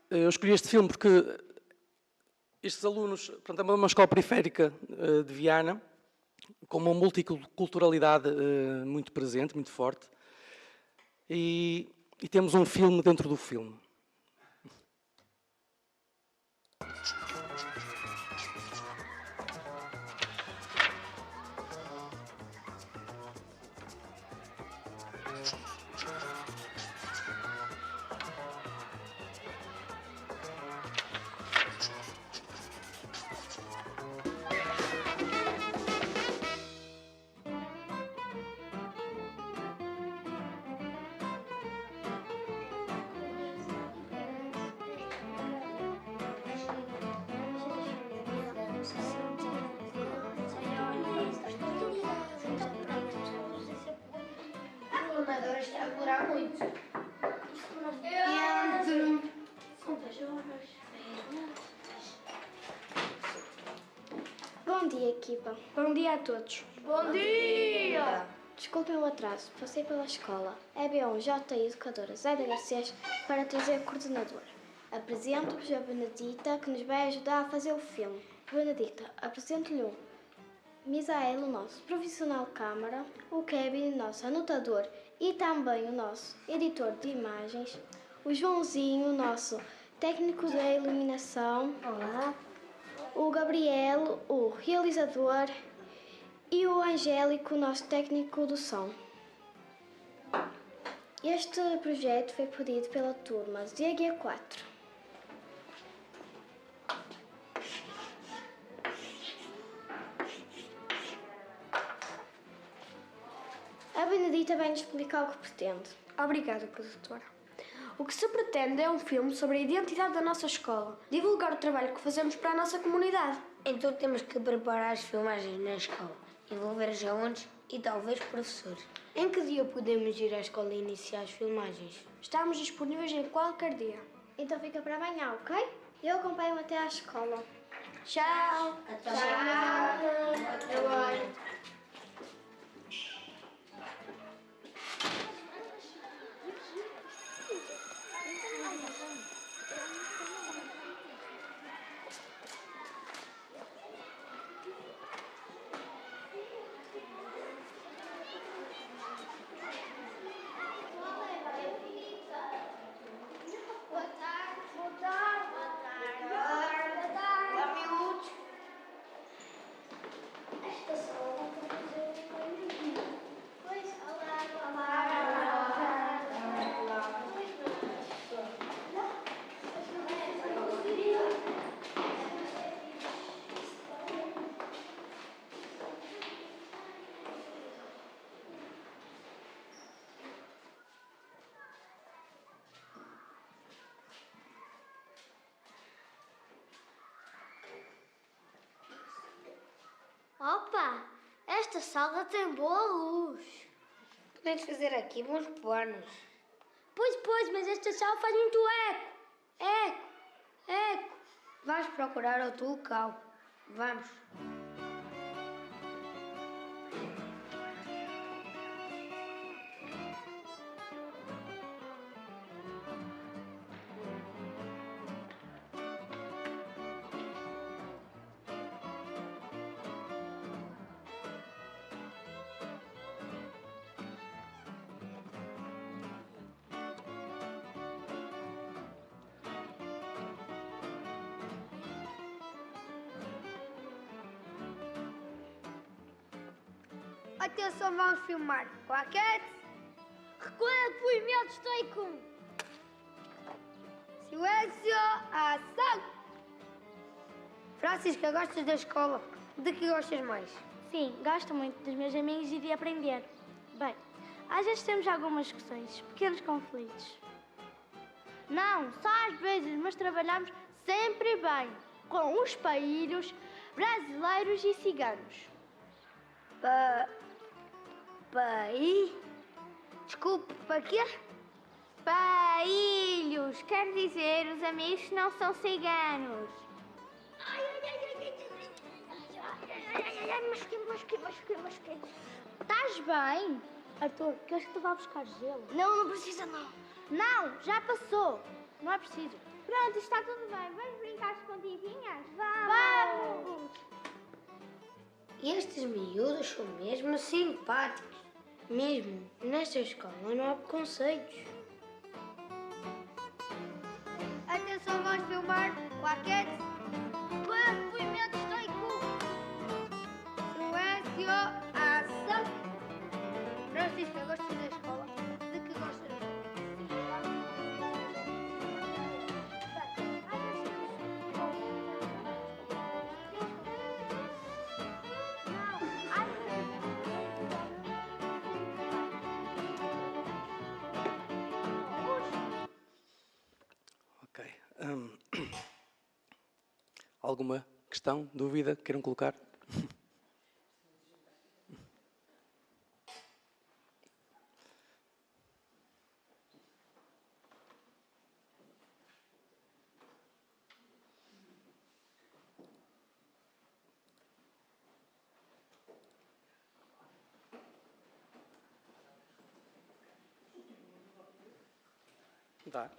Speaker 9: Eu escolhi este filme porque estes alunos, portanto, é uma escola periférica de Viana, com uma multiculturalidade muito presente, muito forte, e temos um filme dentro do filme.
Speaker 10: Agora está a demorar muito.
Speaker 11: Bom dia, equipa. Bom dia a todos.
Speaker 10: Bom dia!
Speaker 11: Desculpem o atraso, passei pela escola EB1JI Educadora Zé da Garcês para trazer a coordenadora. Apresento-vos a Benedita, que nos vai ajudar a fazer o filme. Benedita, apresento-lhe o Misael, o nosso profissional de câmara, o Kevin, o nosso anotador e também o nosso editor de imagens, o Joãozinho, o nosso técnico de iluminação, olá, o Gabriel, o realizador, e o Angélico, o nosso técnico do som. Este projeto foi pedido pela turma de Águia 4. Benedita vem-nos explicar o que pretende.
Speaker 10: Obrigada, produtora. O que se pretende é um filme sobre a identidade da nossa escola, divulgar o trabalho que fazemos para a nossa comunidade.
Speaker 12: Então temos que preparar as filmagens na escola, envolver os alunos e talvez professores. Em que dia podemos ir à escola e iniciar as filmagens?
Speaker 10: Estamos disponíveis em qualquer dia.
Speaker 11: Então fica para amanhã, ok? Eu acompanho até à escola.
Speaker 10: Tchau!
Speaker 12: Até agora.
Speaker 10: Opa! Esta sala tem boa luz.
Speaker 12: Podemos fazer aqui bons planos.
Speaker 10: Pois, mas esta sala faz muito eco. Eco.
Speaker 12: Vamos procurar outro local. Vamos.
Speaker 10: Atenção, vamos filmar. Claquete. Recolha depoimento, estou com. Silêncio, ação.
Speaker 12: Francisca, gostas da escola? De que gostas mais?
Speaker 11: Sim, gosto muito dos meus amigos e de aprender. Bem, às vezes temos algumas discussões, pequenos conflitos.
Speaker 10: Não, só às vezes, mas trabalhamos sempre bem. Com os paíros, brasileiros e ciganos. Desculpe, para quê? Pailhos, quer dizer, os amigos não são ciganos. Machuquei. Estás bem?
Speaker 11: Arthur, queres que te vá buscar gelo?
Speaker 10: Não precisa não. Não, já passou. Não é preciso. Pronto, está tudo bem. Vamos brincar às escondidinhas? Vamos!
Speaker 12: Estes miúdos são mesmo simpáticos. Mesmo nesta escola não há preconceitos.
Speaker 10: Atenção, vamos filmar. Claquete. Recolha depoimento estoico. Silêncio, ação. Francisca, gostas da escola? De que gostas?
Speaker 9: Ok. Alguma questão, dúvida que queiram colocar? Tá.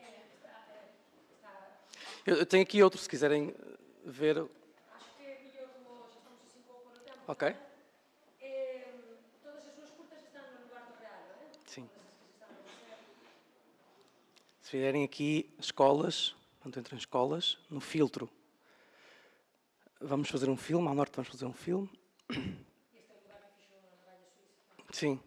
Speaker 9: Eu tenho aqui outro, se quiserem ver.
Speaker 2: Acho que é melhor, como já estamos assim pouco no tempo.
Speaker 9: Ok.
Speaker 2: Todas as suas curtas estão no lugar do real, não é?
Speaker 9: Sim. Se fizerem aqui escolas, quando entram em escolas, no filtro. Vamos fazer um filme, ao norte vamos fazer um filme.
Speaker 2: Este é o lugar que fechou na Baía Suíça.
Speaker 9: Sim.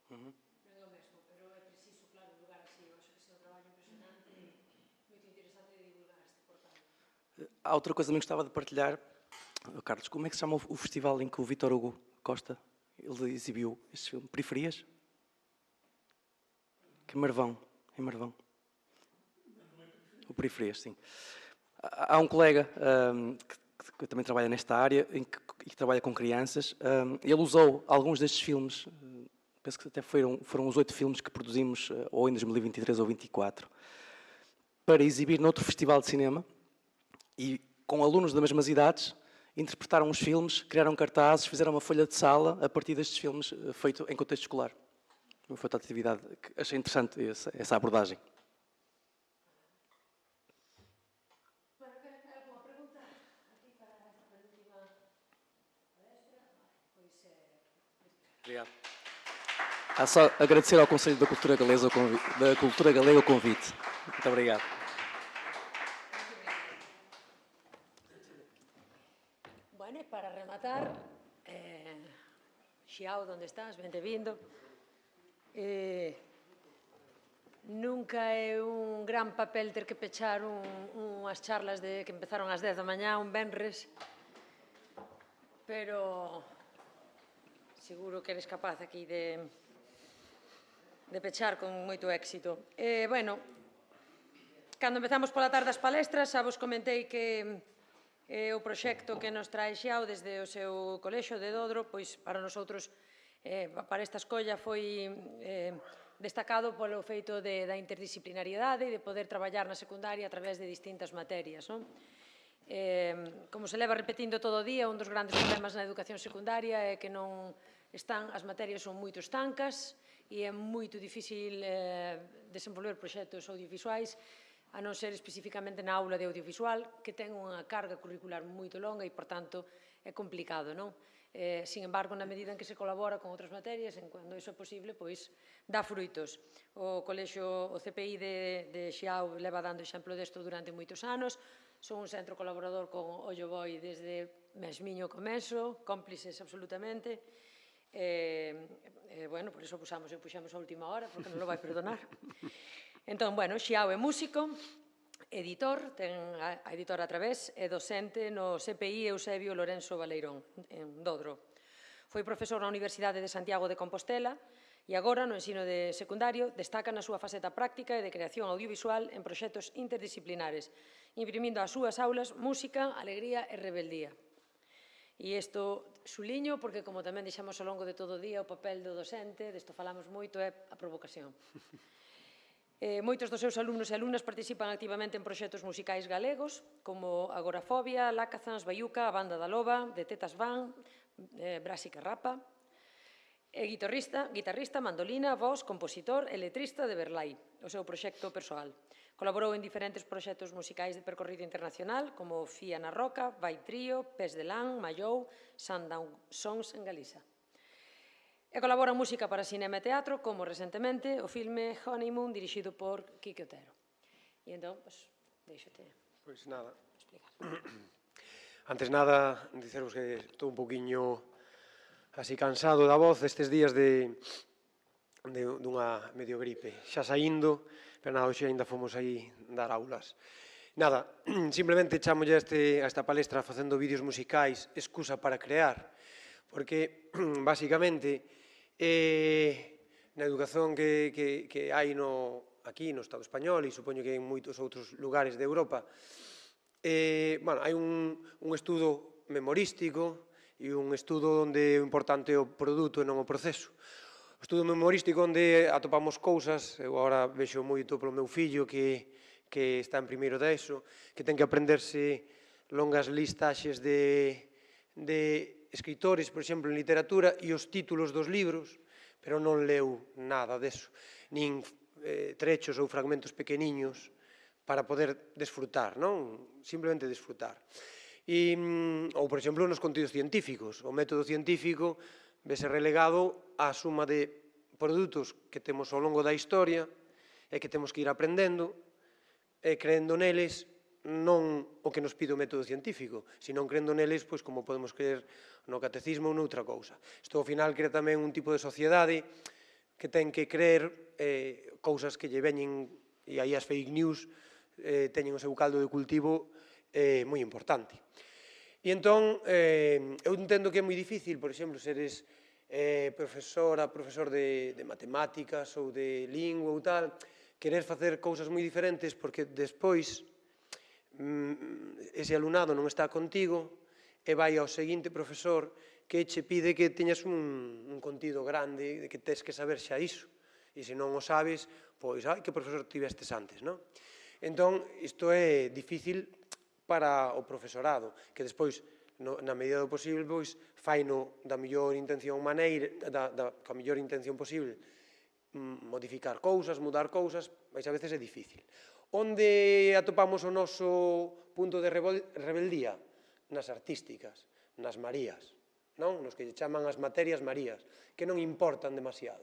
Speaker 2: Non é o mesmo, pero é preciso, claro, divulgar así. Eu acho que ese é un traballo impresionante e moito interesante de divulgar este portal.
Speaker 9: Há outra coisa que também gostava de partilhar. Carlos, como é que se chama o festival em que o Vítor Hugo Costa ele exibiu este filme? Periferias? Que Marvão, em Marvão. O Periferias, sim. Há um colega que também trabalha nesta área e que trabalha com crianças. Ele usou alguns destes filmes, penso que até foram os 8 filmes que produzimos ou em 2023 ou 2024, para exibir noutro festival de cinema e com alunos das mesmas idades interpretaram os filmes, criaram cartazes, fizeram uma folha de sala a partir destes filmes feito em contexto escolar. Foi outra atividade que achei interessante essa abordagem. Obrigado. Há só agradecer ao Conselho da Cultura Galega o convite. Muito obrigado.
Speaker 2: Bueno, para rematar, Xiao, onde estás? Vente vindo. Nunca é un gran papel ter que pechar unhas charlas que empezaron ás 10 da mañá, un venres, pero seguro que eres capaz aquí de pechar con moito éxito. Bueno, cando empezamos pola tarde as palestras, xa vos comentei que o proxecto que nos trae Xiao desde o seu colexio de Dodro, pois para nosotros, para esta escolla foi destacado polo feito da interdisciplinariedade e de poder traballar na secundaria a través de distintas materias. Como se leva repetindo todo o día, un dos grandes problemas na educación secundaria é que non están, as materias son moito estancas e é moito difícil desenvolver proxectos audiovisuais, a non ser especificamente na aula de audiovisual, que ten unha carga curricular moito longa e, por tanto, é complicado, non? Sin embargo, na medida en que se colabora con outras materias, en cando iso é posible, pois dá fruitos. O colexio, o CPI de Xiao leva dando exemplo desto durante moitos anos. Son un centro colaborador con Ollo Boi desde mesmiño comezo, cómplices absolutamente. Bueno, por iso puxamos a última hora, porque non lo vai perdonar. Entón, bueno, Xiao é músico, editor, ten a editora a través, é docente no CPI Eusebio Lorenzo Baleirón, en Dodro. Foi profesor na Universidade de Santiago de Compostela e agora, no ensino de secundario, destaca na súa faceta práctica e de creación audiovisual en proxectos interdisciplinares, imprimindo ás súas aulas música, alegría e rebeldía. E isto suliño porque, como tamén dixemos ao longo de todo o día, o papel do docente, desto falamos moito, é a provocación. Moitos dos seus alumnos e alumnas participan activamente en proxectos musicais galegos, como Agorafobia, Lácazans, Baiuca, a Banda da Loba, de Tetas Van, Brásica Rapa. É guitarrista, mandolina, voz, compositor e letrista de Berlai, o seu proxecto persoal. Colaborou en diferentes proxectos musicais de percorrido internacional, como Fía na Roca, Vai Trío, Pes de Lán, Mallou, Sundown Songs en Galiza. E colabora en música para cinema e teatro, como recentemente o filme Honeymoon, dirixido por Quique Otero. E entón, pois, deixote
Speaker 13: Pois nada.
Speaker 2: explicar.
Speaker 13: Antes nada, diceros que estou un poquinho así cansado da voz estes días dunha medio gripe. Xa saindo, pero nada, hoxe ainda fomos aí dar aulas. Nada, simplemente chamolle a esta palestra facendo vídeos musicais, excusa para crear, porque, basicamente, na educación que hai aquí no Estado español e supoño que en moitos outros lugares de Europa, hai un estudo memorístico e un estudo onde o importante é o produto e non o proceso. O estudo memorístico onde atopamos cousas, eu agora vexo moito polo meu fillo que está en primeiro de ESO, que ten que aprenderse longas listaxes de escritores, por exemplo, en literatura, e os títulos dos libros, pero non leu nada deso, nin trechos ou fragmentos pequeniños para poder desfrutar, non? Simplemente desfrutar. Ou, por exemplo, nos contidos científicos. O método científico vese relegado á suma de produtos que temos ao longo da historia e que temos que ir aprendendo e creendo neles non o que nos pide o método científico, sino creendo neles, pois, como podemos creer no catecismo ou noutra cousa. Isto, ao final, crea tamén un tipo de sociedade que ten que creer cousas que lle veñen, e aí as fake news teñen o seu caldo de cultivo moi importante. E entón, eu entendo que é moi difícil, por exemplo, seres profesor de matemáticas ou de lingua ou tal, querer facer cousas moi diferentes porque despois ese alumnado non está contigo e vai ao seguinte profesor que che pide que teñas un contido grande, que tes que saber xa iso. E se non o sabes, pois, que profesor tivestes antes, non? Entón, isto é difícil para o profesorado, que despois, na medida do posible, pois, faino da mellor intención coa mellor intención posible, modificar cousas, mudar cousas, mas a veces é difícil. Onde atopamos o noso punto de rebeldía? Nas artísticas, nas Marías, non? Nos que lle chaman as materias Marías, que non importan demasiado.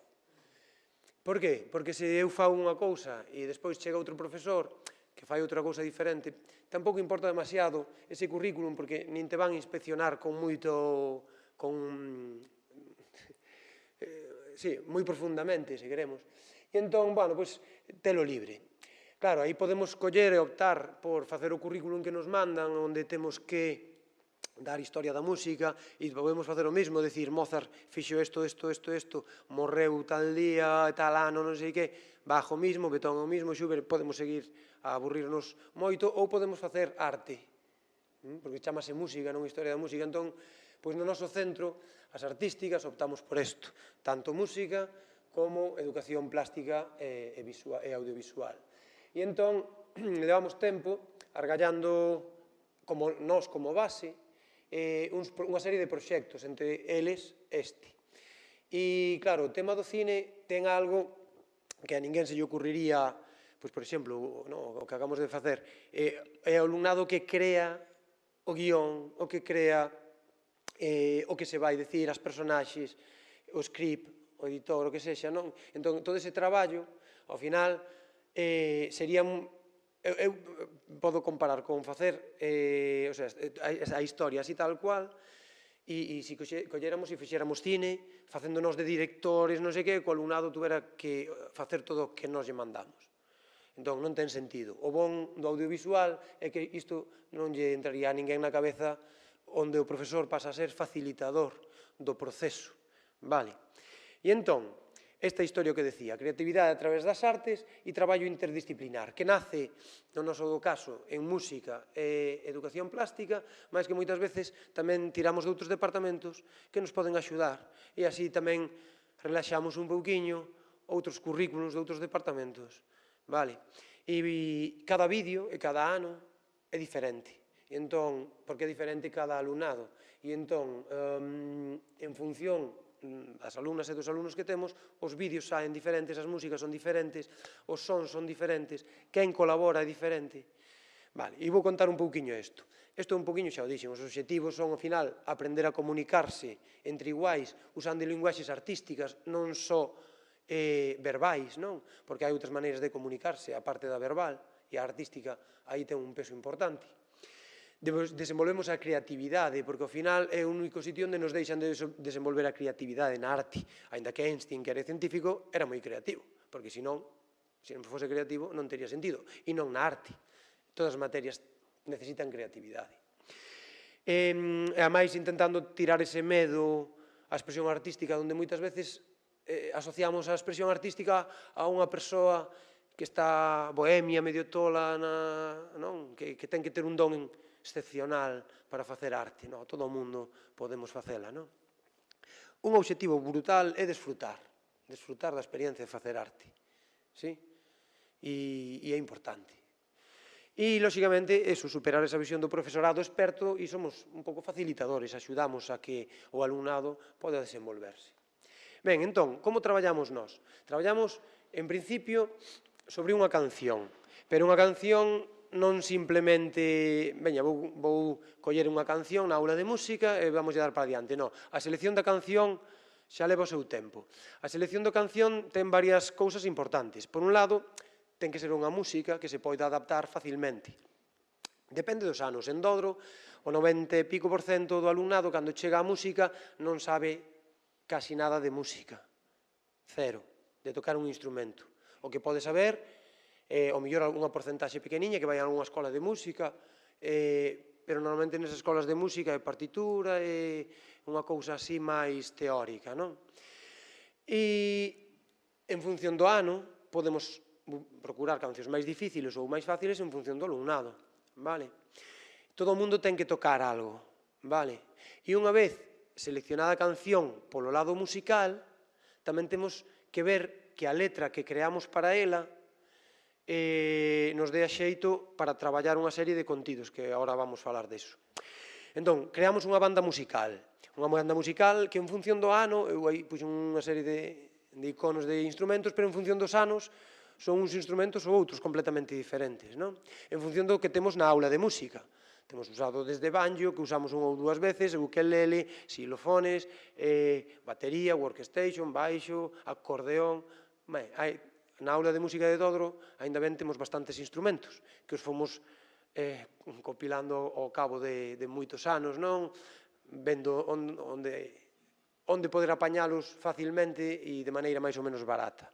Speaker 13: Por qué? Porque se eu fago unha cousa e despois chega outro profesor que fai outra cousa diferente, tampouco importa demasiado ese currículum porque nin te van a inspeccionar con moito, moi profundamente, se queremos. E entón, bueno, pois, telo libre. Claro, aí podemos coller e optar por facer o currículum que nos mandan, onde temos que dar historia da música, e podemos facer o mesmo, decir, Mozart fixo isto, morreu tal día, tal ano, non sei que, bajo o mismo, Beethoven o mismo, Schubert, podemos seguir a aburrirnos moito, ou podemos facer arte, porque chamase música, non historia da música. Entón, pois no noso centro, as artísticas, optamos por isto, tanto música como educación plástica e audiovisual. E entón, levamos tempo argallando nós como base unha serie de proxectos, entre eles este. E, claro, o tema do cine ten algo que a ninguén se lle ocurriría, pois, por exemplo, o que acabamos de facer, é o alumnado que crea o guión, o que crea o que se vai dicir, as personaxes, o script, o editor, o que sexa, non? Entón, todo ese traballo, ao final, sería eu podo comparar con facer a historia así tal cual e se colléramos e fixéramos cine facéndonos de directores, non sei que, co alumnado tuvera que facer todo o que nos lle mandamos. Entón, non ten sentido. O bon do audiovisual é que isto non lle entraría a ninguén na cabeza onde o profesor pasa a ser facilitador do proceso. Vale. E entón, esta historia que decía, creatividade a través das artes e traballo interdisciplinar, que nace, no noso caso, en música e educación plástica, mas que moitas veces tamén tiramos de outros departamentos que nos poden axudar e así tamén relaxamos un pouquiño outros currículos de outros departamentos. Vale? E cada vídeo e cada ano é diferente. E entón, porque é diferente cada alumnado. E entón, en función das alumnas e dos alumnos que temos, os vídeos saen diferentes, as músicas son diferentes, os sons son diferentes, quen colabora é diferente. Vale, e vou contar un pouquiño isto. Isto é un pouquiño, xa o dixen, os obxectivos son, ao final, aprender a comunicarse entre iguais, usando linguaxes artísticas, non só verbais, non? Porque hai outras maneiras de comunicarse, a parte da verbal, e a artística aí ten un peso importante. Desenvolvemos a creatividade, porque ao final é o único sitio onde nos deixan de desenvolver a creatividade na arte. Ainda que Einstein, que era científico, era moi creativo, porque se non fose creativo non teria sentido. E non na arte. Todas as materias necesitan creatividade. E a máis intentando tirar ese medo á expresión artística, onde moitas veces asociamos a expresión artística a unha persoa que está bohemia, medio tola, que ten que ter un don excepcional para facer arte. Todo o mundo podemos facela. Un obxectivo brutal é desfrutar da experiencia de facer arte. E é importante. E, lóxicamente, superar esa visión do profesorado experto e somos un pouco facilitadores, axudamos a que o alumnado poda desenvolverse. Ben, entón, como traballamos nós? Traballamos, en principio, sobre unha canción, pero unha canción non simplemente, veña, vou coller unha canción na aula de música e vamos a dar para diante, non. A selección da canción xa leva o seu tempo. A selección da canción ten varias cousas importantes. Por un lado, ten que ser unha música que se poida adaptar facilmente. Depende dos anos. En Dodro, o 90 e pico % do alumnado, cando chega a música, non sabe casi nada de música. Cero. de tocar un instrumento. O que pode saber, o mellor algunha porcentaxe pequeniña que vai a algunha escola de música, pero normalmente nesas escolas de música é partitura, é unha cousa así máis teórica, non? E en función do ano podemos procurar cancións máis difíciles ou máis fáciles en función do alumnado, vale? Todo o mundo ten que tocar algo, vale? E unha vez seleccionada a canción polo lado musical, tamén temos que ver que a letra que creamos para ela nos dé a xeito para traballar unha serie de contidos, que agora vamos falar deso. Entón, creamos unha banda musical que en función do ano, eu aí puxo unha serie de iconos de instrumentos, pero en función dos anos son uns instrumentos ou outros completamente diferentes, non? En función do que temos na aula de música. Temos usado desde banjo, que usamos unha ou dúas veces, ukelele, xilofones, batería, workstation, baixo, acordeón. Na aula de música de Dodro, ainda ben temos bastantes instrumentos, que os fomos compilando ao cabo de moitos anos, non? Vendo onde poder apañalos facilmente e de maneira máis ou menos barata.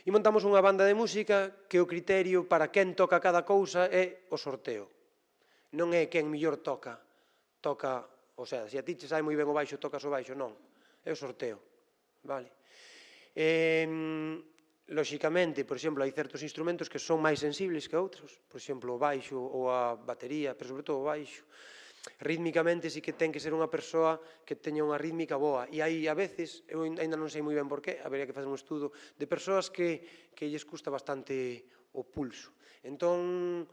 Speaker 13: E montamos unha banda de música que o criterio para quen toca cada cousa é o sorteo. Non é quen mellor toca, o sea, se a ti che sai moi ben o baixo, tocas o baixo, non, é o sorteo, vale? Lóxicamente, por exemplo, hai certos instrumentos que son máis sensibles que outros, por exemplo, o baixo ou a batería, pero sobre todo o baixo. Rítmicamente sí que ten que ser unha persoa que teña unha rítmica boa, e hai a veces, eu ainda non sei moi ben por qué, habería que facer un estudo, de persoas que lles custa bastante o pulso. Entón,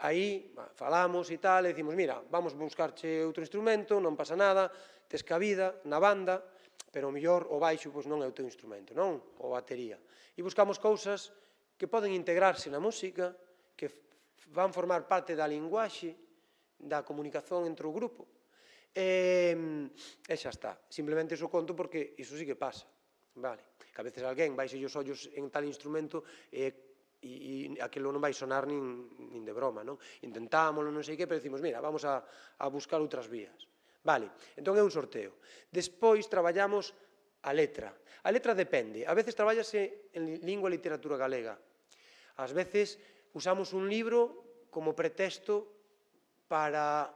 Speaker 13: aí falamos e tal, e dicimos, mira, vamos buscarche outro instrumento, non pasa nada, tes cabida na banda, pero o mellor o baixo non é o teu instrumento, non? Ou a batería. E buscamos cousas que poden integrarse na música, que van formar parte da linguaxe, da comunicación entre o grupo. E xa está. Simplemente iso conto porque iso sí que pasa. Vale. Que a veces alguén baixe os ollos en tal instrumento e aquilo non vai sonar nin de broma, non? Intentámoslo, non sei que, pero decimos, mira, vamos a buscar outras vías. Vale, entón é un sorteo. Despois traballamos a letra. A letra depende. A veces traballase en lingua e literatura galega. Ás veces usamos un libro como pretexto para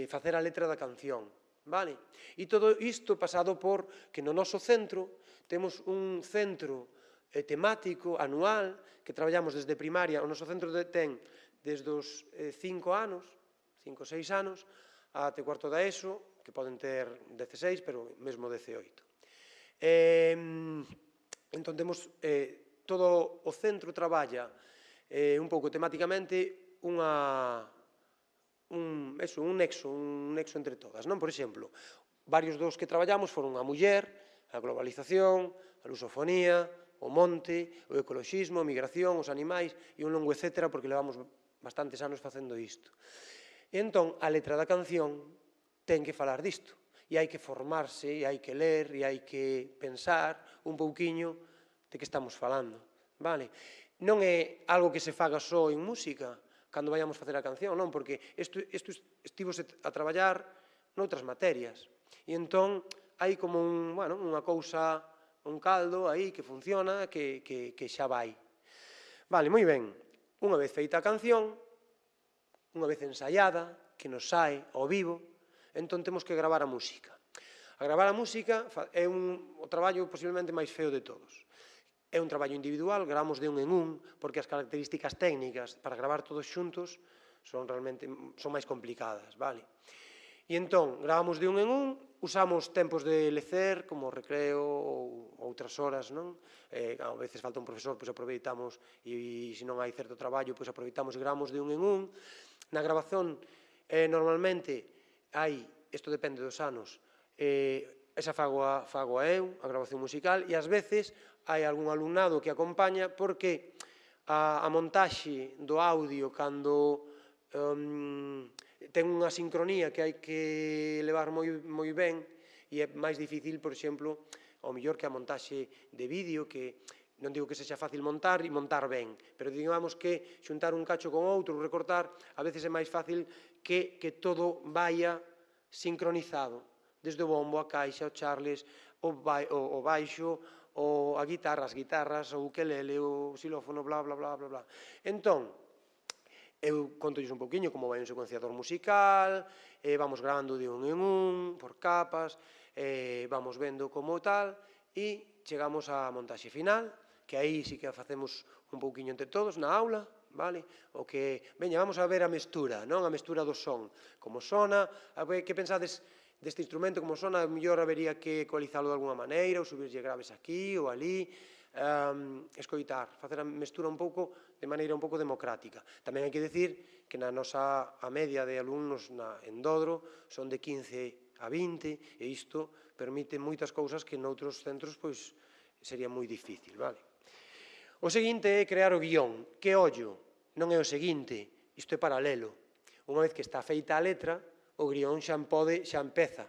Speaker 13: facer a letra da canción. Vale? E todo isto pasado por que no noso centro temos un centro temático anual que traballamos desde primaria. O noso centro ten desde os 5 anos, 5 ou 6 anos, até cuarto da ESO, que poden ter 16, pero mesmo 18. Entón, temos todo o centro traballa un pouco temáticamente un nexo entre todas, non? Por exemplo, varios dos que traballamos foron a muller, a globalización, a lusofonía, o monte, o ecoloxismo, a migración, os animais e un longo etcétera, porque levamos bastantes anos facendo isto. E entón, a letra da canción ten que falar disto, e hai que formarse, e hai que ler, e hai que pensar un pouquiño de que estamos falando, vale? Non é algo que se faga só en música, cando vayamos facer a canción, non, porque isto estivose a traballar noutras materias, e entón hai como unha cousa, un caldo aí que funciona, que xa vai. Vale, moi ben, unha vez feita a canción, unha vez ensaiada, que nos sae ao vivo, entón temos que gravar a música. A gravar a música é o traballo posiblemente máis feo de todos. É un traballo individual, gravamos de un en un, porque as características técnicas para gravar todos xuntos son máis complicadas, vale? E entón, gravamos de un en un, usamos tempos de lecer, como recreo ou outras horas, non? A veces falta un profesor, pois aproveitamos, e se non hai certo traballo, pois aproveitamos e gravamos de un en un. Na grabación, normalmente, isto depende dos anos, esa fago eu, a grabación musical, e ás veces hai algún alumnado que acompaña porque a montaxe do audio cando ten unha sincronía que hai que levar moi ben e é máis difícil, por exemplo, ao mellor que a montaxe de vídeo, que non digo que sexa fácil montar e montar ben, pero digamos que xuntar un cacho con outro, recortar, a veces é máis fácil que todo vaya sincronizado, desde o bombo, a caixa, o charles, o baixo, a guitarra, as guitarras, o ukelele, o xilófono, bla, bla, bla, bla, bla. Entón, eu contolles un poquinho como vai un secuenciador musical, vamos grabando de un en un, por capas, vamos vendo como tal, e chegamos á montaxe final, que aí sí que a facemos un pouquiño entre todos na aula, vale? O que, veña, vamos a ver a mestura, non? A mestura do son, como sona, que pensades deste instrumento, como sona, mellor habería que ecualizalo de alguna maneira, ou subirlle graves aquí ou ali, escoitar, facer a mestura un pouco de maneira un pouco democrática. Tamén hai que decir que na nosa a media de alumnos en Dodro son de 15 a 20 e isto permite moitas cousas que noutros centros pois sería moi difícil, vale? O seguinte é crear o guión, que ollo, non é o seguinte, isto é paralelo. Unha vez que está feita a letra, o guión xa empeza,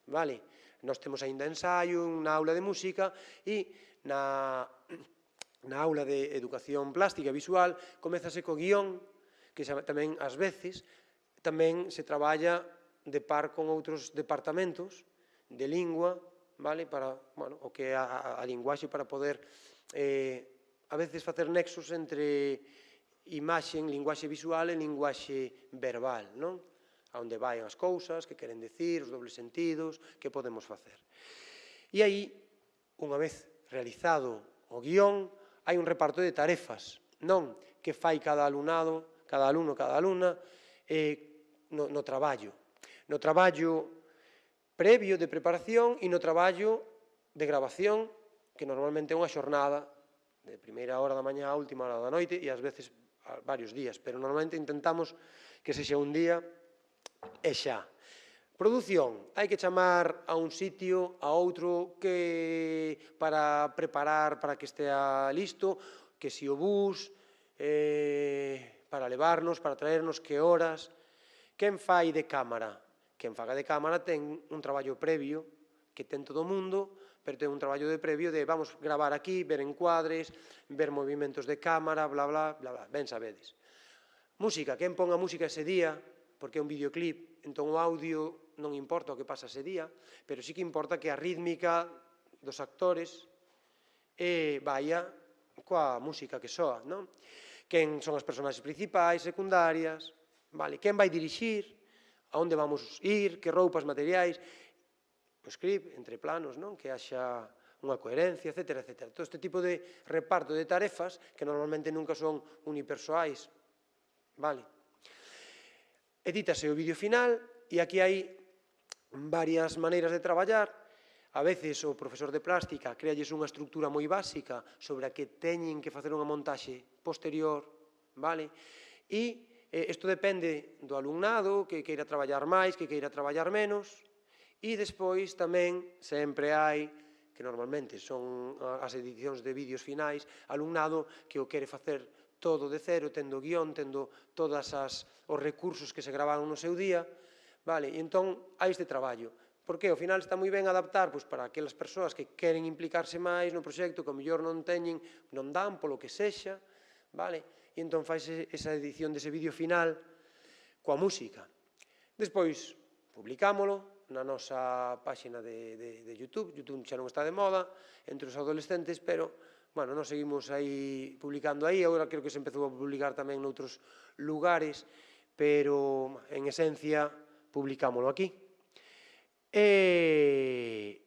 Speaker 13: vale? Nós temos aínda ensaio na aula de música e na aula de educación plástica e visual comezase co guión, que tamén ás veces tamén se traballa de par con outros departamentos de lingua, vale? Para, bueno, o que é a linguaxe para poder a veces facer nexos entre imaxe, linguaxe visual e linguaxe verbal, non? A onde vai as cousas, que queren decir, os dobles sentidos, que podemos facer. E aí, unha vez realizado o guión, hai un reparto de tarefas, non? Que fai cada alumnado, cada alumno, cada alumna, no traballo. No traballo previo de preparación e no traballo de grabación, que normalmente é unha xornada de primeira hora da mañá a última hora da noite e ás veces varios días, pero normalmente intentamos que sexa un día e xa. Produción, hai que chamar a un sitio, a outro, que para preparar para que estea listo, que si o bus, para levarnos, para traernos, que horas. Quen fai de cámara? Quen faga de cámara ten un traballo previo que ten todo o mundo, pero ten un traballo de previo de vamos gravar aquí, ver encuadres, ver movimentos de cámara, bla, bla, bla, bla, ben sabedes. Música, quen pon a música ese día, porque é un videoclip, entón o audio non importa o que pasa ese día, pero sí que importa que a rítmica dos actores vaia coa música que soa, non? Quen son as personaxes principais, secundarias, vale? Quen vai dirixir, a onde vamos ir, que roupas, materiais, o script, entre planos, non? Que haxa unha coherencia, etc. etc. Todo este tipo de reparto de tarefas que normalmente nunca son unipersoais, vale? Edítase o vídeo final e aquí hai varias maneiras de traballar. A veces o profesor de plástica créalles unha estructura moi básica sobre a que teñen que facer unha montaxe posterior, vale? E isto depende do alumnado, que queira traballar máis, que queira traballar menos, e despois tamén sempre hai, que normalmente son as edicións de vídeos finais, alumnado que o quere facer todo de cero, tendo guión, tendo todos os recursos que se gravaron no seu día, vale? E entón hai este traballo. Porque ao final está moi ben adaptar para aquelas persoas que queren implicarse máis no proxecto, que ao mellor non teñen, non dan polo que sexa, vale? E entón faise esa edición dese vídeo final coa música. Despois, publicámolo na nosa páxina de YouTube. YouTube xa non está de moda entre os adolescentes, pero, bueno, nos seguimos aí publicando aí. Agora creo que se empezou a publicar tamén noutros lugares, pero, en esencia, publicámolo aquí. E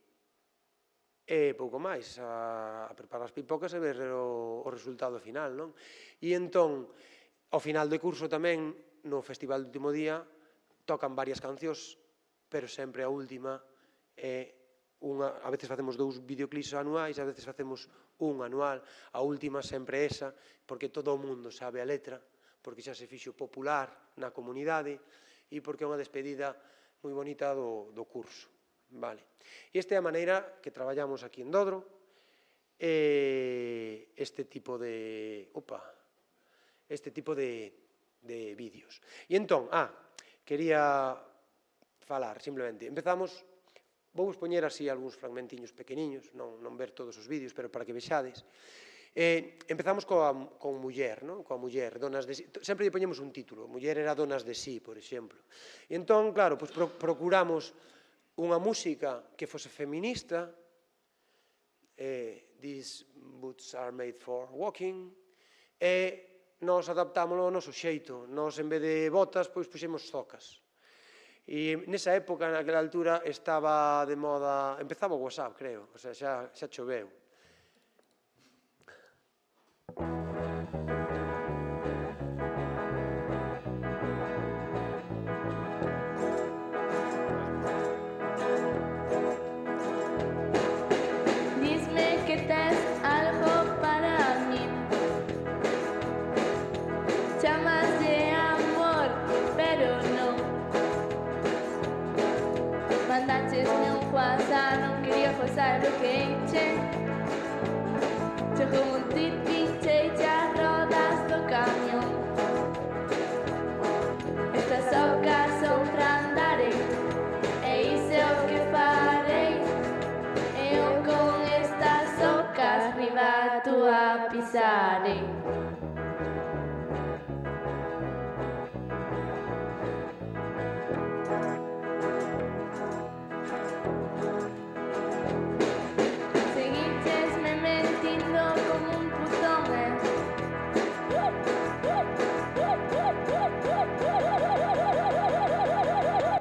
Speaker 13: pouco máis, a preparar as pipocas e ver o resultado final, non? E entón, ao final de curso tamén, no festival do último día, tocan varias cancións, pero sempre a última é unha, a veces facemos 2 videoclips anuais, a veces facemos un anual, a última sempre esa, porque todo o mundo sabe a letra, porque xa se fixo popular na comunidade e porque é unha despedida moi bonita do curso. Vale. E esta é a maneira que traballamos aquí en Dodro, este tipo de vídeos. E entón, quería falar, simplemente, empezamos, vou expoñer así algúns fragmentiños pequeniños, non ver todos os vídeos, pero para que vexades. Empezamos con muller, coa muller, donas de sí. Sempre lle poñemos un título, muller era donas de sí, por exemplo. E entón, claro, procuramos unha música que fose feminista, these boots are made for walking, e nós adaptámoslo ao noso xeito. Nós, en vez de botas, pois puxemos zocas. E nesa época, naquela altura, estaba de moda, empezaba o WhatsApp, creo, o sea, xa choveu.
Speaker 14: Dime que tes algo para mí. Chamas de amor, pero non. Mandaches-me un WhatsApp, non quería posar o que enche. Chegou un tip, pinchei as rodas do camión. Estas ocas son para andarei, e iso é o que farei. Eu con estas ocas riba túa pisarei. Seguichesme mentindo como un putón,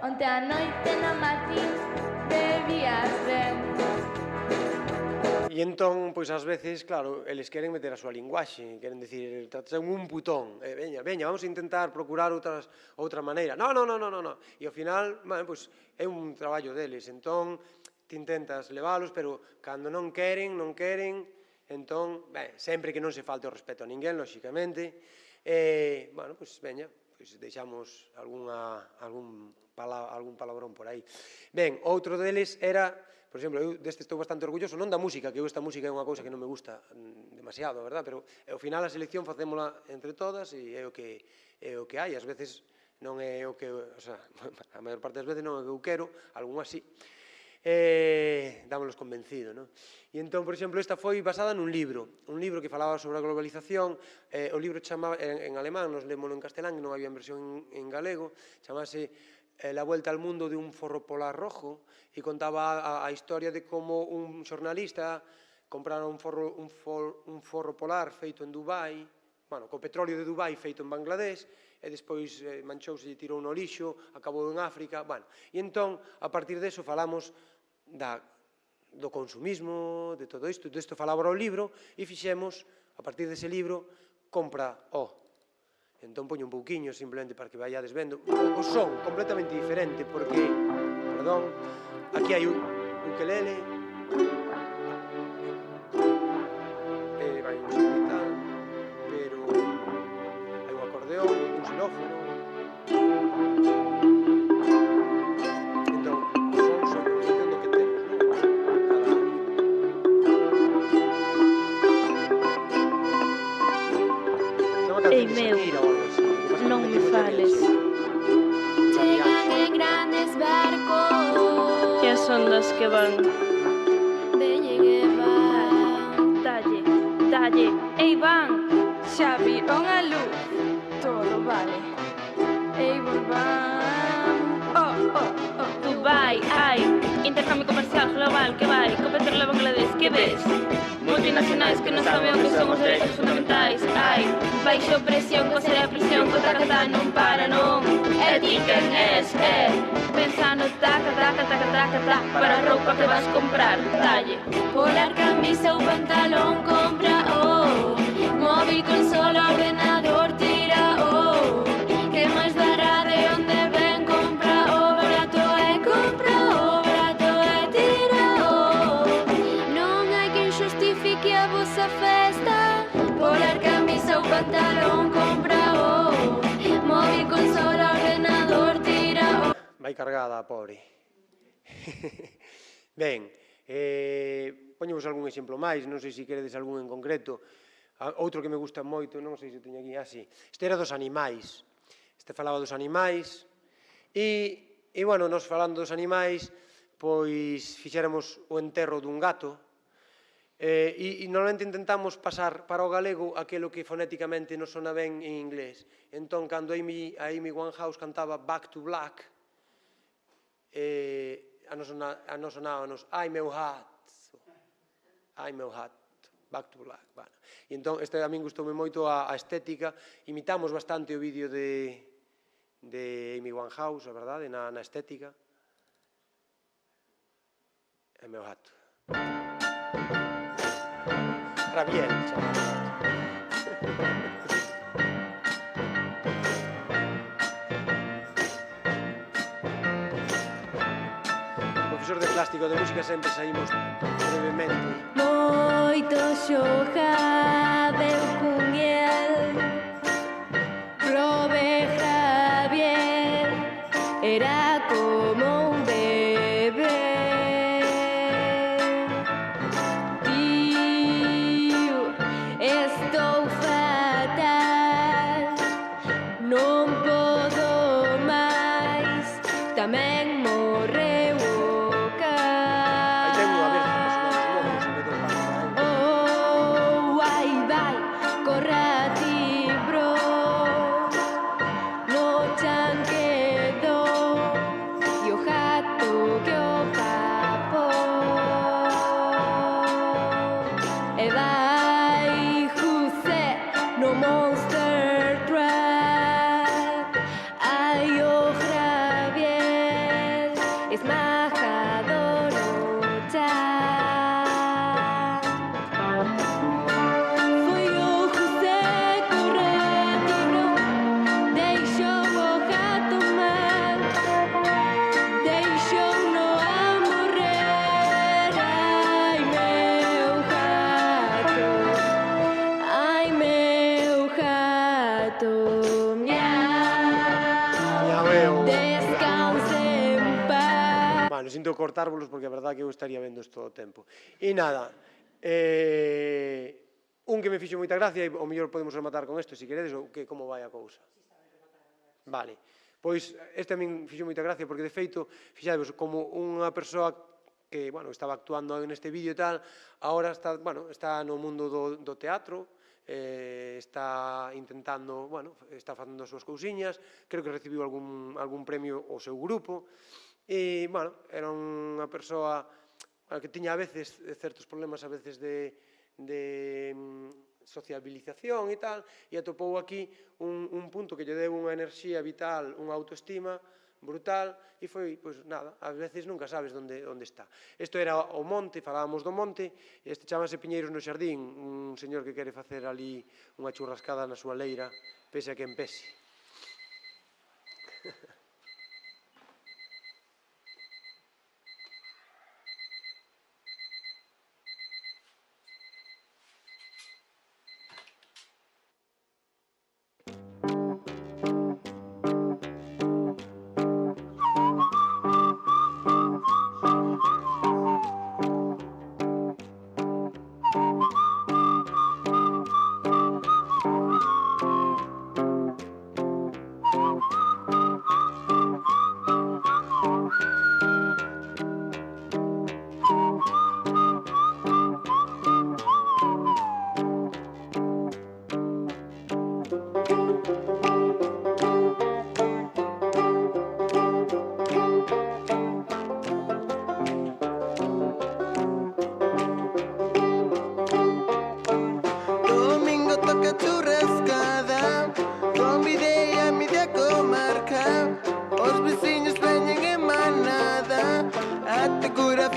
Speaker 14: Onte a noite na matín debías ver.
Speaker 13: E entón, pois, ás veces, claro, eles queren meter a súa linguaxe, queren dicir, tratan un putón, veña, vamos a intentar procurar outra maneira. No. E ao final, pois, é un traballo deles, entón, te intentas leválos, pero cando non queren, entón, sempre que non se falte o respeto a ninguén, lóxicamente, bueno, pois, veña, pois, deixamos algún palabrón por aí. Ben, outro deles era, por exemplo, eu deste estou bastante orgulloso, non da música, que eu esta música é unha cousa que non me gusta demasiado, verdad? Pero ao final a selección facémola entre todas e é o que hai, ás veces non é o que, o sea, a maior parte das veces non é o que eu quero, algún así, dámolos convencido, non? E entón, por exemplo, esta foi basada nun libro que falaba sobre a globalización, o libro chamaba, en alemán, nos lémolo en castelán, que non había versión en galego, chamase La vuelta al mundo de un forro polar rojo, e contaba a historia de como un xornalista comprara un forro polar feito en Dubai, bueno, co petróleo de Dubai feito en Bangladesh, e despois manchouse e tirou no lixo, acabou en África, bueno. E entón, a partir deso, falamos do consumismo, de todo isto, desto falaba o libro, e fixemos, a partir dese libro, compra o. Entón poño un pouquiño, simplemente para que vayades vendo. O son completamente diferente, porque, perdón, aquí hai un ukelele, vai musiquita, pero hai un acordeón, un xilófono. Entón, os sons son en función do que temos,
Speaker 14: Ei, meu, non me fales.
Speaker 10: Chegan en grandes barcos.
Speaker 14: E as ondas que van.
Speaker 10: Veñen e van.
Speaker 14: Dalle, ei, van. Xa viron a luz. Todo vale. Ei, volvan. Dubai, intercambio comercial global, que vai? Co petróleo de Bangladesh, que ves? Multinacionais que non saben o que son os derechos fundamentais. Baixo presión, coser a prisión, co tacatá non para, non. E ti quen és, pensando taca, para a roupa que vas comprar, dalle.
Speaker 10: Polar, camisa ou pantalón, compra, móvil, consola, ordenador, tira, que máis dará de onde ven, compra, barato e compra, barato e tira, non hai quen xustifique a vosa festa. Polar, camisa ou pantalón, compra, móvil, consola, ordenador, tira,
Speaker 13: Vai cargada a pobre. Ben, poñemos algún exemplo máis, non sei se queredes algún en concreto. Outro que me gusta moito, non sei se teño aquí, así. Este era dos animais. Este falaba dos animais. E, bueno, nos falando dos animais, pois fixéramos o enterro dun gato. E normalmente intentamos pasar para o galego aquilo que fonéticamente nos sona ben en inglés. Entón, cando Amy Winehouse cantaba Back to Black, a nos sonábanos ai meu gato, ai meu hat, back to black. E entón, este a min gustoume moito a estética, imitamos bastante o vídeo de Amy Winehouse, a verdade, na estética. Ai meu hat. Rabiel, chamamos. Profesor de plástico de música sempre saímos brevemente.
Speaker 10: Moito xogabeu con el, Robe Javier, era como un bebé. Tío, estou fatal, non podo máis, tamén morreu o cal.
Speaker 13: Aí ten unha versa, personaxes novos, en vez do paso.
Speaker 10: Oh, vai, vai, corra ti, bro, no chan quedou, e o gato que o papo. E vai, José, no Monster Truck, ai o Javier, esmajador o chan. Foi o José corretivo, deixou o gato mal, deixou-no a morrer. Ai meu gato, miau, descanse en paz.
Speaker 13: Bueno, sinto cortárvolos porque a verdade que eu estaría vendo isto todo o tempo. E nada, un que me fixo moita gracia, e o mellor podemos rematar con isto, se queredes, ou que como vai a cousa. Vale, pois este a min fixo moita gracia porque de feito, fixadevos, como unha persoa que, bueno, estaba actuando neste vídeo e tal, agora está, bueno, está no mundo do teatro, está intentando, bueno, está facendo as súas cousiñas, creo que recibiu algún premio ao seu grupo, e, bueno, era unha persoa que tiña a veces certos problemas a veces de sociabilización e tal, e atopou aquí un punto que lle deu unha enerxía vital, unha autoestima brutal, e foi, pois nada, ás veces nunca sabes onde está. Isto era o monte, falábamos do monte, e este chamase Piñeiros no Xardín, un señor que quere facer ali unha churrascada na súa leira, pese a quen pese.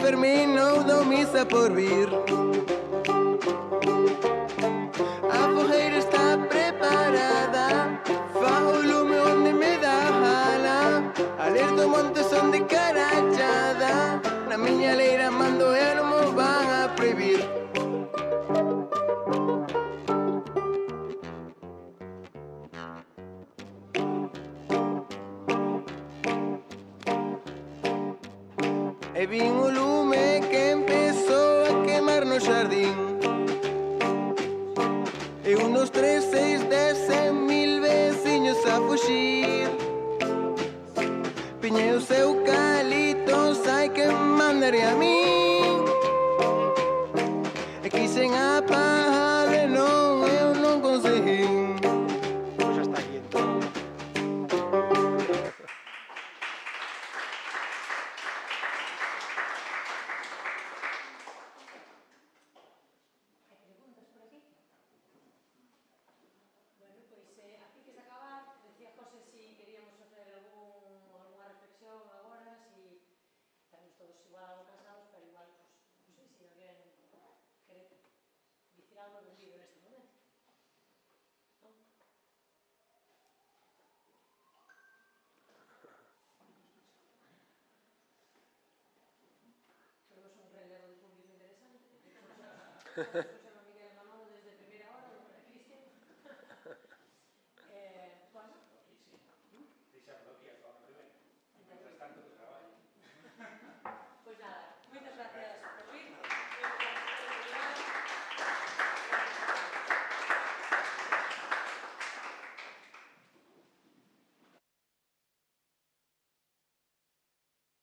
Speaker 15: Fermino dou misa por vir. A fogueira está preparada, fago o lume onde me dá jala. Ales do monte son de carachada, na miña leira mando e non me van a prohibir. E vin o lume que empezou a quemar no xardín. E 1, 2, 3, 6, 10, 100.000 veciños a fuxir. Piñei os eucaliptos, hai que mandar a min. E quixen apagar e non, eu non conseguín.
Speaker 13: Pois hasta aquí entón.